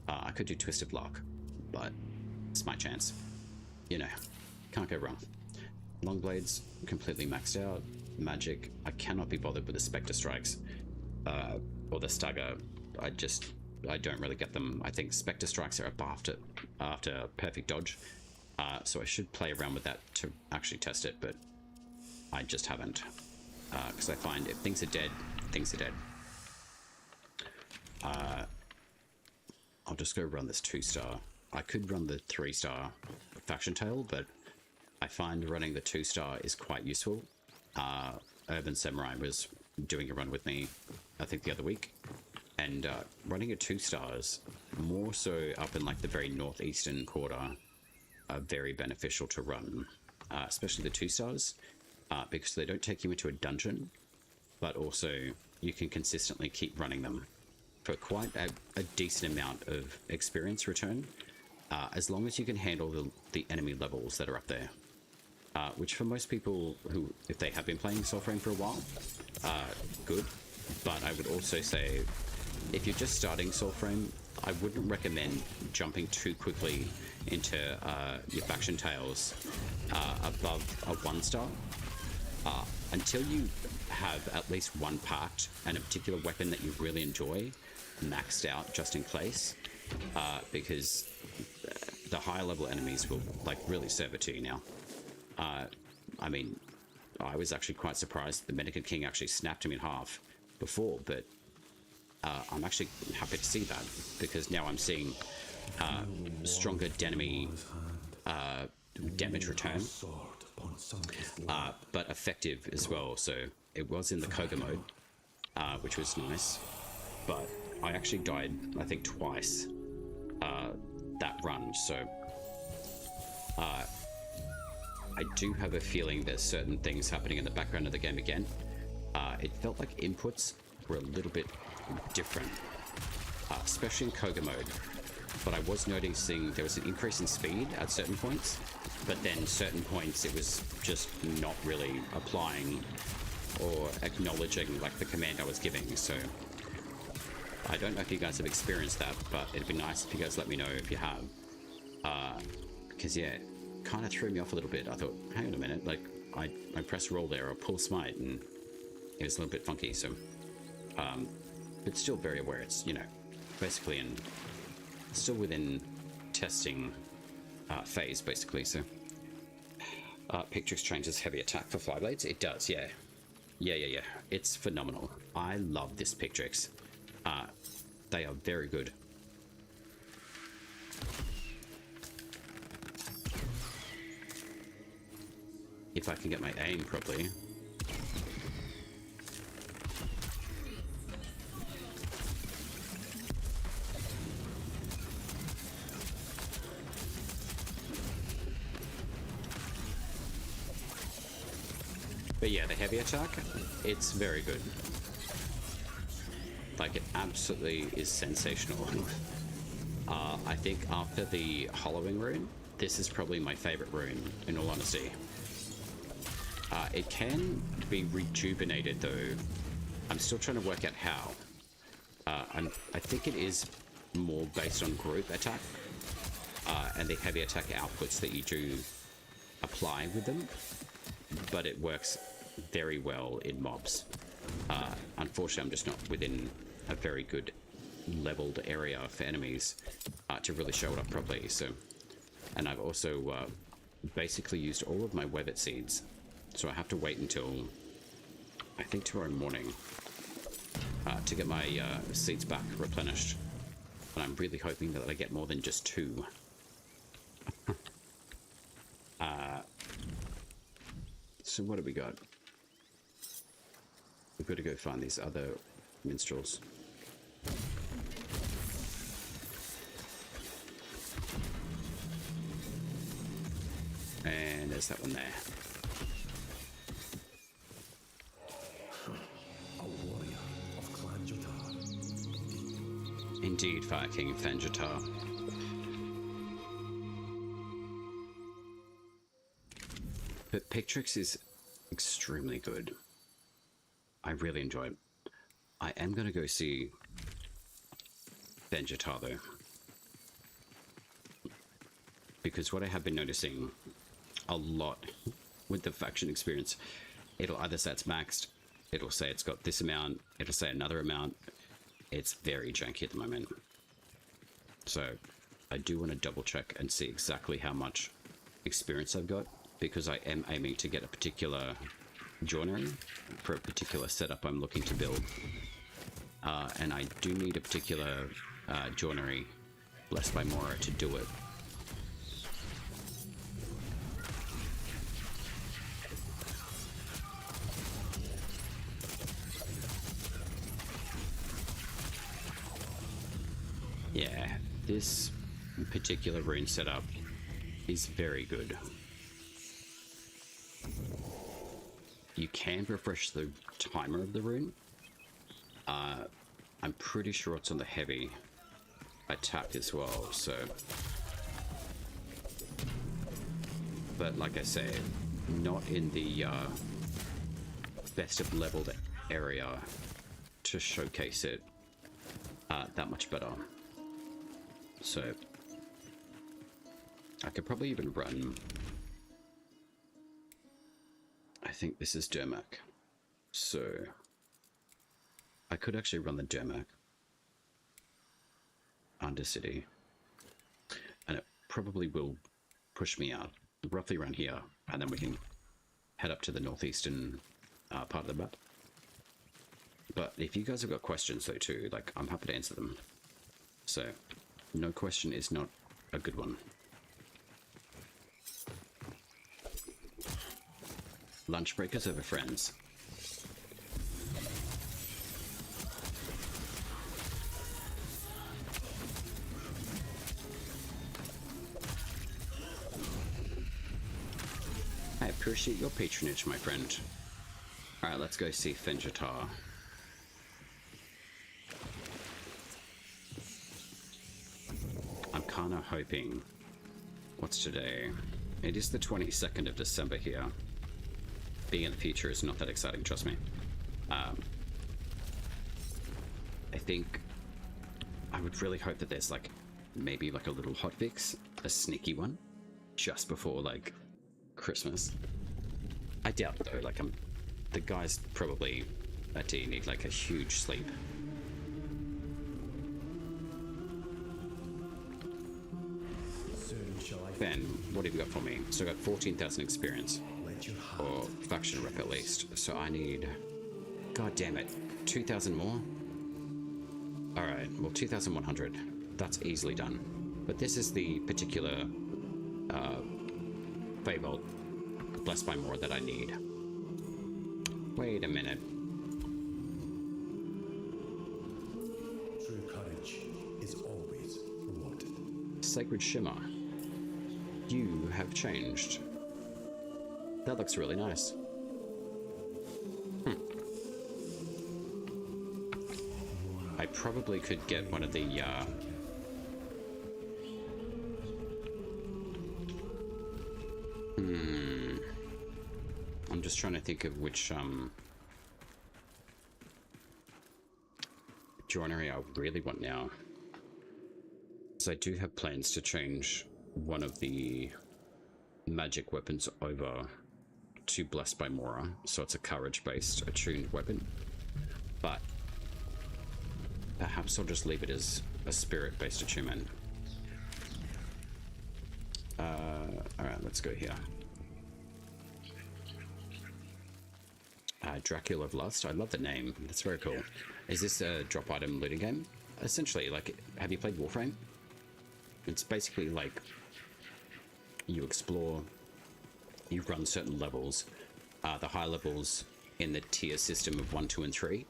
I could do Twist of Lock, but it's my chance. You know, can't go wrong. Long blades, completely maxed out. Magic, I cannot be bothered with the Spectre Strikes. Or the Stagger, I don't really get them. I think Spectre Strikes are up after Perfect Dodge. So I should play around with that to actually test it, but I just haven't. Because I find if things are dead, things are dead. I'll just go run this 2-star. I could run the 3-star Faction Tail, but I find running the 2-star is quite useful. Urban Samurai was doing a run with me, I think the other week, and running a 2-stars, more so up in like the very northeastern quarter, are very beneficial to run, especially the 2-stars, because they don't take you into a dungeon, but also you can consistently keep running them for quite a decent amount of experience return, as long as you can handle the enemy levels that are up there. Which for most people who, if they have been playing Soulframe for a while, good. But I would also say, if you're just starting Soulframe, I wouldn't recommend jumping too quickly into your Faction Tails above a 1-star. Until you have at least one Pact and a particular weapon that you really enjoy maxed out just in place, because the higher level enemies will like really serve it to you now. I mean, I was actually quite surprised the Mendicant King actually snapped him in half before, but I'm actually happy to see that, because now I'm seeing stronger enemy damage return, but effective as well. So it was in the Koga mode, which was nice, but I actually died, I think, twice that run, so I do have a feeling there's certain things happening in the background of the game again. It felt like inputs were a little bit different, especially in Koga mode, but I was noticing there was an increase in speed at certain points, but then certain points it was just not really applying or acknowledging like the command I was giving. So I don't know if you guys have experienced that, but it'd be nice if you guys let me know if you have, because yeah, kind of threw me off a little bit. I thought, hang on a minute, like I press roll there or pull smite and it was a little bit funky. So but still very aware. It's, you know, basically still within testing phase, basically. So Pictrix changes heavy attack for Flyblades. It does, yeah. It's phenomenal. I love this Pictrix. They are very good. If I can get my aim properly. But yeah, the heavy attack, it's very good. Like, it absolutely is sensational. I think after the Hollowing rune, this is probably my favorite rune, in all honesty. It can be rejuvenated, though. I'm still trying to work out how. I think it is more based on group attack, and the heavy attack outputs that you do apply with them, but it works very well in mobs. Unfortunately, I'm just not within a very good leveled area for enemies to really show it up properly. So, and I've also basically used all of my Webbit seeds, so I have to wait until I think tomorrow morning to get my seeds back replenished. And I'm really hoping that I get more than just 2. So what have we got? We've got to go find these other minstrels. And there's that one there. A warrior of Clan Jotar. Indeed, Fire King Fanjatar. But Pictrix is extremely good. I really enjoy it. I am going to go see Fanjatar though. Because what I have been noticing a lot with the faction experience, it'll either say it's maxed, it'll say it's got this amount, it'll say another amount. It's very janky at the moment. So I do want to double check and see exactly how much experience I've got, because I am aiming to get a particular joinery for a particular setup I'm looking to build. And I do need a particular joinery, blessed by Mora, to do it. Yeah, this particular rune setup is very good. You can refresh the timer of the rune. I'm pretty sure it's on the heavy attack as well, so... But like I say, not in the best of leveled area to showcase it that much better. So I could probably even run, I think this is Dermak, so I could actually run the Dermak Undercity, and it probably will push me out roughly around here, and then we can head up to the northeastern part of the map. But if you guys have got questions though too, like, I'm happy to answer them. So no question is not a good one. Lunch breakers over friends. I appreciate your patronage, my friend. Alright, let's go see Fanjatar. I'm kinda hoping... What's today? It is the 22nd of December here. Being in the future is not that exciting, trust me. I think I would really hope that there's like maybe like a little hotfix, a sneaky one, just before like Christmas. I doubt it though. Like the guys probably at D need like a huge sleep. Soon shall I Ben, what have you got for me? So I got 14,000 experience. let you have Or faction rep at least. So I need, god damn it, 2,000 more? Alright, well 2,100. That's easily done. But this is the particular Feybolt Blessed by More that I need. Wait a minute. true courage is always rewarded. Sacred Shimmer. You have changed. That looks really nice. I probably could get one of the I'm just trying to think of which joinery I really want now. So I do have plans to change one of the magic weapons over to Blessed by Mora, so it's a courage-based attuned weapon. But perhaps I'll just leave it as a spirit-based attunement. Alright, let's go here. Dracula of Lust. I love the name. That's very cool. Is this a drop item looting game? Essentially, like, have you played Warframe? It's basically like you explore, you run certain levels. The high levels in the tier system of 1, 2, and 3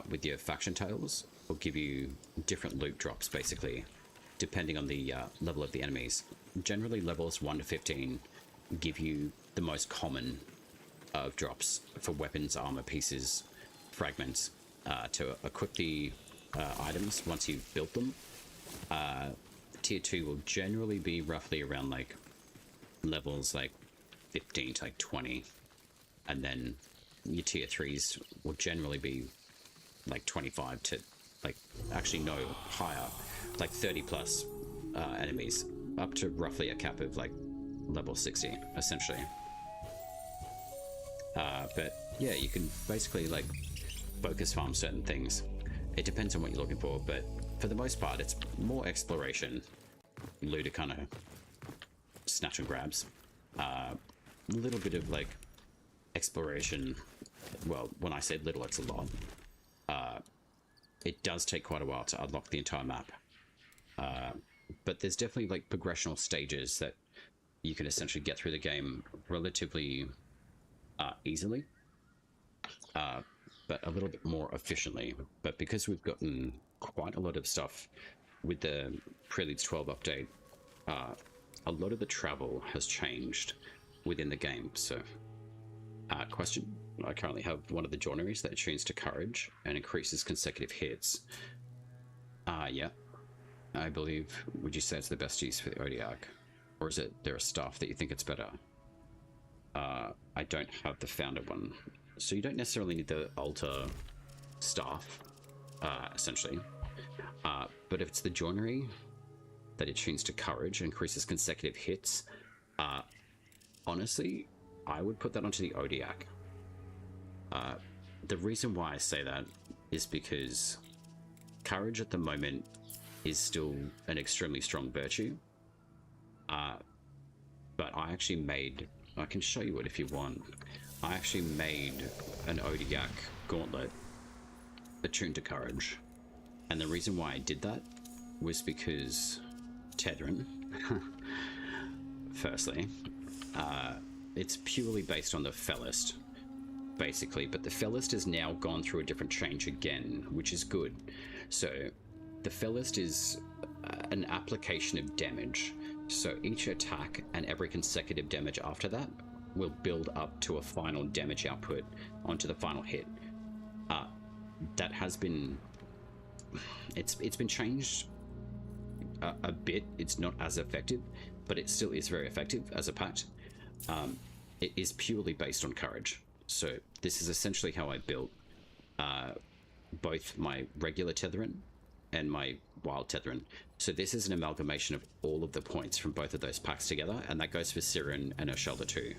with your faction tales will give you different loot drops, basically, depending on the level of the enemies. Generally, levels 1 to 15 give you the most common of drops for weapons, armor pieces, fragments to equip the items once you've built them. Tier 2 will generally be roughly around like levels like 15 to like 20, and then your tier 3s will generally be like 25 to like actually no higher, like 30 plus enemies, up to roughly a cap of like level 60 essentially. But yeah, you can basically like focus farm certain things. It depends on what you're looking for, but for the most part, it's more exploration, loot, kind of snatch and grabs. A little bit of like exploration. Well, when I say little, it's a lot. It does take quite a while to unlock the entire map. But there's definitely like progressional stages that you can essentially get through the game relatively easily, but a little bit more efficiently. But because we've gotten quite a lot of stuff with the Preludes 12 update, a lot of the travel has changed within the game. So, question. I currently have one of the joineries that attunes to courage and increases consecutive hits. Yeah. I believe, would you say it's the best use for the Odiak? Or is it there a staff that you think it's better? I don't have the founder one. So you don't necessarily need the altar staff, essentially. But if it's the joinery that attunes to courage and increases consecutive hits, honestly, I would put that onto the Odiak. The reason why I say that is because courage at the moment is still an extremely strong virtue. But I actually made, I can show you it if you want. I actually made an Odiak gauntlet attuned to courage. And the reason why I did that was because Tethrin, firstly, it's purely based on the Fellist, basically, but the Fellist has now gone through a different change again, which is good. So the Fellist is an application of damage. So each attack and every consecutive damage after that will build up to a final damage output onto the final hit. That has been, it's been changed a bit. It's not as effective, but it still is very effective as a pact. It is purely based on courage. So this is essentially how I built both my regular Tethrin and my wild Tethrin. So this is an amalgamation of all of the points from both of those packs together, and that goes for Siren and Urshelda too.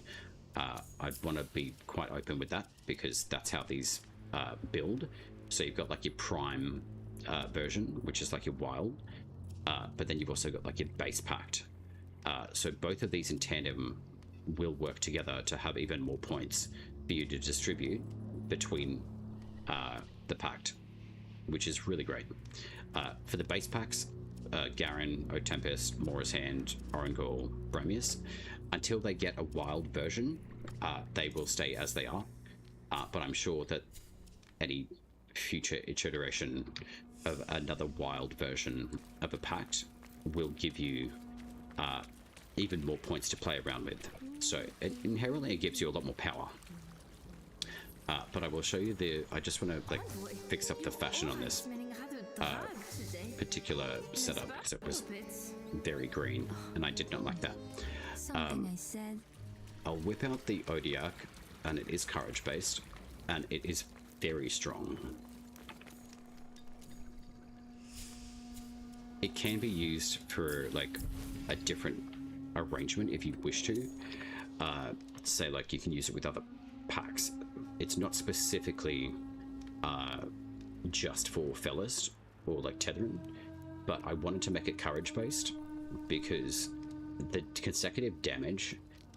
I want to be quite open with that because that's how these build. So you've got like your prime version, which is like your wild, but then you've also got like your base pact. So both of these in tandem will work together to have even more points for you to distribute between the pact, which is really great. For the base packs, Garen, O Tempest, Mora's Hand, Orangol, Bromius, until they get a wild version, they will stay as they are. But I'm sure that any future iteration of another wild version of a pact will give you even more points to play around with. So inherently it gives you a lot more power. But I will show you I just want to like fix up the fashion on this. particular setup because it was Smoothbitz. very green, and I did not like that. Something I said. I'll whip out the Odiak, and it is courage based, and it is very strong. It can be used for like a different arrangement if you wish to. Say like you can use it with other packs. It's not specifically just for Fellas or like Tethering, but I wanted to make it courage based because the consecutive damage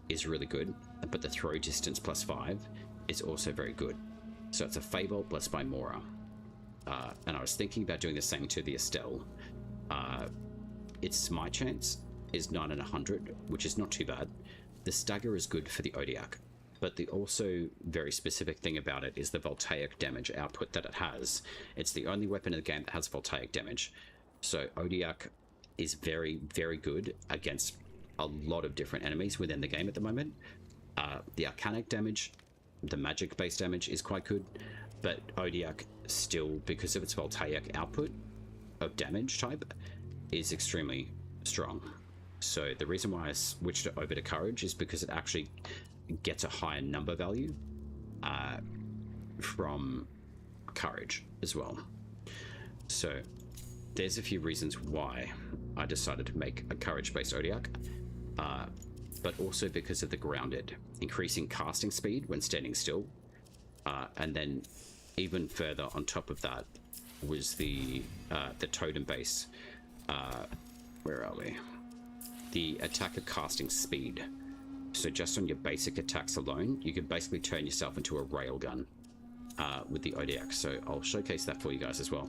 is really good, but the throw distance +5 is also very good. So it's a Feybolt blessed by Mora. And I was thinking about doing the same to the Estelle. Its smite chance is 9 in 100, which is not too bad. The stagger is good for the Odiak, but the also very specific thing about it is the voltaic damage output that it has. It's the only weapon in the game that has voltaic damage. So Odiak is very, very good against a lot of different enemies within the game at the moment. The arcanic damage, the magic based damage is quite good, but Odiak still, because of its voltaic output of damage type, is extremely strong. So the reason why I switched it over to courage is because it actually gets a higher number value from courage as well. So there's a few reasons why I decided to make a courage based Odiak, but also because of the grounded, increasing casting speed when standing still, and then even further on top of that was the totem base. Where are we? The attacker casting speed. So just on your basic attacks alone, you can basically turn yourself into a railgun with the Odiak. So I'll showcase that for you guys as well.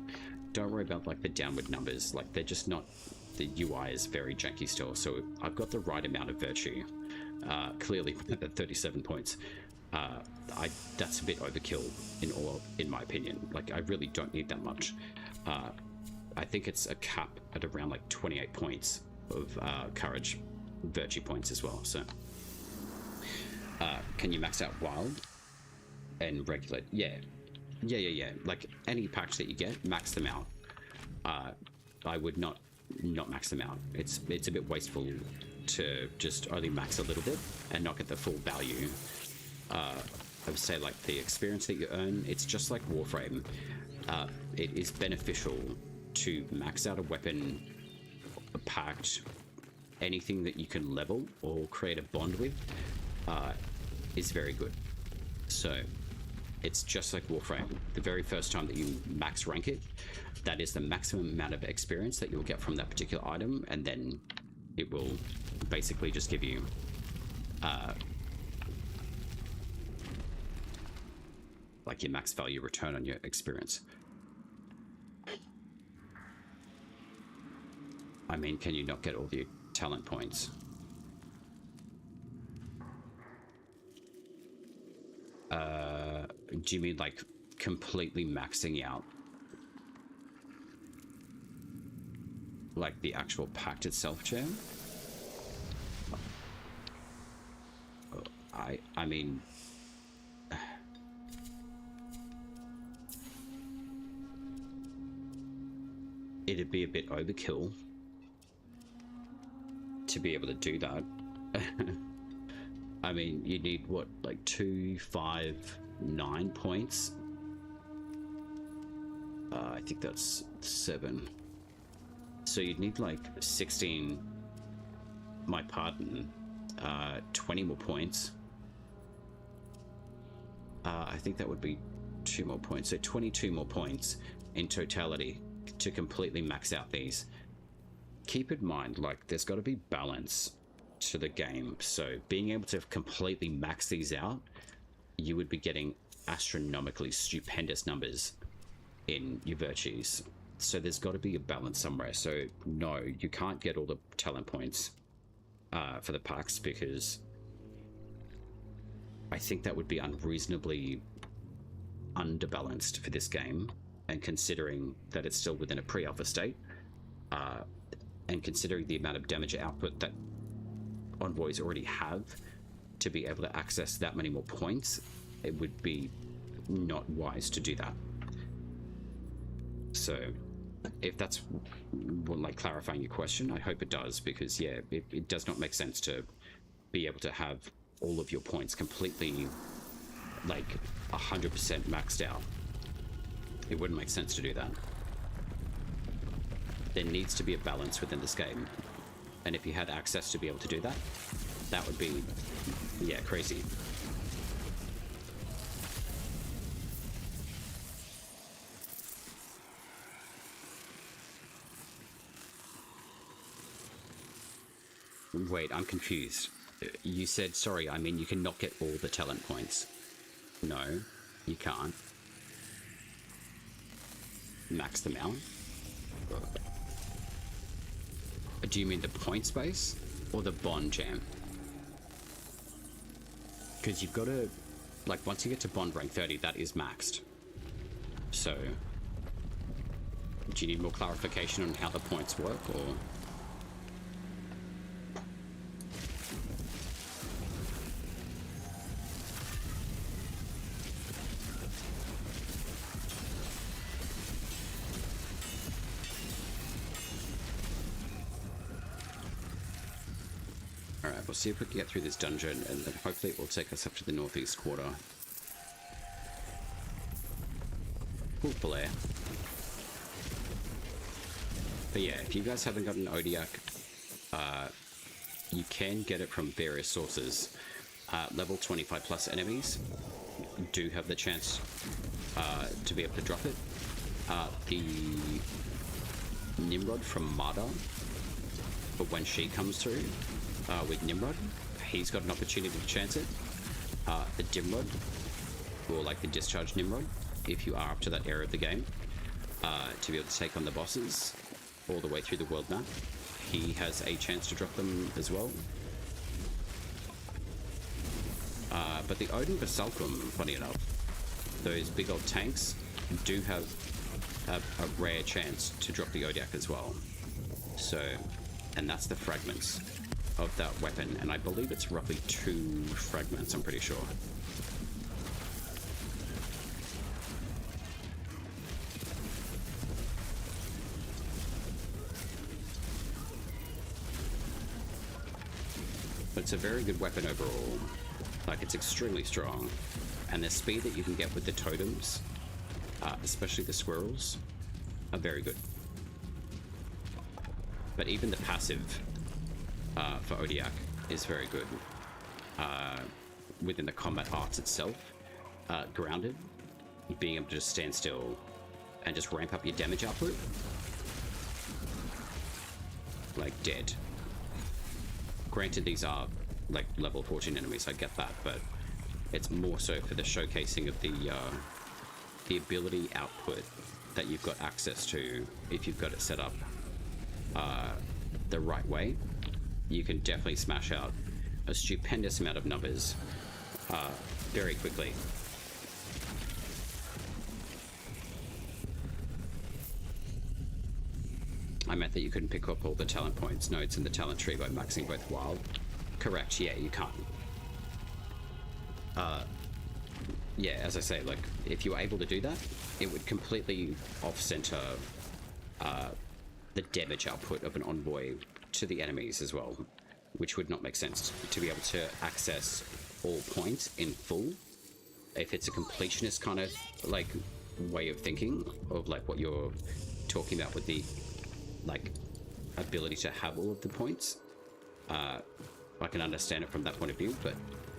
Don't worry about like the downward numbers, like they're just not, the UI is very janky still. So I've got the right amount of virtue. Clearly at 37 points. That's a bit overkill in my opinion. Like I really don't need that much. I think it's a cap at around like 28 points of courage virtue points as well. So can you max out wild and regular? Yeah. Like any packs that you get, max them out. I would not max them out. It's a bit wasteful to just only max a little bit and not get the full value. I would say like the experience that you earn, it's just like Warframe. It is beneficial to max out a weapon, a pact, anything that you can level or create a bond with is very good. So it's just like Warframe. The very first time that you max rank it, that is the maximum amount of experience that you'll get from that particular item, and then it will basically just give you like your max value return on your experience. I mean, can you not get all your talent points? Do you mean like completely maxing out like the actual pact itself, Chair? I mean, it'd be a bit overkill to be able to do that. I mean, you need what, like 2, 5, 9 points? I think that's 7. So you'd need like 16, my pardon, 20 more points. I think that would be 2 more points. So 22 more points in totality to completely max out these. Keep in mind, like, there's got to be balance to the game. So being able to completely max these out, you would be getting astronomically stupendous numbers in your virtues. So there's got to be a balance somewhere. So no, you can't get all the talent points for the packs, because I think that would be unreasonably underbalanced for this game. And considering that it's still within a pre-alpha state, and considering the amount of damage output that envoys already have, to be able to access that many more points, it would be not wise to do that. So if that's like clarifying your question, I hope it does, because yeah, it does not make sense to be able to have all of your points completely like 100% maxed out. It wouldn't make sense to do that. There needs to be a balance within this game, and if you had access to be able to do that, that would be, yeah, crazy. Wait, I'm confused. You said, sorry, I mean you cannot get all the talent points. No, you can't. Max them out? Do you mean the points base or the bond jam? Because you've got to, like, once you get to bond rank 30, that is maxed. So, do you need more clarification on how the points work, or? Alright, we'll see if we can get through this dungeon, and then hopefully it will take us up to the northeast quarter. Hopefully. But yeah, if you guys haven't got an Odiak, you can get it from various sources. Level 25 plus enemies do have the chance to be able to drop it. The Nimrod from Marda, but when she comes through with Nimrod, he's got an opportunity to chance it. The Dimrod, or like the Discharge Nimrod, if you are up to that area of the game, to be able to take on the bosses all the way through the world map, he has a chance to drop them as well. But the Odin Basalkum, funny enough, those big old tanks do have a rare chance to drop the Odiak as well. So, and that's the fragments of that weapon, and I believe it's roughly 2 fragments, I'm pretty sure. But it's a very good weapon overall. Like, it's extremely strong, and the speed that you can get with the totems, especially the squirrels, are very good. But even the passive for Odiak is very good. Within the combat arts itself, grounded, being able to just stand still and just ramp up your damage output, like dead. Granted, these are like level 14 enemies, I get that, but it's more so for the showcasing of the ability output that you've got access to. If you've got it set up the right way, you can definitely smash out a stupendous amount of numbers very quickly. I meant that you couldn't pick up all the talent points nodes in the talent tree by maxing both wild. Correct, yeah, you can't. Yeah, as I say, like, if you were able to do that, it would completely off-center the damage output of an envoy to the enemies as well, which would not make sense to be able to access all points in full. If it's a completionist kind of, like, way of thinking of, like, what you're talking about with the, like, ability to have all of the points, I can understand it from that point of view, but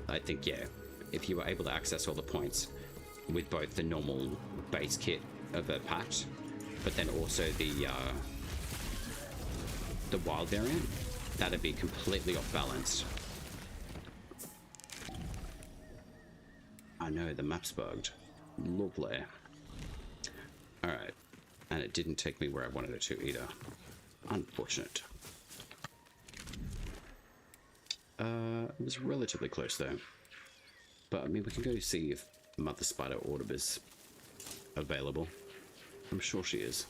I think, yeah, if you were able to access all the points with both the normal base kit of a Pact, but then also the wild variant, that'd be completely off balance. I know, the map's bugged. Lovely. Alright. And it didn't take me where I wanted it to either. Unfortunate. It was relatively close though. But I mean, we can go see if Mother Spider Orb is available. I'm sure she is.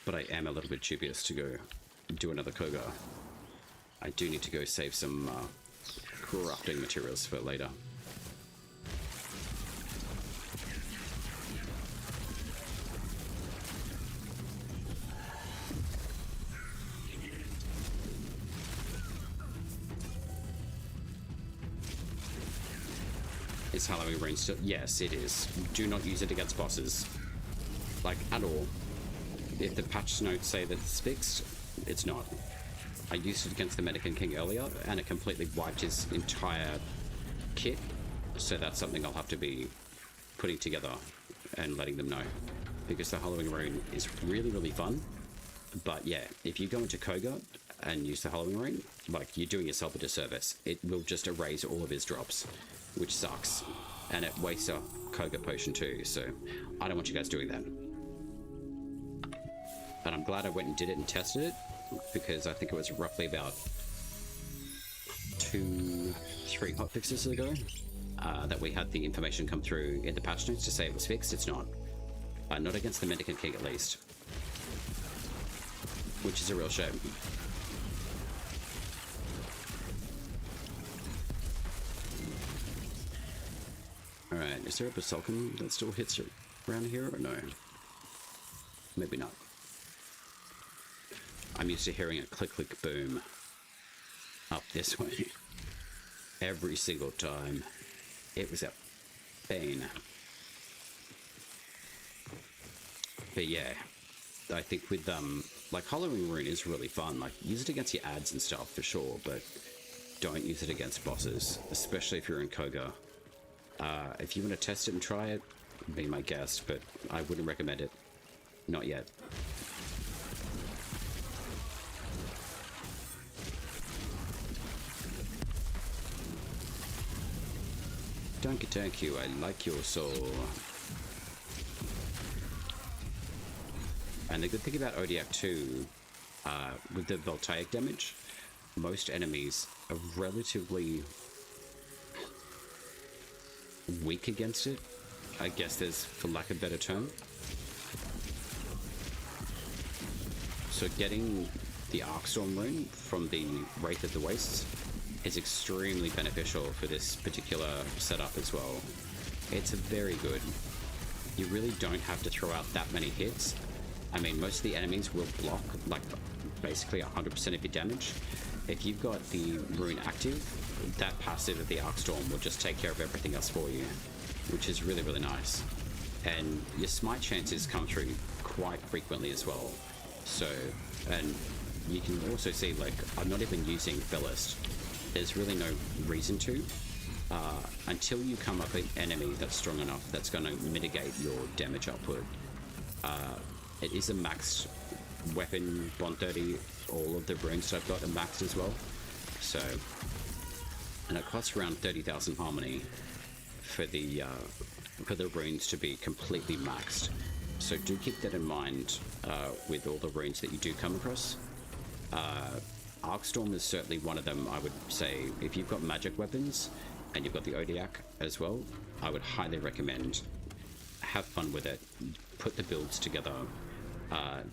But I am a little bit dubious to go do another Kogar. I do need to go save some crafting materials for later. Is Halloween Rune still? Yes, it is. Do not use it against bosses. Like, at all. If the patch notes say that it's fixed, it's not. I used it against the Medican King earlier, and it completely wiped his entire kit. So that's something I'll have to be putting together and letting them know. Because the Halloween Rune is really, really fun. But yeah, if you go into Koga and use the Halloween Rune, like, you're doing yourself a disservice. It will just erase all of his drops, which sucks. And it wastes a Koga potion too, so I don't want you guys doing that. But I'm glad I went and did it and tested it, because I think it was roughly about 2-3 hotfixes ago that we had the information come through in the patch notes to say it was fixed. It's not. Not against the Mendicant King, at least. Which is a real shame. Alright, is there a Basalcum that still hits around here, or no? Maybe not. I'm used to hearing a click, click, boom up this way. Every single time. It was a pain. But yeah, I think with like, Halloween Rune is really fun. Like, use it against your ads and stuff for sure, but don't use it against bosses, especially if you're in Koga. If you want to test it and try it, be my guest, but I wouldn't recommend it. Not yet. Thank you, I like your soul. And the good thing about Odiak 2, with the voltaic damage, most enemies are relatively weak against it. I guess there's, for lack of a better term. So getting the Arcstorm rune from the Wraith of the Wastes is extremely beneficial for this particular setup as well. It's very good. You really don't have to throw out that many hits. I mean, most of the enemies will block, like, basically 100% of your damage. If you've got the rune active, that passive of the Arcstorm will just take care of everything else for you, which is really, really nice. And your smite chances come through quite frequently as well. So, and you can also see, like, I'm not even using Bellist. There's really no reason to, until you come up with an enemy that's strong enough that's going to mitigate your damage output. It is a maxed weapon, 130. All of the runes that I've got are maxed as well. So, and it costs around 30,000 harmony for the runes to be completely maxed. So do keep that in mind with all the runes that you do come across. Arcstorm is certainly one of them. I would say if you've got magic weapons and you've got the Odiak as well, I would highly recommend. Have fun with it. Put the builds together.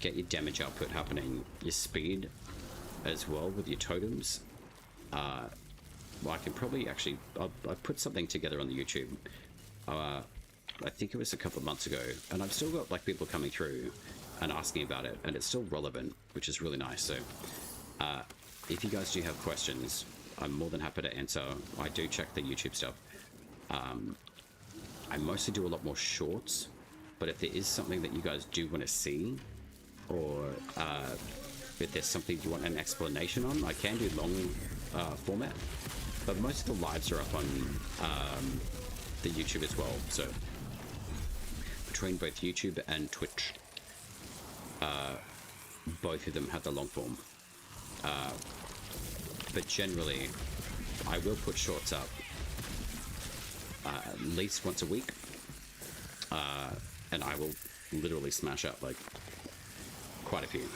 Get your damage output happening. Your speed as well with your totems. Well, I can probably actually... I'll put something together on the YouTube. I think it was a couple of months ago, and I've still got, like, people coming through and asking about it, and it's still relevant, which is really nice. So if you guys do have questions, I'm more than happy to answer. I do check the YouTube stuff. I mostly do a lot more shorts, but if there is something that you guys do want to see, or if there's something you want an explanation on, I can do long format, but most of the lives are up on the YouTube as well. So between both YouTube and Twitch, both of them have the long form. But generally, I will put shorts up at least once a week, and I will literally smash up, like, quite a few.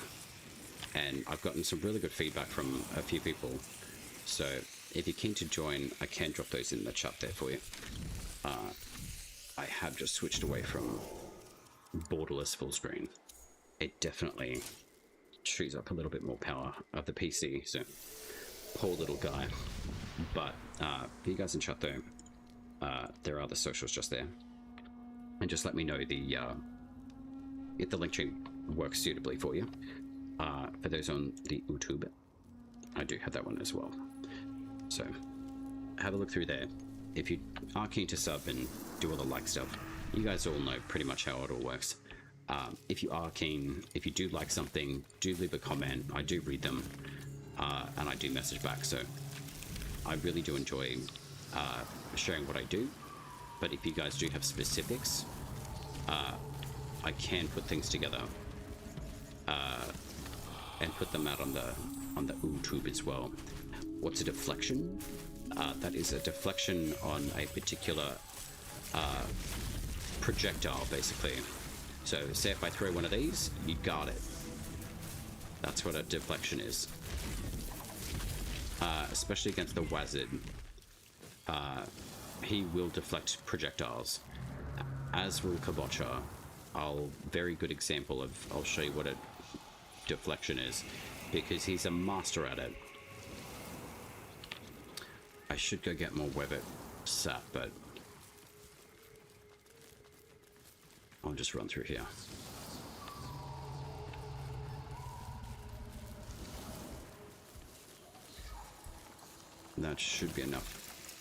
And I've gotten some really good feedback from a few people, so if you're keen to join, I can drop those in the chat there for you. I have just switched away from borderless full screen. It definitely chews up a little bit more power of the PC, so poor little guy. But for you guys in chat though, there are the socials just there, and just let me know the if the link tree works suitably for you. For those on the YouTube, I do have that one as well, so have a look through there. if you are keen to sub and do all the like stuff, you guys all know pretty much how it all works. If you are keen, if you do like something, do leave a comment. I do read them, and I do message back. So I really do enjoy sharing what I do. But if you guys do have specifics, I can put things together and put them out on the YouTube as well. What's a deflection? That is a deflection on a particular projectile, basically. So say if I throw one of these, you guard it. That's what a deflection is. Especially against the wizard, he will deflect projectiles. As will Kabocha. Very good example of, I'll show you what a deflection is, because he's a master at it. I should go get more Webbit sap, but I'll just run through here. That should be enough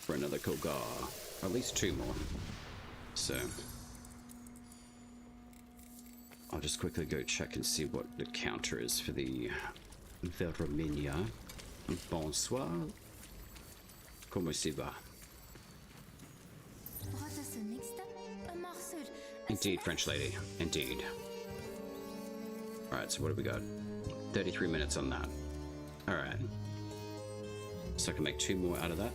for another Kogar. At least 2 more. So I'll just quickly go check and see what the counter is for the Verminia. Bonsoir. Comment ça va? Indeed, French lady. Indeed. Alright, so what have we got? 33 minutes on that. Alright. So I can make 2 more out of that.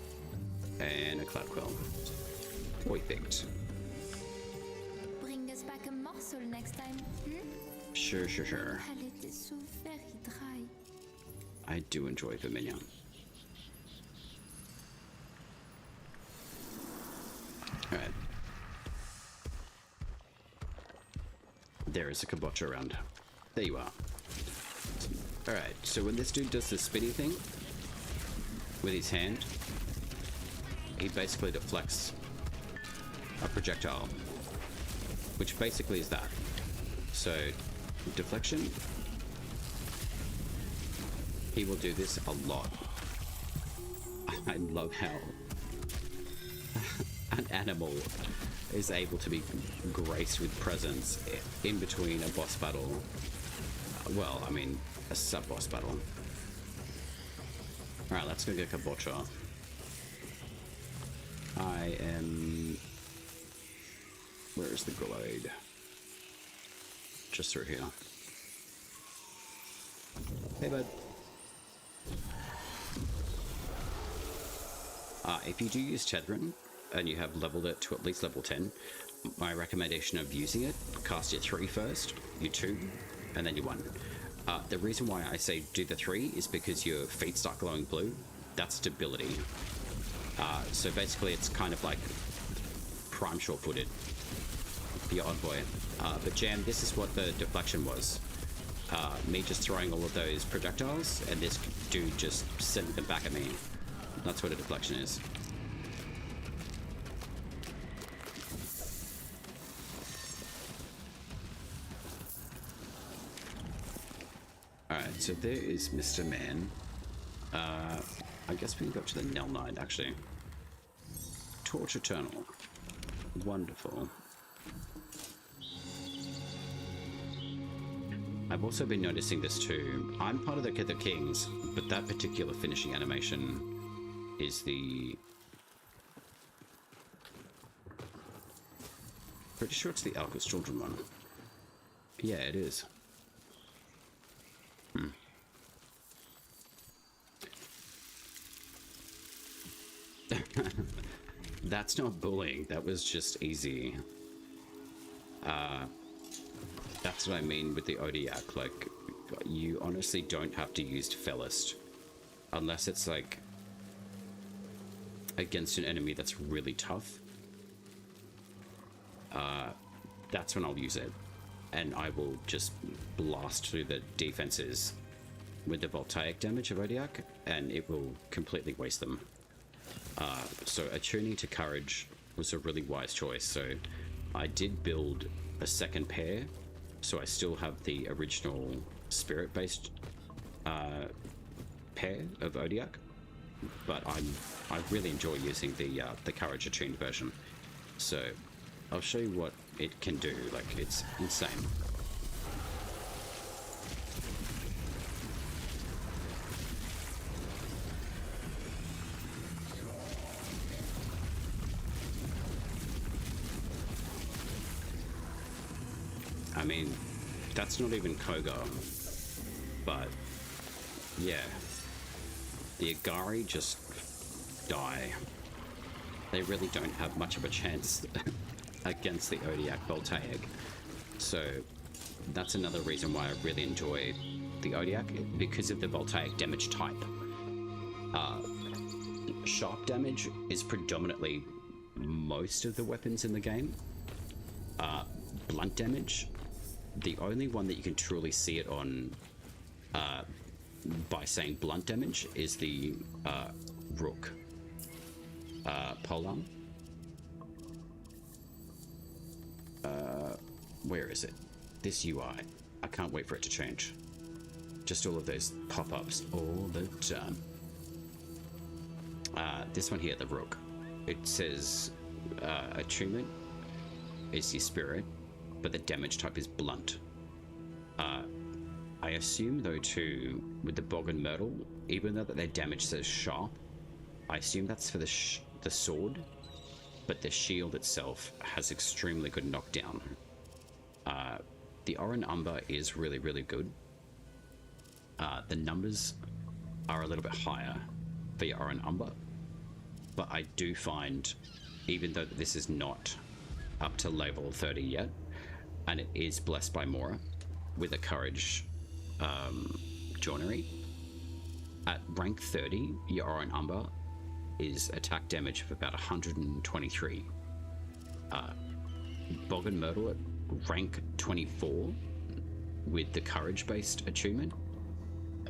And a cloud quill. Perfect. Bring us back a morsel next time. Sure. Palette is so very dry. I do enjoy Verminia. Alright. There is a Kabocha around. There you are. Alright, so when this dude does the spinny thing with his hand, he basically deflects a projectile, which basically is that. So, deflection, he will do this a lot. I love how an animal is able to be graced with presence in between a boss battle. Well, I mean, a sub-boss battle. Alright, let's go get Kabocha. I am... Where is the glade? Just through here. Hey, bud. If you do use Tethrin, and you have leveled it to at least level 10, my recommendation of using it, cast your 3 first, your 2, and then your 1. The reason why I say do the 3 is because your feet start glowing blue. That's stability. So basically it's kind of like prime short-footed, the odd boy. But Jam, this is what the deflection was. Me just throwing all of those projectiles, and this dude just sending them back at me. That's what a deflection is. Alright, so there is Mr. Man. I guess we can go up to the Nell Knight, actually. Torch Eternal. Wonderful. I've also been noticing this too. I'm part of the Kings, but that particular finishing animation is the... Pretty sure it's the Alcus Children one. Yeah, it is. That's not bullying, that was just easy. That's what I mean with the Odiak, like, you honestly don't have to use Fellist. Unless it's like against an enemy that's really tough. That's when I'll use it. And I will just blast through the defenses with the voltaic damage of Odiak, and it will completely waste them. So attuning to courage was a really wise choice. So I did build a second pair, so I still have the original spirit-based pair of Odiak, but I really enjoy using the courage attuned version. So I'll show you what it can do. Like, it's insane. I mean, that's not even Koga, but yeah, the Agari just die. They really don't have much of a chance against the Odiak Voltaic. So that's another reason why I really enjoy the Odiak, because of the Voltaic damage type. Sharp damage is predominantly most of the weapons in the game. Blunt damage, the only one that you can truly see it on by saying blunt damage is the Rook polearm. Where is it? This UI. I can't wait for it to change. Just all of those pop-ups all the time. This one here, the Rook. It says attunement is your spirit, but the damage type is blunt. I assume though too, with the Bog and Myrtle, even though that their damage says sharp, I assume that's for the sword, but the shield itself has extremely good knockdown. The Oran Umber is really, really good. The numbers are a little bit higher for your Oran Umber, but I do find, even though this is not up to level 30 yet, and it is blessed by Mora with a courage joinery, at rank 30 your Oran Umber is attack damage of about 123. Bog and Myrtle at rank 24 with the courage based attunement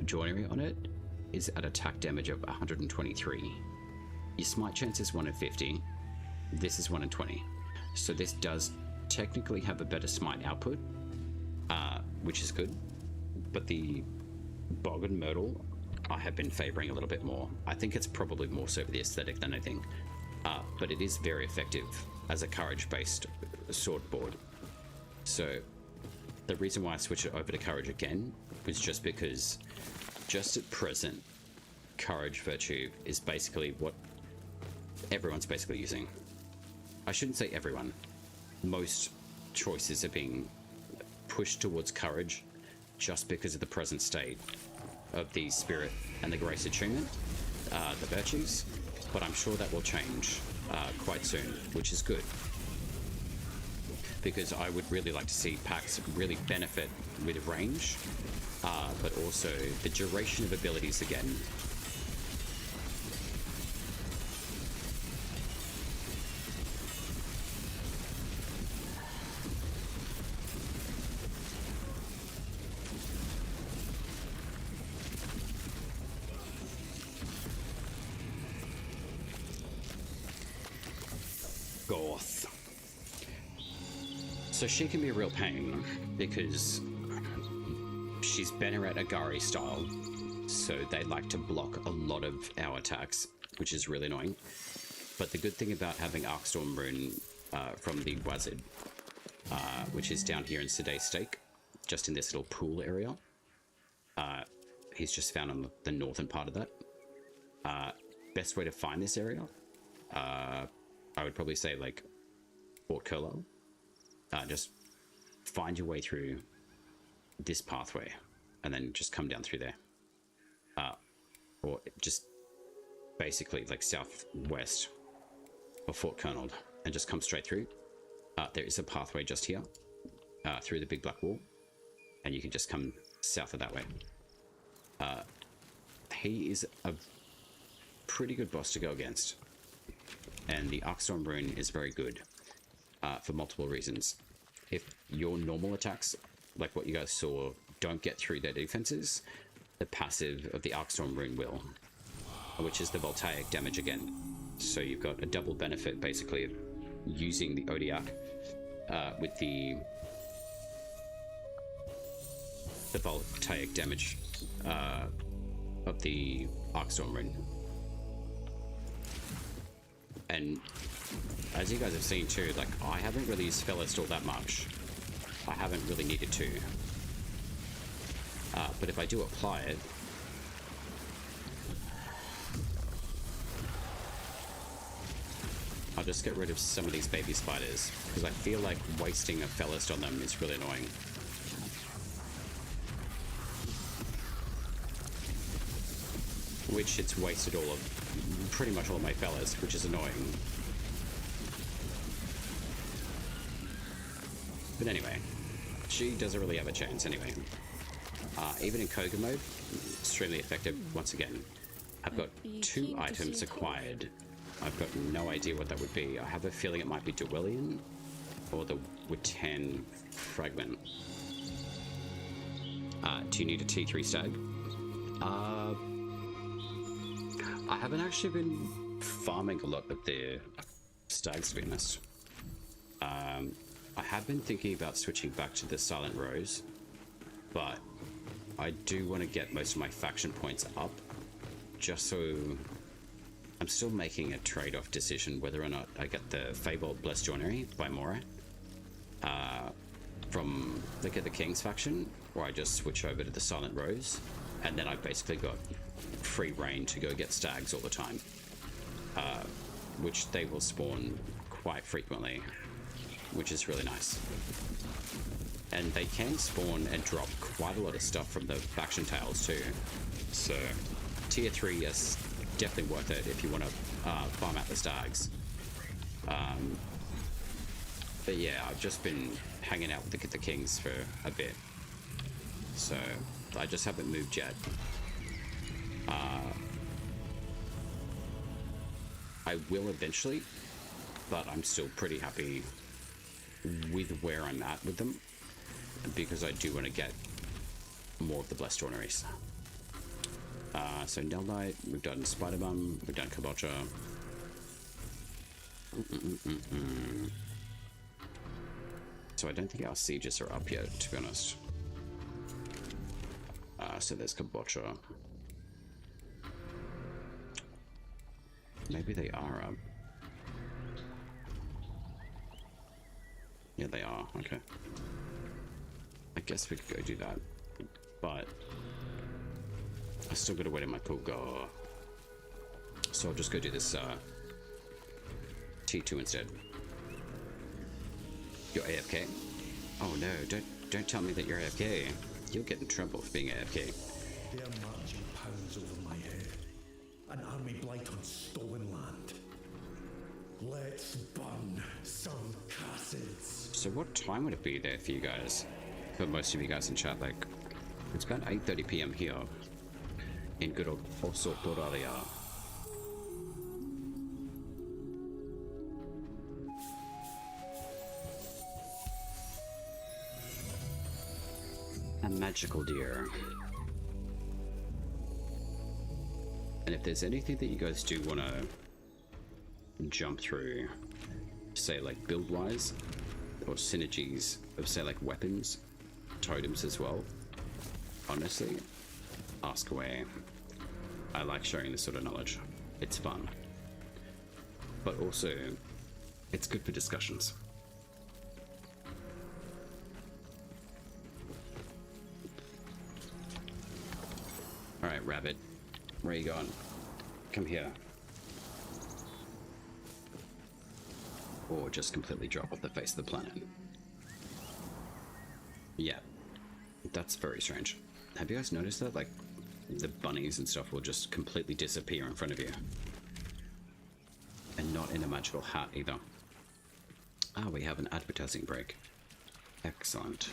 joinery on it is at attack damage of 123. Your smite chance is 1 in 50. This is 1 in 20. So this does technically have a better smite output, which is good. But the Bog and Myrtle I have been favoring a little bit more. I think it's probably more so for the aesthetic than anything. But it is very effective as a courage-based sword board. So the reason why I switched it over to courage again was just because just at present, courage virtue is basically what everyone's basically using. I shouldn't say everyone. Most choices are being pushed towards courage just because of the present state of the spirit and the grace attunement, the virtues, but I'm sure that will change quite soon, which is good, because I would really like to see Pacts really benefit with range, but also the duration of abilities again. Goth. So she can be a real pain because she's Banneret Agari style, so they like to block a lot of our attacks, which is really annoying. But the good thing about having Arcstorm Rune from the Wazard, which is down here in Sedai Stake, just in this little pool area, he's just found on the northern part of that. Best way to find this area, I would probably say like Fort Curlo. Just find your way through this pathway and then just come down through there. Or just basically like southwest of Fort Colonel and just come straight through. There is a pathway just here through the big black wall, and you can just come south of that way. He is a pretty good boss to go against. And the Arcstorm Rune is very good for multiple reasons. If your normal attacks, like what you guys saw, don't get through their defenses, the passive of the Arcstorm Rune will, which is the Voltaic damage again. So you've got a double benefit basically of using the Odiak with the Voltaic damage of the Arcstorm Rune. And as you guys have seen too, like, I haven't really used Felist all that much. I haven't really needed to. But if I do apply it, I'll just get rid of some of these baby spiders, because I feel like wasting a Felist on them is really annoying. Which it's wasted pretty much all of my Felist, which is annoying. But anyway, she doesn't really have a chance anyway. Even in Koga mode, extremely effective once again. I've got 2 items acquired. I've got no idea what that would be. I have a feeling it might be Duelian or the Witten fragment. Do you need a T3 stag? I haven't actually been farming a lot of the stags, to be honest. I have been thinking about switching back to the Silent Rose, but I do want to get most of my faction points up, just so I'm still making a trade-off decision whether or not I get the Fabled Blessed Joinery by Mora from the King's faction, or I just switch over to the Silent Rose, and then I've basically got free reign to go get stags all the time, which they will spawn quite frequently, which is really nice. And they can spawn and drop quite a lot of stuff from the faction tails too. So tier 3 is definitely worth it if you want to farm out the stags. But yeah, I've just been hanging out with the kings for a bit, so I just haven't moved yet. I will eventually, but I'm still pretty happy with where I'm at with them, because I do want to get more of the Blessed Joineries. So Nell Knight, we've done Spider Bum, we've done Kabocha. So I don't think our sieges are up yet, to be honest. So there's Kabocha. Maybe they are up. Yeah, they are. Okay. I guess we could go do that. But I still gotta wait in my pool. So I'll just go do this T2 instead. You're AFK? Oh no, don't tell me that you're AFK. You'll get in trouble for being AFK. They're marching pounds over my head. An army blight on stolen land. Let's burn some castles. So what time would it be there for you guys? For most of you guys in chat, like, it's about 8:30 PM here in good old Soulframe. A magical deer. And if there's anything that you guys do want to jump through, say like build-wise, or synergies of say like weapons, totems as well, honestly, ask away. I like sharing this sort of knowledge. It's fun. But also, it's good for discussions. Alright, Rabbit. Where are you going? Come here. Or just completely drop off the face of the planet. Yeah. That's very strange. Have you guys noticed that? Like, the bunnies and stuff will just completely disappear in front of you. And not in a magical hat either. Ah, we have an advertising break. Excellent.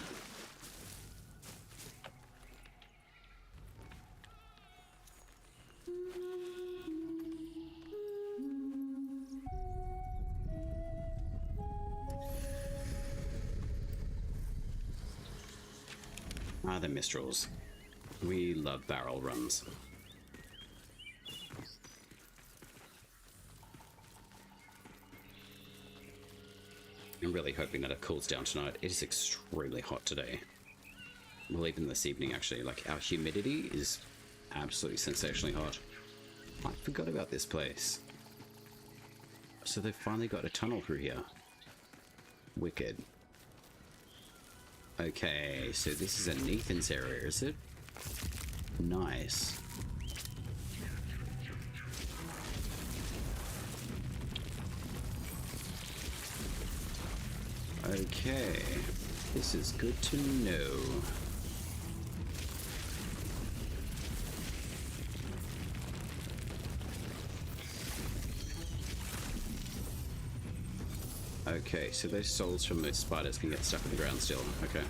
Ah, the Mistrals. We love barrel runs. I'm really hoping that it cools down tonight. It is extremely hot today. Well, even this evening, actually. Like, our humidity is absolutely sensationally hot. I forgot about this place. so they've finally got a tunnel through here. Wicked. Okay, so this is a Nathan's area, is it? Nice. Okay, this is good to know. Okay, so those souls from those spiders can get stuck in the ground still. Okay.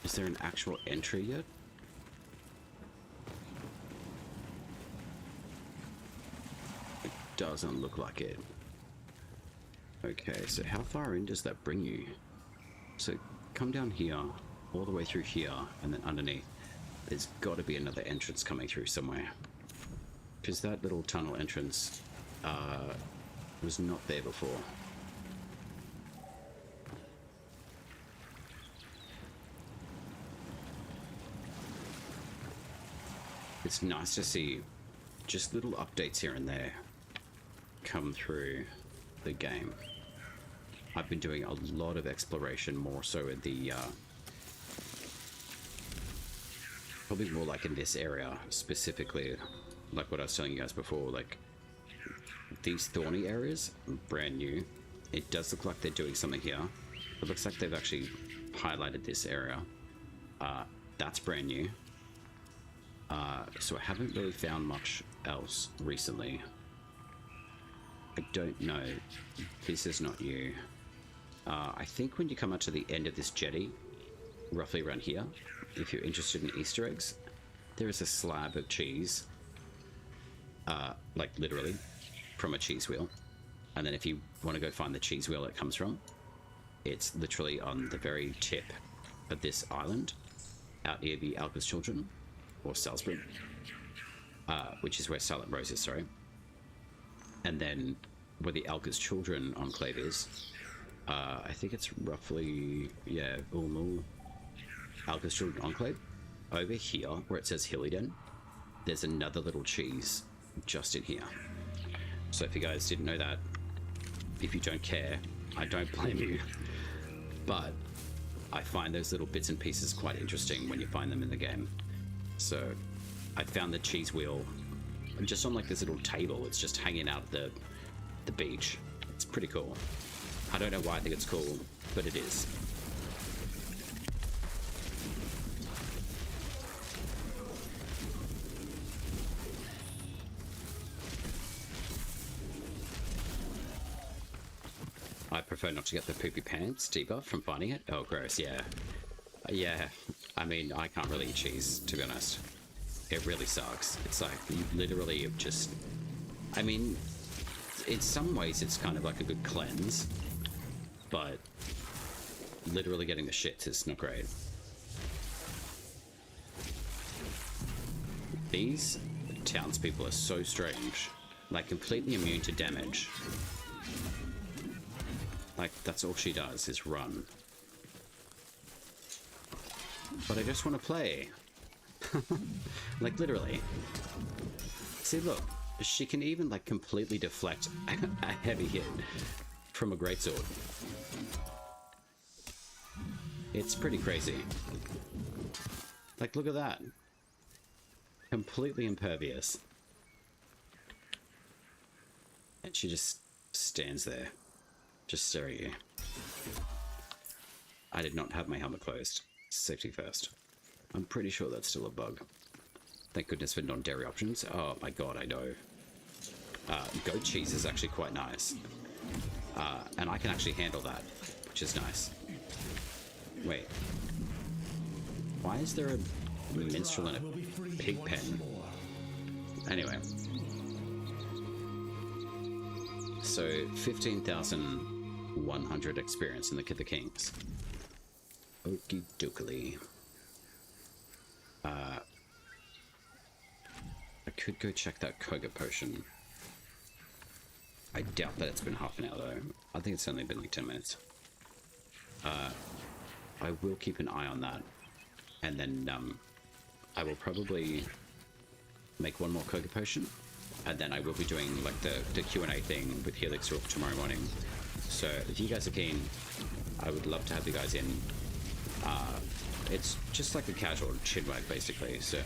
Is there an actual entry yet? It doesn't look like it. Okay, so how far in does that bring you? So come down here, all the way through here, and then underneath. There's got to be another entrance coming through somewhere. Because that little tunnel entrance was not there before. It's nice to see just little updates here and there come through the game. I've been doing a lot of exploration, more so in the probably more like in this area specifically, like what I was telling you guys before. Like these thorny areas, brand new. It does look like they're doing something here. It looks like they've actually highlighted this area. That's brand new. So I haven't really found much else recently. I don't know. This is not new. I think when you come out to the end of this jetty, roughly around here, if you're interested in Easter eggs, there is a slab of cheese, like literally, from a cheese wheel. And then if you want to go find the cheese wheel it comes from, it's literally on the very tip of this island, out near the Alpes Children, or Salisbury, which is where Silent Rose is, sorry. And then where the Alpes Children enclave is, I think it's roughly, yeah, Ulmul, Alpes Children enclave. Over here, where it says Hilliden, there's another little cheese just in here. So if you guys didn't know that, if you don't care, I don't blame you. But I find those little bits and pieces quite interesting when you find them in the game. So I found the cheese wheel just on like this little table. It's just hanging out at the beach. It's pretty cool. I don't know why I think it's cool, but it is. I prefer not to get the poopy pants debuff from finding it. Oh, gross, yeah. Yeah, I mean, I can't really eat cheese, to be honest. It really sucks. It's like, you literally just... I mean, in some ways it's kind of like a good cleanse, but literally getting the shits is not great. These townspeople are so strange. Like, completely immune to damage. Like, that's all she does, is run. But I just want to play. Like, literally. See, look. She can even, like, completely deflect a heavy hit from a greatsword. It's pretty crazy. Like, look at that. Completely impervious. And she just stands there. Just staring at you. I did not have my helmet closed. Safety first. I'm pretty sure that's still a bug. Thank goodness for non-dairy options. Oh my god, I know. Goat cheese is actually quite nice. And I can actually handle that, which is nice. Wait. Why is there a minstrel in a pig pen? Anyway. So, 15,100 experience in the Kid the Kings. Okie dokie. I could go check that Koga potion. I doubt that it's been half an hour though. I think it's only been like 10 minutes. I will keep an eye on that. And then I will probably make one more Koga potion, and then I will be doing like the Q&A thing with Helix tomorrow morning. So if you guys are keen, I would love to have you guys in. It's just like a casual chinwag basically, so.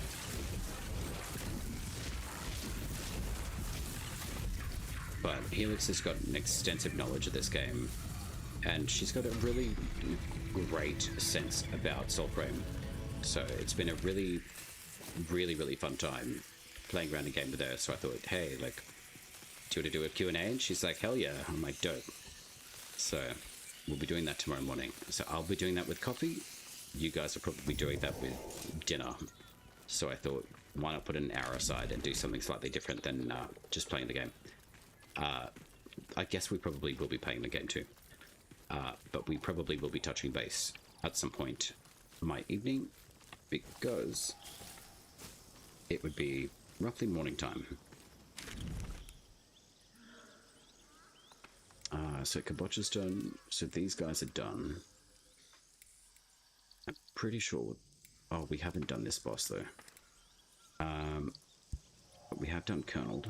But Helix has got an extensive knowledge of this game, and she's got a really great sense about Soulframe. So it's been a really, really fun time playing around a game with her. So I thought, hey, like, do you want to do a Q&A? And she's like, hell yeah. I'm like, dope. So we'll be doing that tomorrow morning. So I'll be doing that with coffee. You guys will probably be doing that with dinner. So I thought, why not put an hour aside and do something slightly different than just playing the game? I guess we probably will be playing the game too. But we probably will be touching base at some point my evening, because it would be roughly morning time. So Kabocha's done. So these guys are done. I'm pretty sure. Oh, we haven't done this boss though. But we have done Colonel.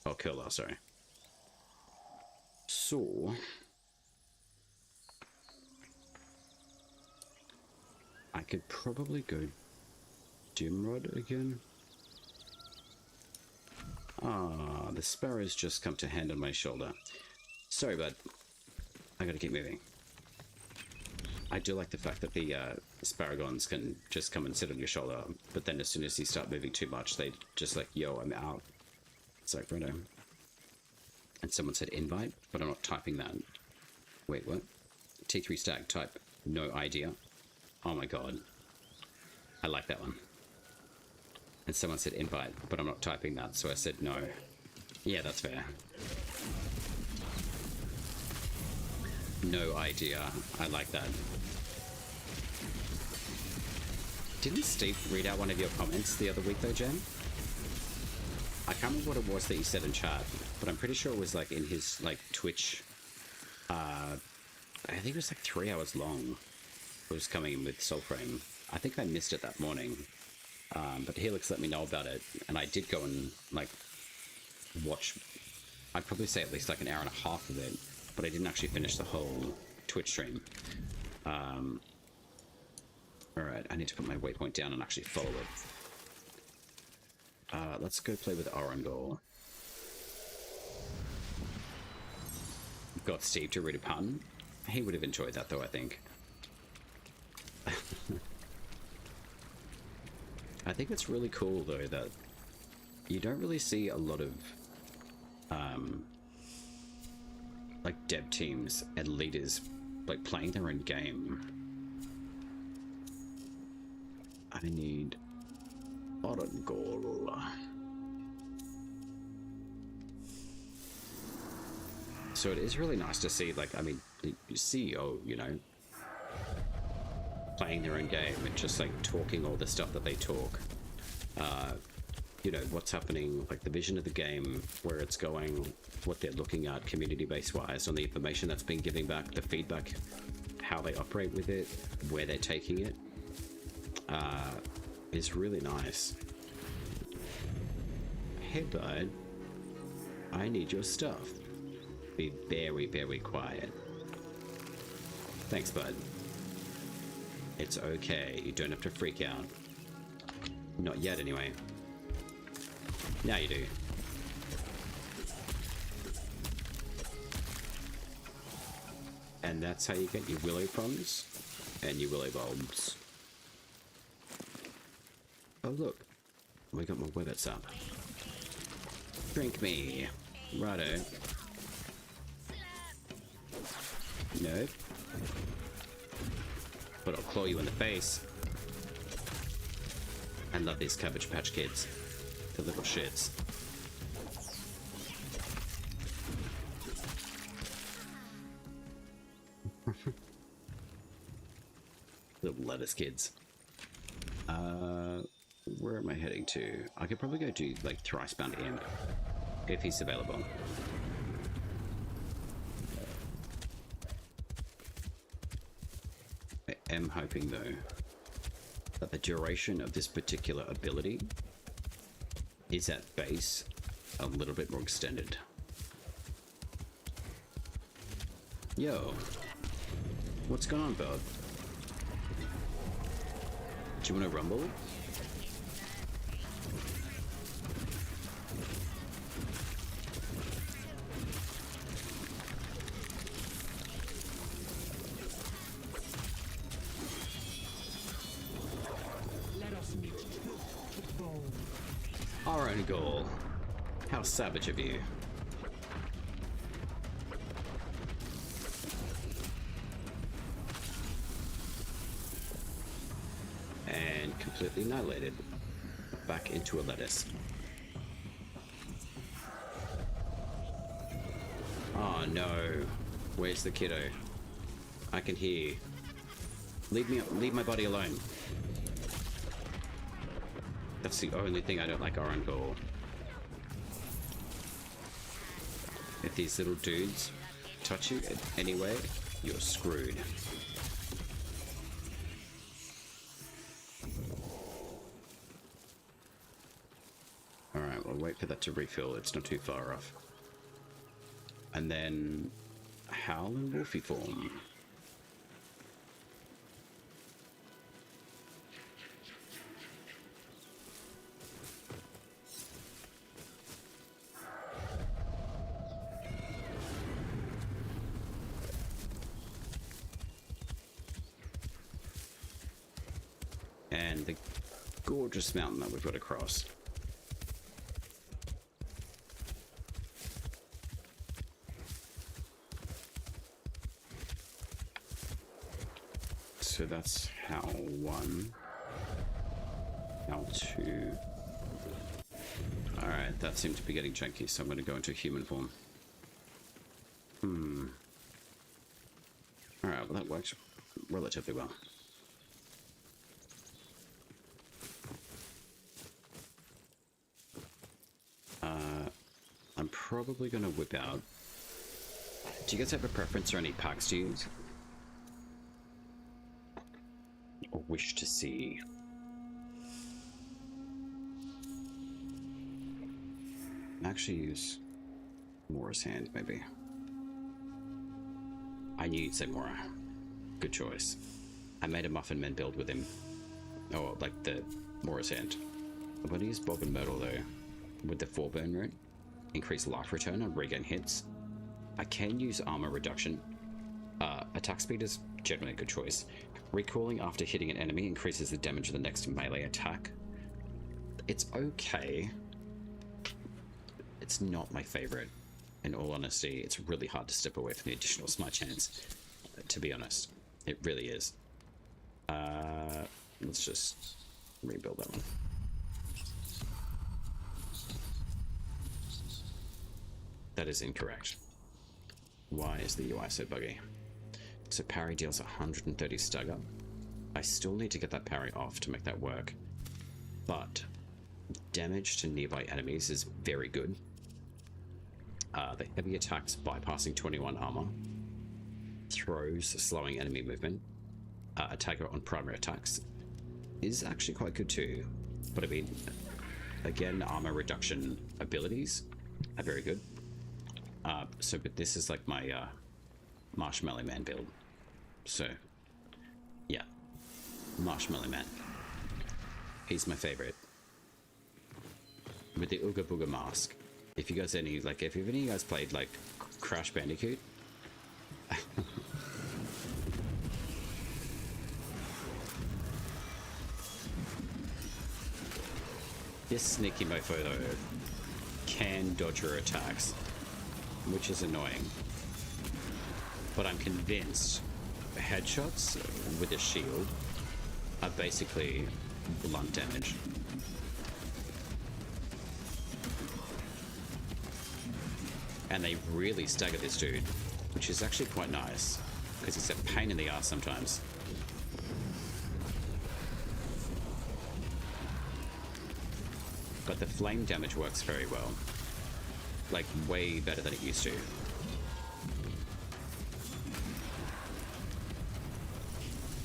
Oh, Curler, sorry. So I could probably go Dimrod again. Ah, the sparrows just come to hand on my shoulder. Sorry, bud. I gotta keep moving. I do like the fact that the sparagons can just come and sit on your shoulder, but then as soon as you start moving too much, they just like, yo, I'm out. It's like, righto. And someone said invite, but I'm not typing that. Wait, what? T3 stack, type, no idea. Oh my god. I like that one. And someone said invite, but I'm not typing that, so I said no. Yeah, that's fair. No idea. I like that. Didn't Steve read out one of your comments the other week though, Jen? I can't remember what it was that he said in chat, but I'm pretty sure it was like in his like Twitch. I think it was like 3 hours long. It was coming in with Soulframe. I think I missed it that morning, but Helix let me know about it, and I did go and like watch. I'd probably say at least like an hour and a half of it, but I didn't actually finish the whole Twitch stream. All right, I need to put my waypoint down and actually follow it. Let's go play with Orangor. Got Steve to read a pun. He would have enjoyed that though, I think. I think it's really cool though that you don't really see a lot of like dev teams and leaders like playing their own game. I need Orangor. So it is really nice to see, like, I mean, the CEO, you know, playing their own game and just like talking all the stuff that they talk. You know, what's happening, like the vision of the game, where it's going, what they're looking at community-based wise on the information that's been giving back, the feedback, how they operate with it, where they're taking it, is really nice. Hey bud, I need your stuff. Be very, very quiet. Thanks, bud. It's okay, you don't have to freak out. Not yet, anyway. Now you do. And that's how you get your willow prongs and your willow bulbs. Oh look, we got more Webbits up. Drink me. Righto. Nope. But I'll claw you in the face. I love these Cabbage Patch Kids. The little shits. Little lettuce kids. Where am I heading to? I could probably go to like Thricebound Imp if he's available. I am hoping though that the duration of this particular ability is that base a little bit more extended. Yo, what's going on, bud? Do you want to rumble? Our own goal. How savage of you. And completely annihilated. Back into a lettuce. Oh no. Where's the kiddo? I can hear. Leave my body alone. That's the only thing I don't like our own goal. If these little dudes touch you in any way, you're screwed. Alright, we'll wait for that to refill. It's not too far off. And then Howl in Wolfie form. And the gorgeous mountain that we've got across. So that's Howl 1. Howl 2. Alright, that seemed to be getting janky, so I'm going to go into human form. Alright, well that works relatively well. I'm probably going to whip out... Do you guys have a preference or any packs to use? Or wish to see? Actually use Mora's Hand, maybe. I knew you'd say Mora. Good choice. I made a Muffin Men build with him. Oh, like the Mora's Hand. I'm going to use Bob and Myrtle though. With the 4 burn rate. Increase life return on regain hits. I can use armor reduction. Attack speed is generally a good choice. Recalling after hitting an enemy increases the damage of the next melee attack. It's okay. It's not my favorite. In all honesty, it's really hard to step away from the additional smite chance. To be honest, it really is. Let's just rebuild that one. That is incorrect. Why is the UI so buggy? So parry deals 130 stagger. I still need to get that parry off to make that work. But damage to nearby enemies is very good. The heavy attacks bypassing 21 armor. Throws slowing enemy movement. Attacker on primary attacks is actually quite good too. But I mean, again, armor reduction abilities are very good. But this is like my Marshmallow Man build. So, yeah. Marshmallow Man. He's my favorite. With the Ooga Booga mask. If you guys if any of you guys played like Crash Bandicoot. This sneaky mofo though can dodge her attacks, which is annoying. But I'm convinced headshots with a shield are basically blunt damage. And they really stagger this dude, which is actually quite nice, because he's a pain in the ass sometimes. But the flame damage works very well. Like, way better than it used to.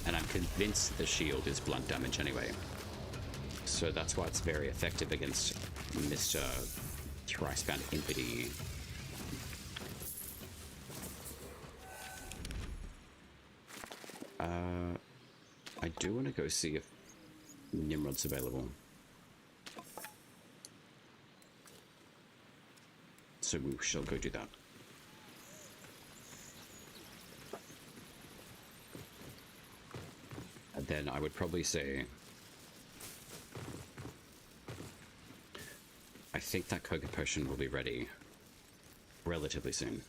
And I'm convinced the shield is blunt damage anyway. So that's why it's very effective against Mr. Thrice-bound Impity. I do want to go see if Nimrod's available. So we shall go do that. And then I would probably say, I think that Koga potion will be ready relatively soon.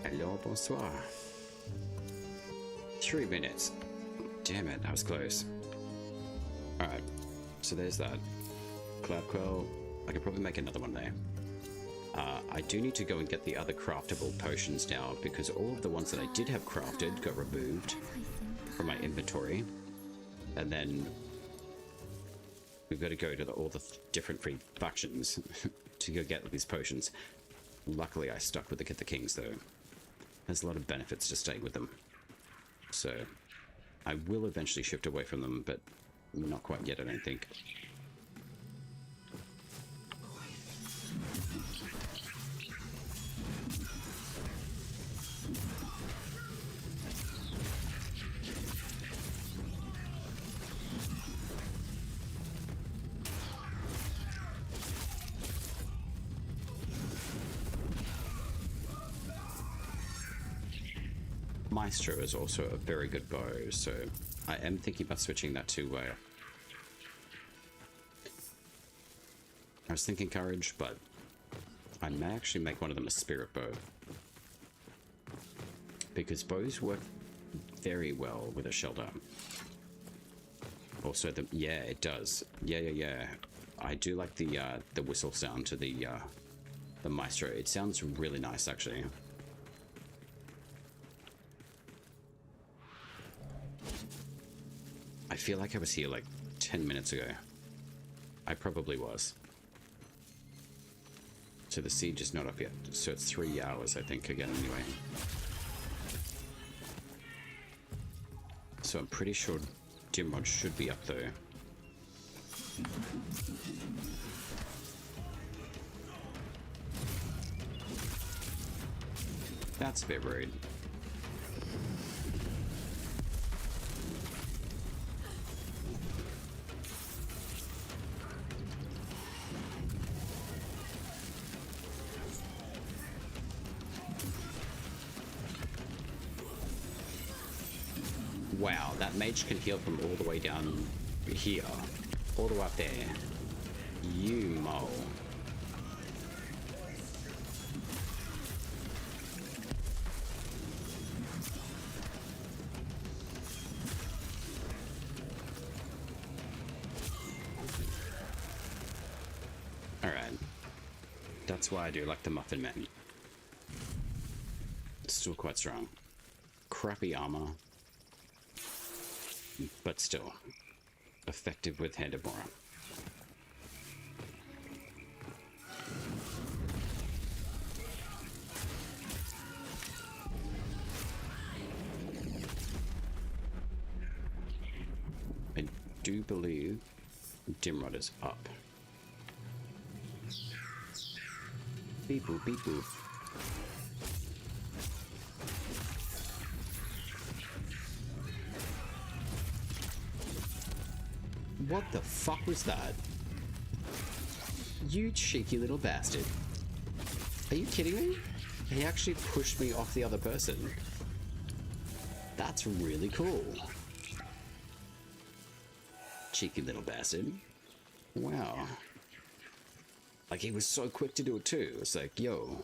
Hello, bonsoir. 3 minutes. Damn it, that was close. Alright, so there's that. Cloud Quell. I could probably make another one there. I do need to go and get the other craftable potions now, because all of the ones that I did have crafted got removed from my inventory. And then we've got to go to all the different free factions to go get these potions. Luckily, I stuck with the Kings, though. There's a lot of benefits to staying with them. So, I will eventually shift away from them, but not quite yet, I don't think. Maestro is also a very good bow, so I am thinking about switching that to I was thinking Courage, but I may actually make one of them a Spirit bow, because bows work very well with a Shelter. Also, yeah, it does. Yeah. I do like the whistle sound to the Maestro. It sounds really nice, actually. I feel like I was here like 10 minutes ago. I probably was. So the siege is not up yet. So it's 3 hours, I think, again, anyway. So I'm pretty sure Dimrod should be up, though. That's a bit rude. Wow, that mage can heal from all the way down here, all the way up there. You mole. Alright. That's why I do like the Muffin Man. It's still quite strong. Crappy armor. But still, effective with Hand of Mora. I do believe Dimrod is up. Beep boop, beep boop. What the fuck was that? You cheeky little bastard. Are you kidding me? He actually pushed me off the other person. That's really cool. Cheeky little bastard. Wow. Like, he was so quick to do it too. It's like, yo,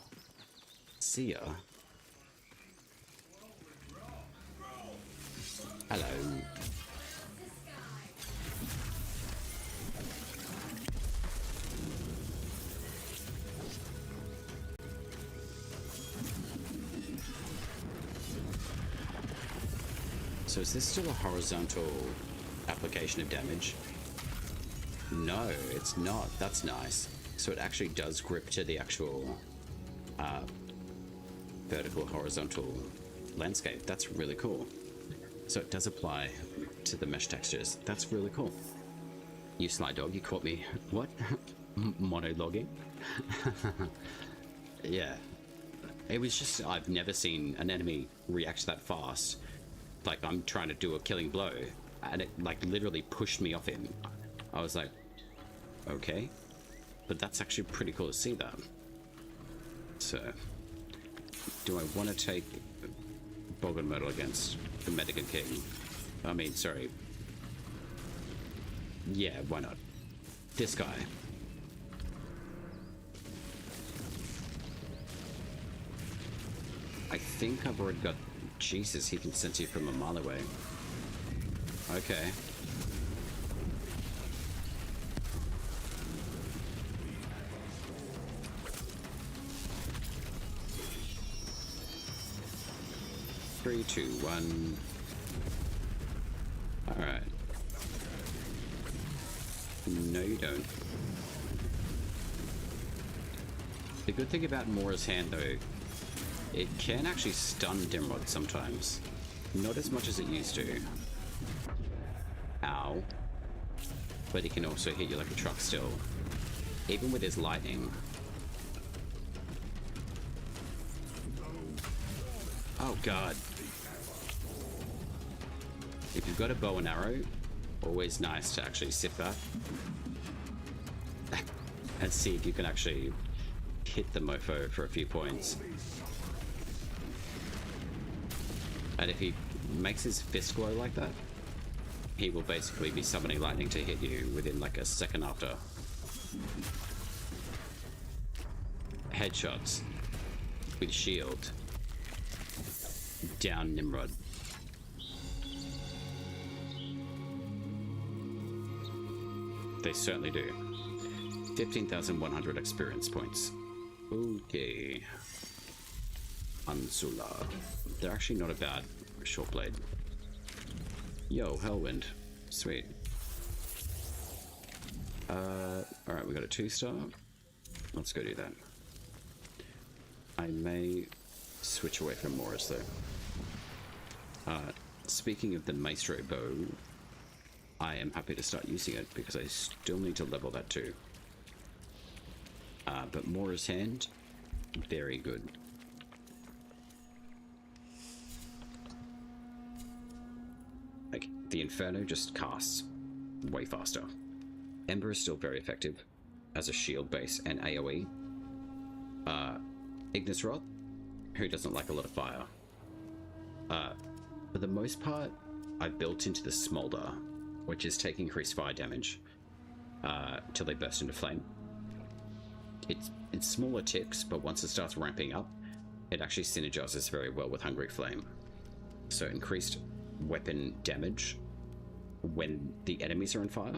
see ya. Hello. So is this still a horizontal application of damage? No, it's not. That's nice. So it actually does grip to the actual vertical, horizontal landscape. That's really cool. So it does apply to the mesh textures. That's really cool. You sly dog, you caught me. What? Monologuing? Yeah. It was just, I've never seen an enemy react that fast. Like, I'm trying to do a killing blow, and it, like, literally pushed me off him. I was like, okay. But that's actually pretty cool to see that. So, do I want to take Bogan Myrtle against the Medigan King? I mean, sorry. Yeah, why not? This guy. I think I've already got... Jesus, he can sense you from a mile away. Okay. Three, two, one. Alright. No, you don't. The good thing about Mora's Hand, though, it can actually stun Dimrod sometimes. Not as much as it used to. Ow. But it can also hit you like a truck still. Even with his lightning. Oh god. If you've got a bow and arrow, always nice to actually sit back and see if you can actually hit the mofo for a few points. And if he makes his fist glow like that, he will basically be summoning lightning to hit you within like a second after. Headshots with shield. Down Nimrod. They certainly do. 15,100 experience points. Okay. Ansula. They're actually not a bad short blade. Yo, Hellwind. Sweet. Alright, we got a 2-star. Let's go do that. I may switch away from Morris though. Speaking of the Maestro bow, I am happy to start using it because I still need to level that too. But Mora's Hand, very good. Like, the Inferno just casts way faster. Ember is still very effective as a shield base and AoE. Ignis Rod, who doesn't like a lot of fire? For the most part, I built into the Smolder, which is take increased fire damage till they burst into flame. It's smaller ticks, but once it starts ramping up, it actually synergizes very well with Hungry Flame. So increased weapon damage when the enemies are on fire,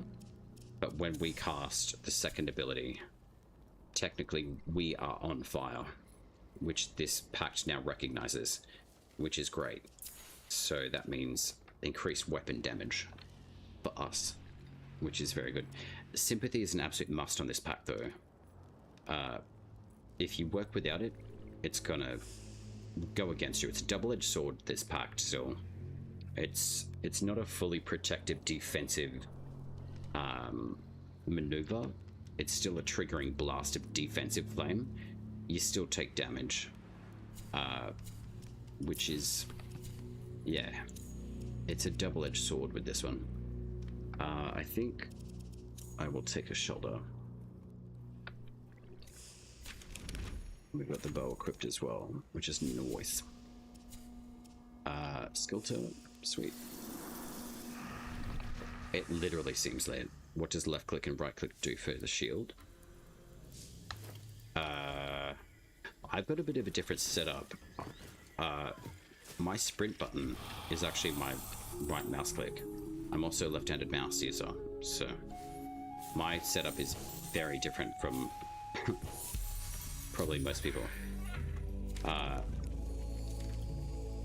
but when we cast the second ability, technically we are on fire, which this pact now recognizes, which is great. So that means increased weapon damage for us, which is very good. Sympathy is an absolute must on this pact though. If you work without it, it's gonna go against you. It's a double-edged sword, this pact still. It's not a fully protective defensive maneuver. It's still a triggering blast of defensive flame. You still take damage, which is, yeah, it's a double-edged sword with this one. I think I will take a shoulder. We've got the bow equipped as well, which is noise. Skilter, sweet. It literally seems late. What does left click and right click do for the shield? I've got a bit of a different setup. My sprint button is actually my right mouse click. I'm also a left-handed mouse user, so my setup is very different from probably most people.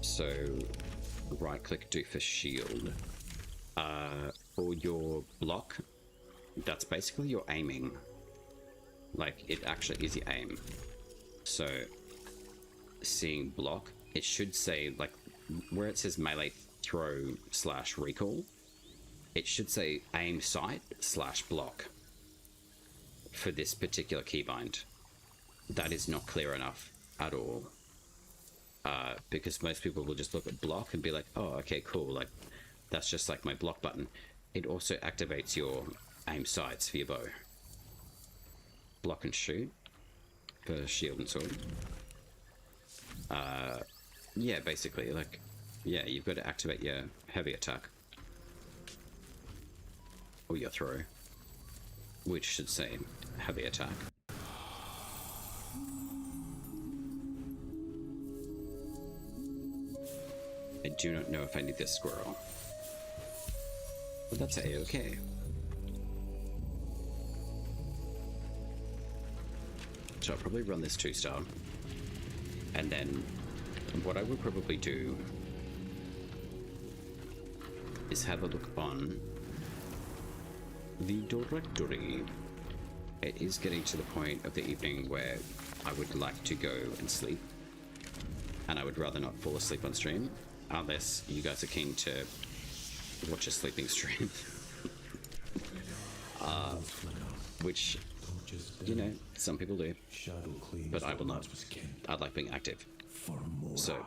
So right click do for shield. For your block, that's basically your aiming. Like, it actually is your aim. So, seeing block, it should say, like, where it says melee throw / recall, it should say aim sight / block for this particular keybind. That is not clear enough at all. Because most people will just look at block and be like, oh, okay, cool, like, that's just like my block button. It also activates your aim sights for your bow. Block and shoot for shield and sword. Yeah, basically, like, yeah, you've got to activate your heavy attack. Or your throw, which should say heavy attack. I do not know if I need this squirrel. But that's a-okay. So I'll probably run this 2-star. And then what I would probably do is have a look on the directory. It is getting to the point of the evening where I would like to go and sleep. And I would rather not fall asleep on stream. Unless you guys are keen to watch a sleeping stream. Which, you know, some people do. But I will not. I like being active. So,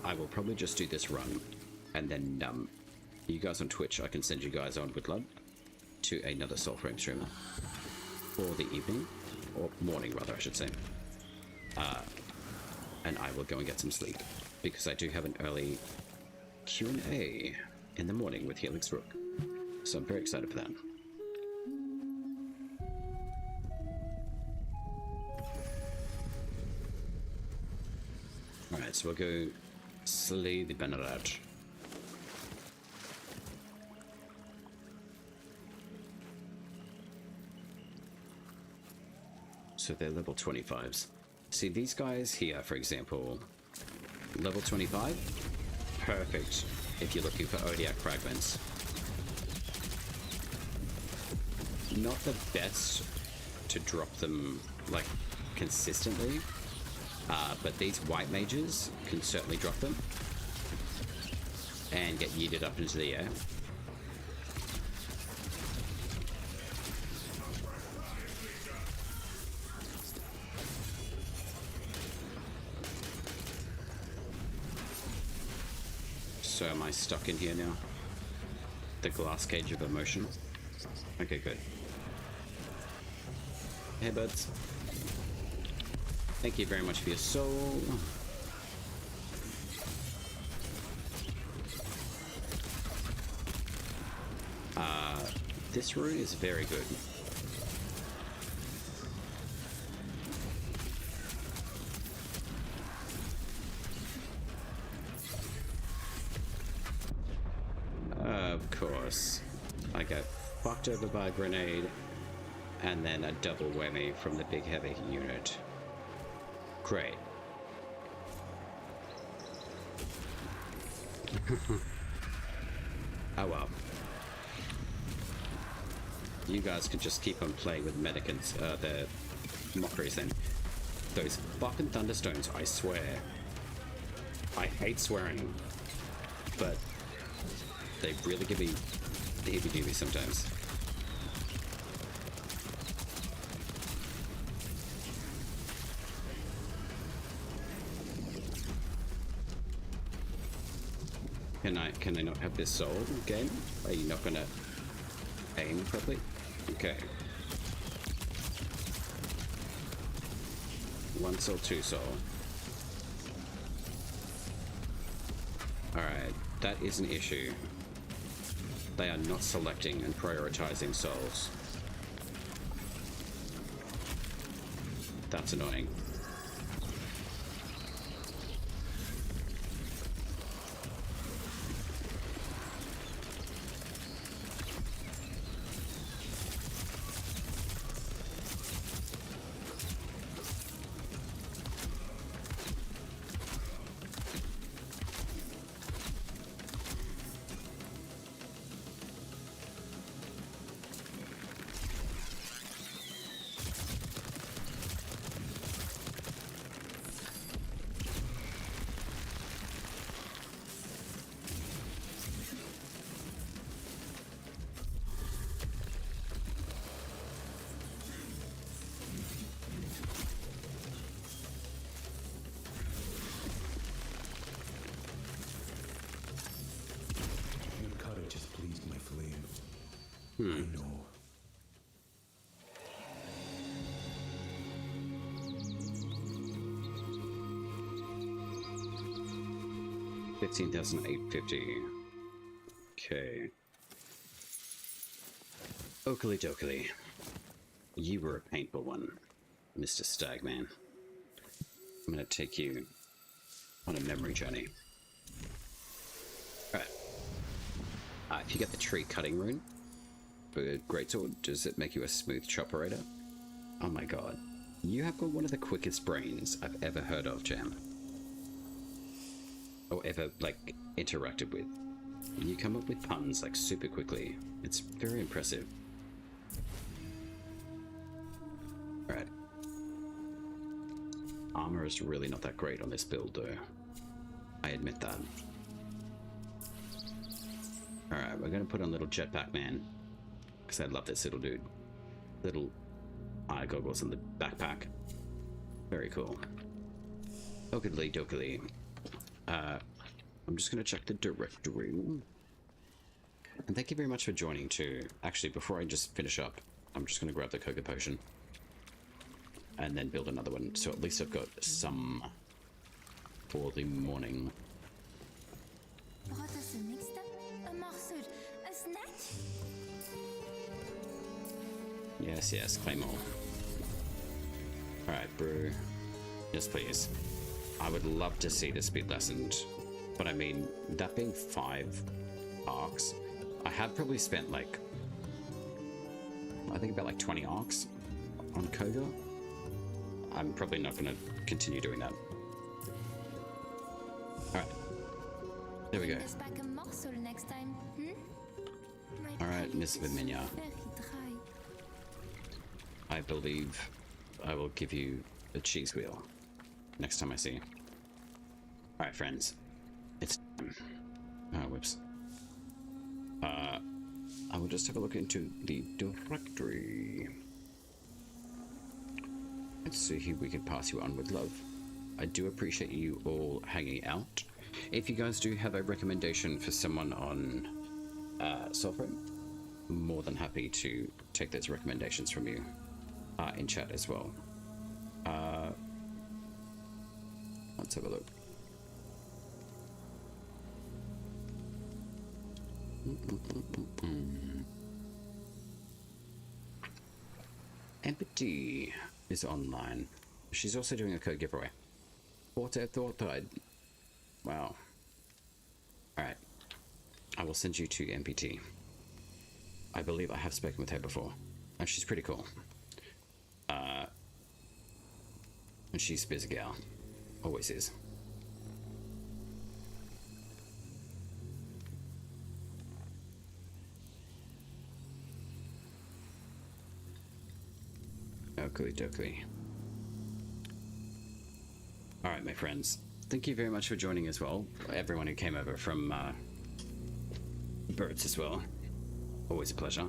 I will probably just do this run. And then, you guys on Twitch, I can send you guys on with love to another Soulframe streamer. For the evening. Or morning, rather, I should say. And I will go and get some sleep, because I do have an early Q&A in the morning with Helix Rook. So I'm very excited for that. Alright, so we'll go slay the Benerat. So they're level 25s. See, these guys here, for example, level 25, perfect if you're looking for Odiac fragments. Not the best to drop them, like, consistently, but these white mages can certainly drop them and get yeeted up into the air. So am I stuck in here now? The glass cage of emotion? Okay, good. Hey, buds. Thank you very much for your soul. This rune is very good. Of course. I got fucked over by a grenade, and then a double whammy from the big heavy unit. Great. Oh well. You guys can just keep on playing with medicants, the mockeries then. Those fucking thunderstones, I swear. I hate swearing, but they really give me the heebie-jeebies sometimes. Can I not have this soul game? Are you not gonna aim properly? Okay. 1 soul, 2 soul. Alright, that is an issue. They are not selecting and prioritizing souls. That's annoying. I know. 15,850. Okay. Oakley dokley. You were a painful one, Mr. Stagman. I'm gonna take you on a memory journey. Alright. If you get the tree cutting rune for greatsword, does it make you a SmoothOpurrator? Oh my god. You have got one of the quickest brains I've ever heard of, Jam. Or ever, like, interacted with. You come up with puns, like, super quickly. It's very impressive. Alright. Armor is really not that great on this build, though. I admit that. Alright, we're gonna put on little jetpack man. Because I love this little dude. Little eye goggles in the backpack. Very cool. Oakley dokley. I'm just going to check the directory. And thank you very much for joining too. Actually, before I just finish up, I'm just going to grab the Coca Potion. And then build another one. So at least I've got some for the morning. Wat is de nächste? Een morceau, een snack? Yes, yes, Claymore. Alright, brew. Yes, please. I would love to see this be lessened. But I mean, that being 5 arcs, I have probably spent like, I think about like 20 arcs on Koga. I'm probably not going to continue doing that. Alright. There we go. Let's pack a morsel next time, Alright, Miss Viminia. I believe I will give you a cheese wheel next time I see you. Alright, friends. It's time. Oh, whoops. I will just have a look into the directory. Let's see who we can pass you on with love. I do appreciate you all hanging out. If you guys do have a recommendation for someone on Soulframe, more than happy to take those recommendations from you in chat as well. Let's have a look. Empathy is online. She's also doing a code giveaway. Thawtide. Wow. Alright. I will send you to MPT. I believe I have spoken with her before. And she's pretty cool. And she's a busy gal. Always is. Oakley dokley. Alright, my friends. Thank you very much for joining as well. Everyone who came over from Birds as well. Always a pleasure.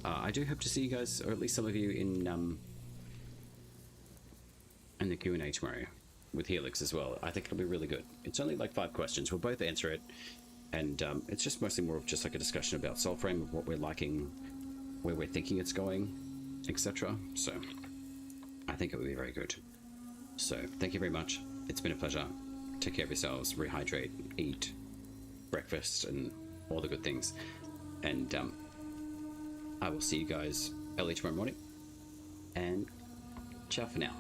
I do hope to see you guys, or at least some of you, in the Q&A tomorrow with Helix as well. I think it'll be really good. It's only like 5 questions. We'll both answer it. And it's just mostly more of just like a discussion about Soulframe, of what we're liking, where we're thinking it's going, etc. So I think it will be very good. So thank you very much. It's been a pleasure. Take care of yourselves, rehydrate, eat breakfast, and all the good things. And I will see you guys early tomorrow morning. And ciao for now.